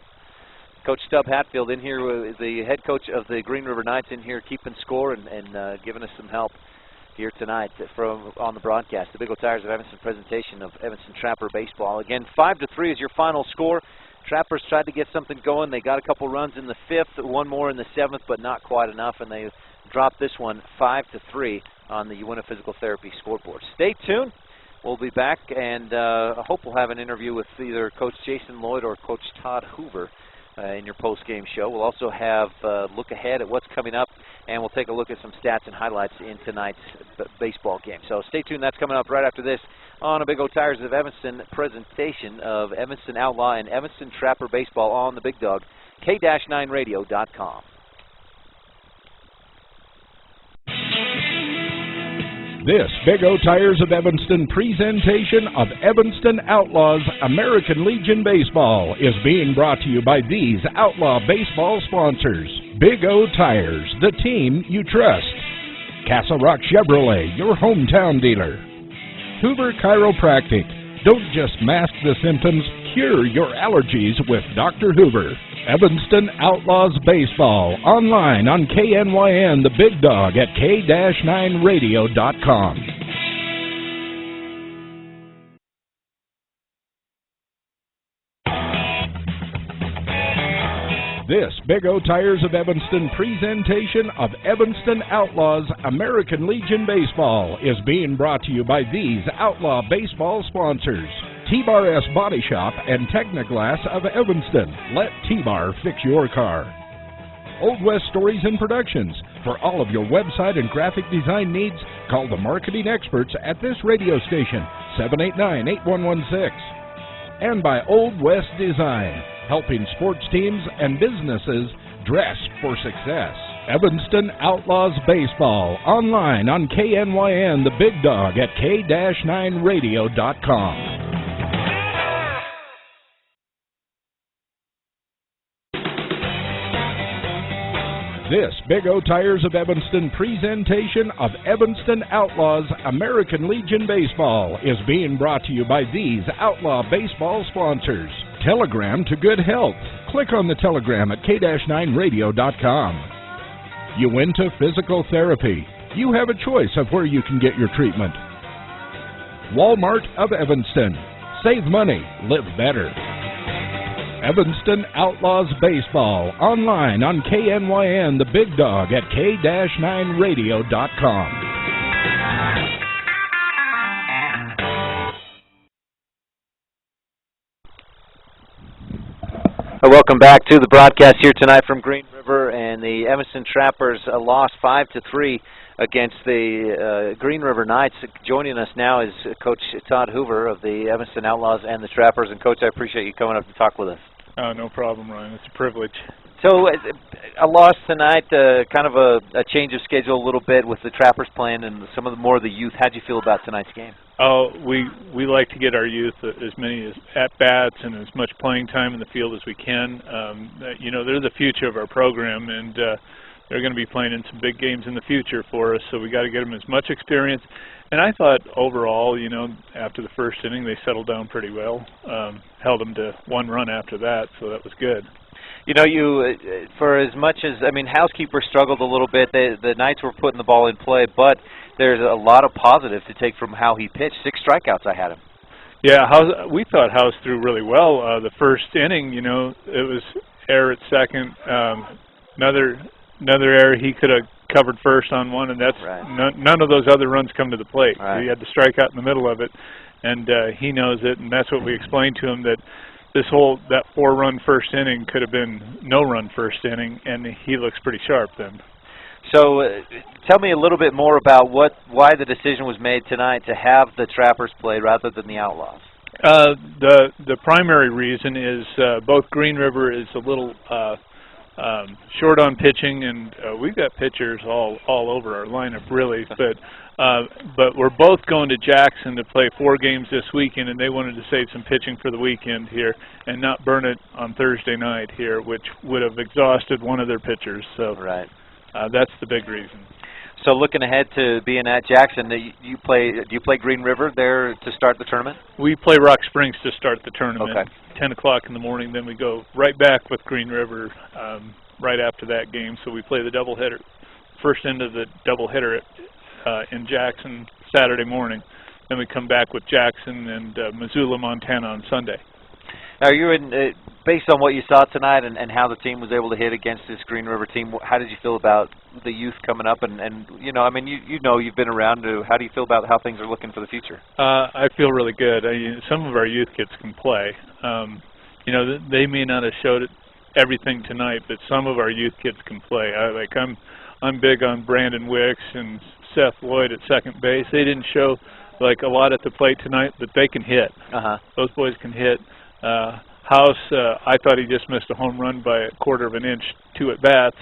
Coach Stub Hatfield in here, the head coach of the Green River Knights, in here keeping score and giving us some help here tonight on the broadcast. The Big O Tires of Evanston presentation of Evanston Trapper baseball. Again, 5-3 is your final score. Trappers tried to get something going. They got a couple runs in the 5th, 1 more in the 7th, but not quite enough, and they dropped this one 5-3 on the Uinta Physical Therapy scoreboard. Stay tuned. We'll be back, and I hope we'll have an interview with either Coach Jason Lloyd or Coach Todd Hoover in your post-game show. We'll also have a look ahead at what's coming up, and we'll take a look at some stats and highlights in tonight's baseball game. So stay tuned. That's coming up right after this on a Big O Tires of Evanston presentation of Evanston Outlaw and Evanston Trapper baseball on the Big Dog, K-9radio.com. This Big O Tires of Evanston presentation of Evanston Outlaws American Legion Baseball is being brought to you by these Outlaw baseball sponsors. Big O Tires, the team you trust. Castle Rock Chevrolet, your hometown dealer. Hoover Chiropractic. Don't just mask the symptoms, cure your allergies with Dr. Hoover. Evanston Outlaws Baseball, online on KNYN, the Big Dog at k-9radio.com. This Big O Tires of Evanston presentation of Evanston Outlaws American Legion Baseball is being brought to you by these Outlaw Baseball sponsors. T-Bar S Body Shop and Technoglass of Evanston. Let T-Bar fix your car. Old West Stories and Productions. For all of your website and graphic design needs, call the marketing experts at this radio station, 789-8116. And by Old West Design, helping sports teams and businesses dress for success. Evanston Outlaws Baseball, online on KNYN, the Big Dog at k-9radio.com. This Big O Tires of Evanston presentation of Evanston Outlaws American Legion Baseball is being brought to you by these Outlaw Baseball sponsors. Telegram to good health. Click on the telegram at k-9radio.com. Uinta Physical Therapy. You have a choice of where you can get your treatment. Walmart of Evanston. Save money, live better. Evanston Outlaws Baseball, online on KNYN, the Big Dog at k-9radio.com. Welcome back to the broadcast here tonight from Green River, and the Evanston Trappers lost 5-3 against the Green River Knights. Joining us now is Coach Todd Hoover of the Evanston Outlaws and the Trappers. And Coach, I appreciate you coming up to talk with us. No problem, Ryan. It's a privilege. So a loss tonight, kind of a change of schedule a little bit with the Trappers playing and some of the more of the youth. How'd you feel about tonight's game? Oh, we like to get our youth as many at-bats and as much playing time in the field as we can. You know, they're the future of our program, and they're going to be playing in some big games in the future for us, so we got to get them as much experience. And I thought overall, you know, after the first inning, they settled down pretty well. Held them to 1 run after that, so that was good. You know, for as much as, I mean, Housekeeper struggled a little bit. The Knights were putting the ball in play, but there's a lot of positive to take from how he pitched. 6 strikeouts I had him. Yeah, we thought House threw really well. The first inning, you know, it was error at second. Another error, he could have covered first on one, and that's right. None of those other runs come to the plate. Right. He had the strikeout in the middle of it, and he knows it, and that's what we explained to him, that that 4-run first inning could have been no-run first inning, and he looks pretty sharp then. So tell me a little bit more about why the decision was made tonight to have the Trappers play rather than the Outlaws. The primary reason is both Green River is a little short on pitching, and we've got pitchers all over our lineup, really. But we're both going to Jackson to play 4 games this weekend, and they wanted to save some pitching for the weekend here and not burn it on Thursday night here, which would have exhausted one of their pitchers. So right. That's the big reason. So looking ahead to being at Jackson, do you play Green River there to start the tournament? We play Rock Springs to start the tournament. Okay. 10 o'clock in the morning, then we go right back with Green River right after that game. So we play the doubleheader, first end of the doubleheader in Jackson Saturday morning. Then we come back with Jackson and Missoula, Montana on Sunday. Now, based on what you saw tonight and how the team was able to hit against this Green River team, how did you feel about the youth coming up? And you know, I mean, you know, you've been around. How do you feel about how things are looking for the future? I feel really good. Some of our youth kids can play. You know, they may not have showed everything tonight, but some of our youth kids can play. I'm big on Brandon Wicks and Seth Lloyd at second base. They didn't show like a lot at the plate tonight, but they can hit. Those boys can hit. House, I thought he just missed a home run by a quarter of an inch, 2 at-bats,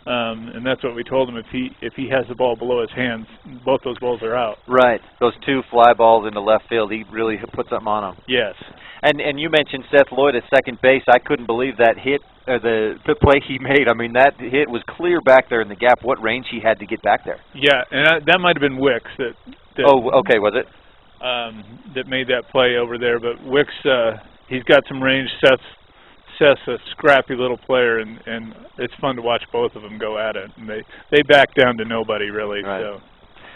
and that's what we told him. If he has the ball below his hands, both those balls are out. Right. Those 2 fly balls into left field, he really put something on them. Yes. And you mentioned Seth Lloyd at second base. I couldn't believe that hit, the play he made. I mean, that hit was clear back there in the gap. What range he had to get back there. Yeah, and that might have been Wicks. Oh, okay, was it? that made that play over there. But Wicks, he's got some range. Seth's a scrappy little player, and it's fun to watch both of them go at it. And they back down to nobody really. Right. So.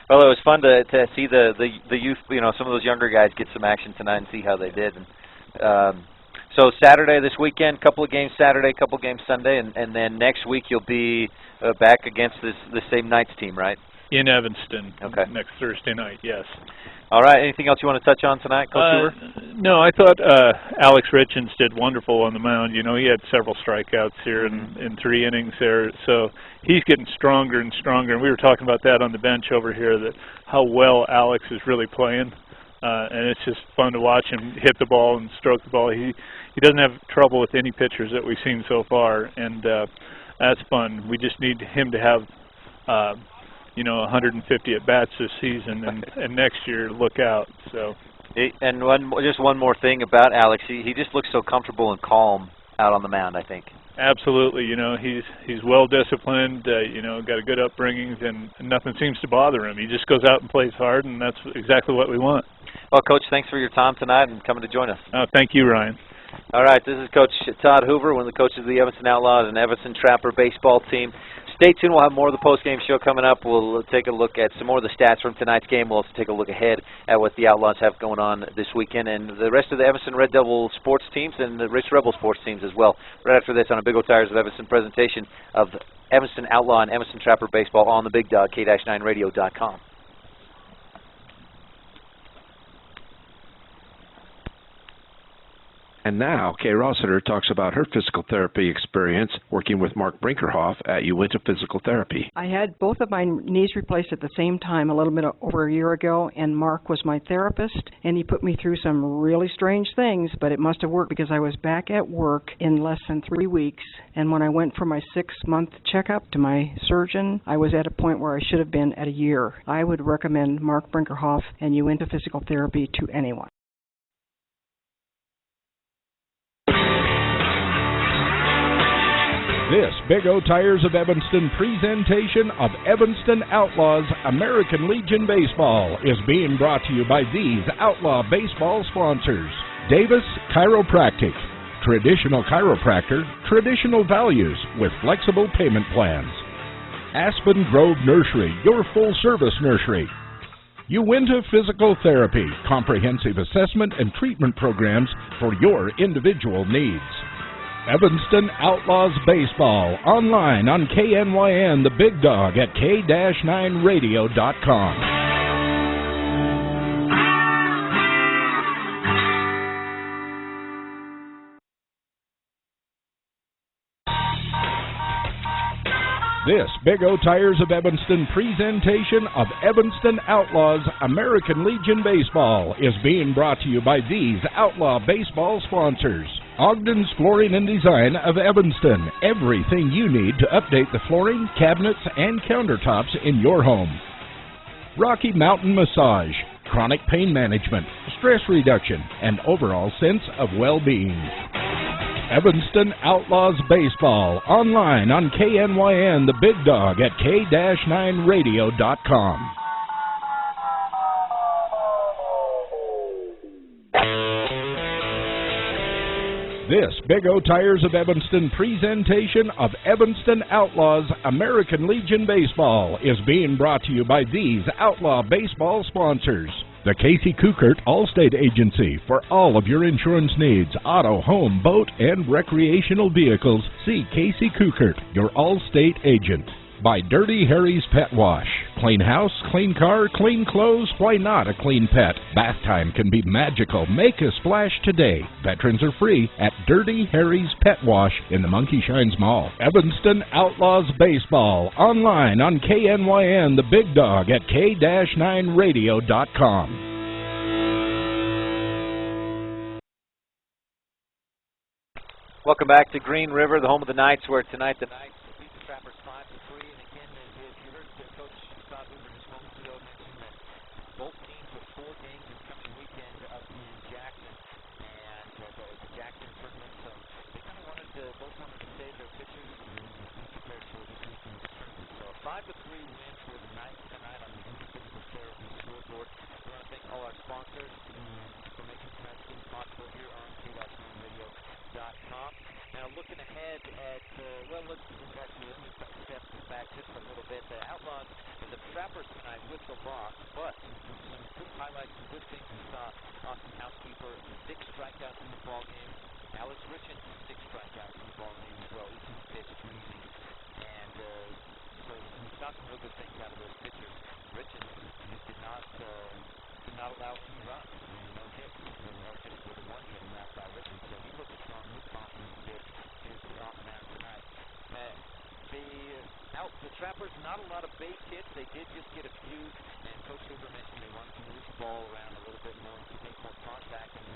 Well, it was fun to see the youth, some of those younger guys get some action tonight and see how they did. And so Saturday this weekend, couple of games Saturday, couple of games Sunday, and then next week you'll be back against the same Knights team, right? In Evanston. Okay. Next Thursday night, yes. All right. Anything else you want to touch on tonight, Coach Hoover? No, I thought Alex Richens did wonderful on the mound. He had several strikeouts here in 3 innings there. So he's getting stronger and stronger. And we were talking about that on the bench over here, that how well Alex is really playing. And it's just fun to watch him hit the ball and stroke the ball. He doesn't have trouble with any pitchers that we've seen so far, and that's fun. We just need him to have 150 at-bats this season, and next year, look out. So. And just one more thing about Alex, he just looks so comfortable and calm out on the mound, I think. Absolutely. He's well-disciplined, got a good upbringing, and nothing seems to bother him. He just goes out and plays hard, and that's exactly what we want. Well, Coach, thanks for your time tonight and coming to join us. Thank you, Ryan. All right, this is Coach Todd Hoover, one of the coaches of the Evanston Outlaws and Evanston Trapper baseball team. Stay tuned. We'll have more of the post-game show coming up. We'll take a look at some more of the stats from tonight's game. We'll also take a look ahead at what the Outlaws have going on this weekend and the rest of the Evanston Red Devil sports teams and the Rich Rebel sports teams as well. Right after this on a Big O Tires of Evanston presentation of Evanston Outlaw and Evanston Trapper baseball on the Big Dog, K-9radio.com. And now, Kay Rossiter talks about her physical therapy experience working with Mark Brinkerhoff at Uinta Physical Therapy. I had both of my knees replaced at the same time a little bit over a year ago, and Mark was my therapist, and he put me through some really strange things, but it must have worked because I was back at work in less than 3 weeks, and when I went for my 6-month checkup to my surgeon, I was at a point where I should have been at a year. I would recommend Mark Brinkerhoff and Uinta Physical Therapy to anyone. This Big O Tires of Evanston presentation of Evanston Outlaws American Legion Baseball is being brought to you by these Outlaw baseball sponsors. Davis Chiropractic, traditional chiropractor, traditional values with flexible payment plans. Aspen Grove Nursery, your full-service nursery. Uinta Physical Therapy, comprehensive assessment and treatment programs for your individual needs. Evanston Outlaws Baseball, online on KNYN, the Big Dog at K-9radio.com. This Big O Tires of Evanston presentation of Evanston Outlaws American Legion Baseball is being brought to you by these Outlaw baseball sponsors. Ogden's Flooring and Design of Evanston. Everything you need to update the flooring, cabinets, and countertops in your home. Rocky Mountain Massage. Chronic pain management, stress reduction, and overall sense of well-being. Evanston Outlaws Baseball, online on KNYN, the Big Dog at K-9radio.com. This Big O Tires of Evanston presentation of Evanston Outlaws American Legion Baseball is being brought to you by these Outlaw baseball sponsors. The Casey Kukert Allstate Agency for all of your insurance needs, auto, home, boat, and recreational vehicles. See Casey Kukert, your Allstate agent. By Dirty Harry's Pet Wash. Clean house, clean car, clean clothes, why not a clean pet? Bath time can be magical. Make a splash today. Veterans are free at Dirty Harry's Pet Wash in the Monkey Shines Mall. Evanston Outlaws Baseball, online on KNYN, the Big Dog at K-9radio.com. Welcome back to Green River, the home of the Knights, where tonight the Knights beat the Trappers 5-3. And again, as you heard Coach Todd Hoover just moments ago mention that both teams have 4 games this coming weekend up in Jackson, and the Jackson tournament. So they kind of both wanted to save their pitchers and be prepared for this weekend's tournament. So a 5-3 win for the Knights tonight on the Uinta Physical Therapy scoreboard. We want to thank all our sponsors. ahead at, well, let's actually step back just a little bit. The Outlaws and the Trappers tonight with the loss, but some good highlights, some good things we saw. Austin Housekeeper, 6 strikeouts in the ball game. Alex Richens, 6 strikeouts in the ball game as well. Each one pitched 3 innings. And so we saw some real good things out of those pitchers. Richens just did not allow any runs. No hits. Or hits with a 1 hit allowed by Richens. So he looked strong, looked confident a bit. Here's the off mound tonight. The Trappers, not a lot of base hits. They did just get a few, and Coach Hoover mentioned they want to move the ball around a little bit more to make more contact, and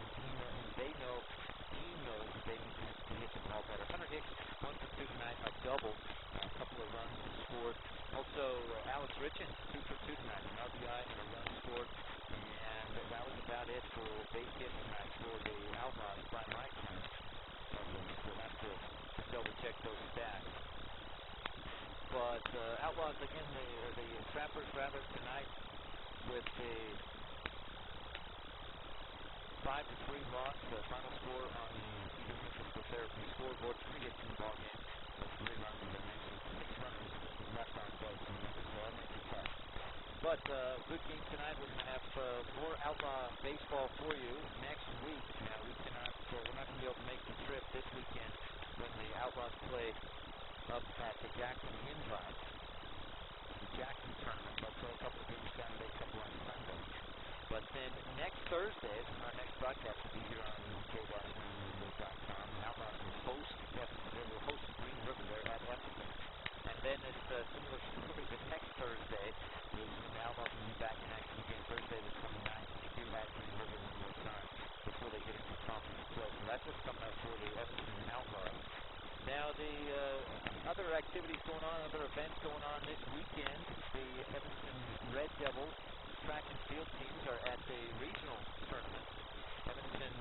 they know that they need to hit the ball better. Hunter Hicks, 1 for 2 tonight, a double, a couple of runs scored. Also, Alex Richens, 2 for 2 tonight, an RBI and a run scored, and that was about it for base hits tonight for the Outlaws by my count. We'll have to double check those stats. But Outlaws, again, the Trappers, rather, tonight with a 5-3 loss. The final score on the EVANSTON Physical Therapy scoreboard, 3 hits in the ball game. 3 runs, as I mentioned, 6 runners left on base, so that makes it tough. But good game tonight. We're going to have more Outlaw baseball for you next week. Now, we're not going to be able to make the trip this weekend when the Outlaws play up at the Jackson Invite, the Jackson tournament. They'll play a couple of games Saturday, a couple on Sunday. But then next Thursday, our next broadcast will be here on K-9radio.com. Outlaws will host Green River there at Evanston. And then it's similar story the next Thursday. The Outlaws will be back in action again Thursday the 29th here at Green River one more time before they get into conference play. So that's what's coming up for the Evanston Outlaws. Now, the other activities going on, other events going on this weekend, the Evanston Red Devils track and field teams are at the regional tournament. Evanston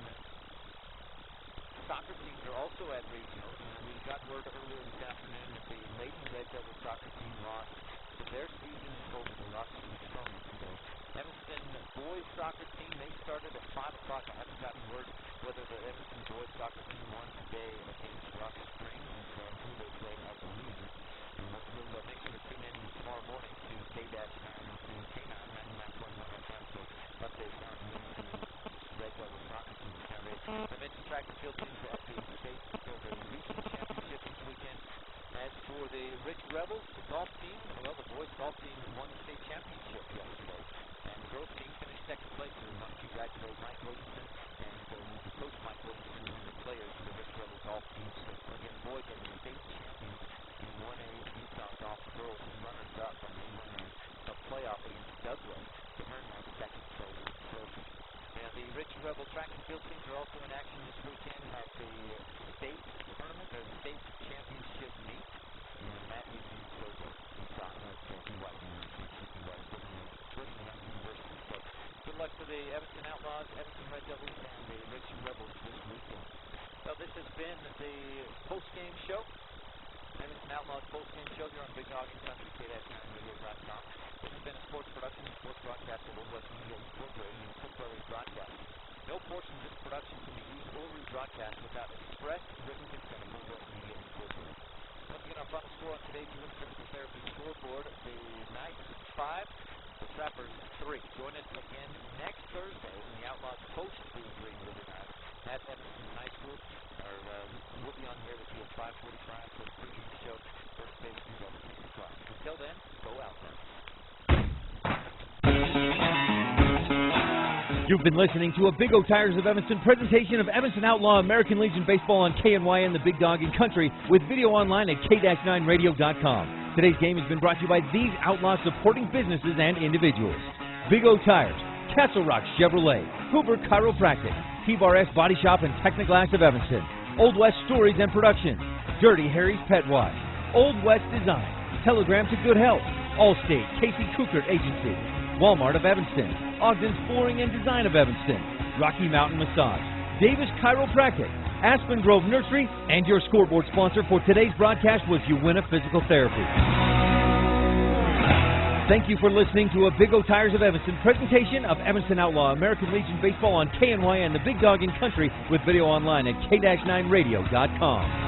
soccer teams are also at regionals. We got word earlier this afternoon that the Lady Red Devils soccer team lost to their season is over. They lost to Estonia today. Evanston boys soccer team, they started at 5 o'clock. I haven't gotten word whether the Evanston boys soccer team won today against Rock Springs, who they played, I believe. And we'll make sure to tune in tomorrow morning to K-9 to K-9 99.1 FM for updates on the Evanston Red Devils soccer team. Now, they mentioned track and field teams at the state for the regional championship this weekend. As for the Rich Rebels, the golf team, well, the boys golf team won the state championship yesterday. And the girls team finished second place. We want to congratulate Mike Williamson and Coach Mike Williamson and the players for the Rich Rebel golf team. So again, boys are the state champions in 1A Utah golf. Girls runners-up, and they won a playoff against Douglas to earn that second place trophy. Now, the Rich Rebel track and field teams are also in action this weekend at the state tournament, or the state championship meet. And that is in Soto, Utah, at BYU University. So good luck to the Evanston Outlaws, Evanston Red Devils, and the Rich Rebels this weekend. Well, this has been the post-game show. Evanston Outlaws post-game show here on Big Dog and Country, K-9radio.com. This has been a sports production and sports broadcast of Old West Media Incorporated and Cook Brothers Broadcasting. No portion of this production can be used or rebroadcast without express written consent of Old West Media Incorporated. Once again, our final score on today's Physical Therapy scoreboard, the Knights 5, the Trappers 3. Join us again next Thursday when the Outlaws host the Green River Knights at Evanston High School. We'll be on here with you at 5:45 for the pregame show. First base is at 6 o'clock. Until then, go Outlaws. You've been listening to a Big O Tires of Evanston presentation of Evanston Outlaw American Legion Baseball on KNYN, the Big Dog in Country, with video online at K-9radio.com. Today's game has been brought to you by these Outlaw supporting businesses and individuals: Big O Tires, Castle Rock Chevrolet, Hoover Chiropractic, T-Bar S Body Shop and Technoglass of Evanston, Old West Stories and Productions, Dirty Harry's Pet Wash, Old West Design, Telegram to Good Health, Allstate, Casey Kukert Agency, Walmart of Evanston, Ogden's Flooring and Design of Evanston, Rocky Mountain Massage, Davis Chiropractic, Aspen Grove Nursery, and your scoreboard sponsor for today's broadcast was Uwinna Physical Therapy. Thank you for listening to a Big O Tires of Evanston presentation of Evanston Outlaw American Legion Baseball on KNYN, the Big Dog in Country, with video online at K-9radio.com.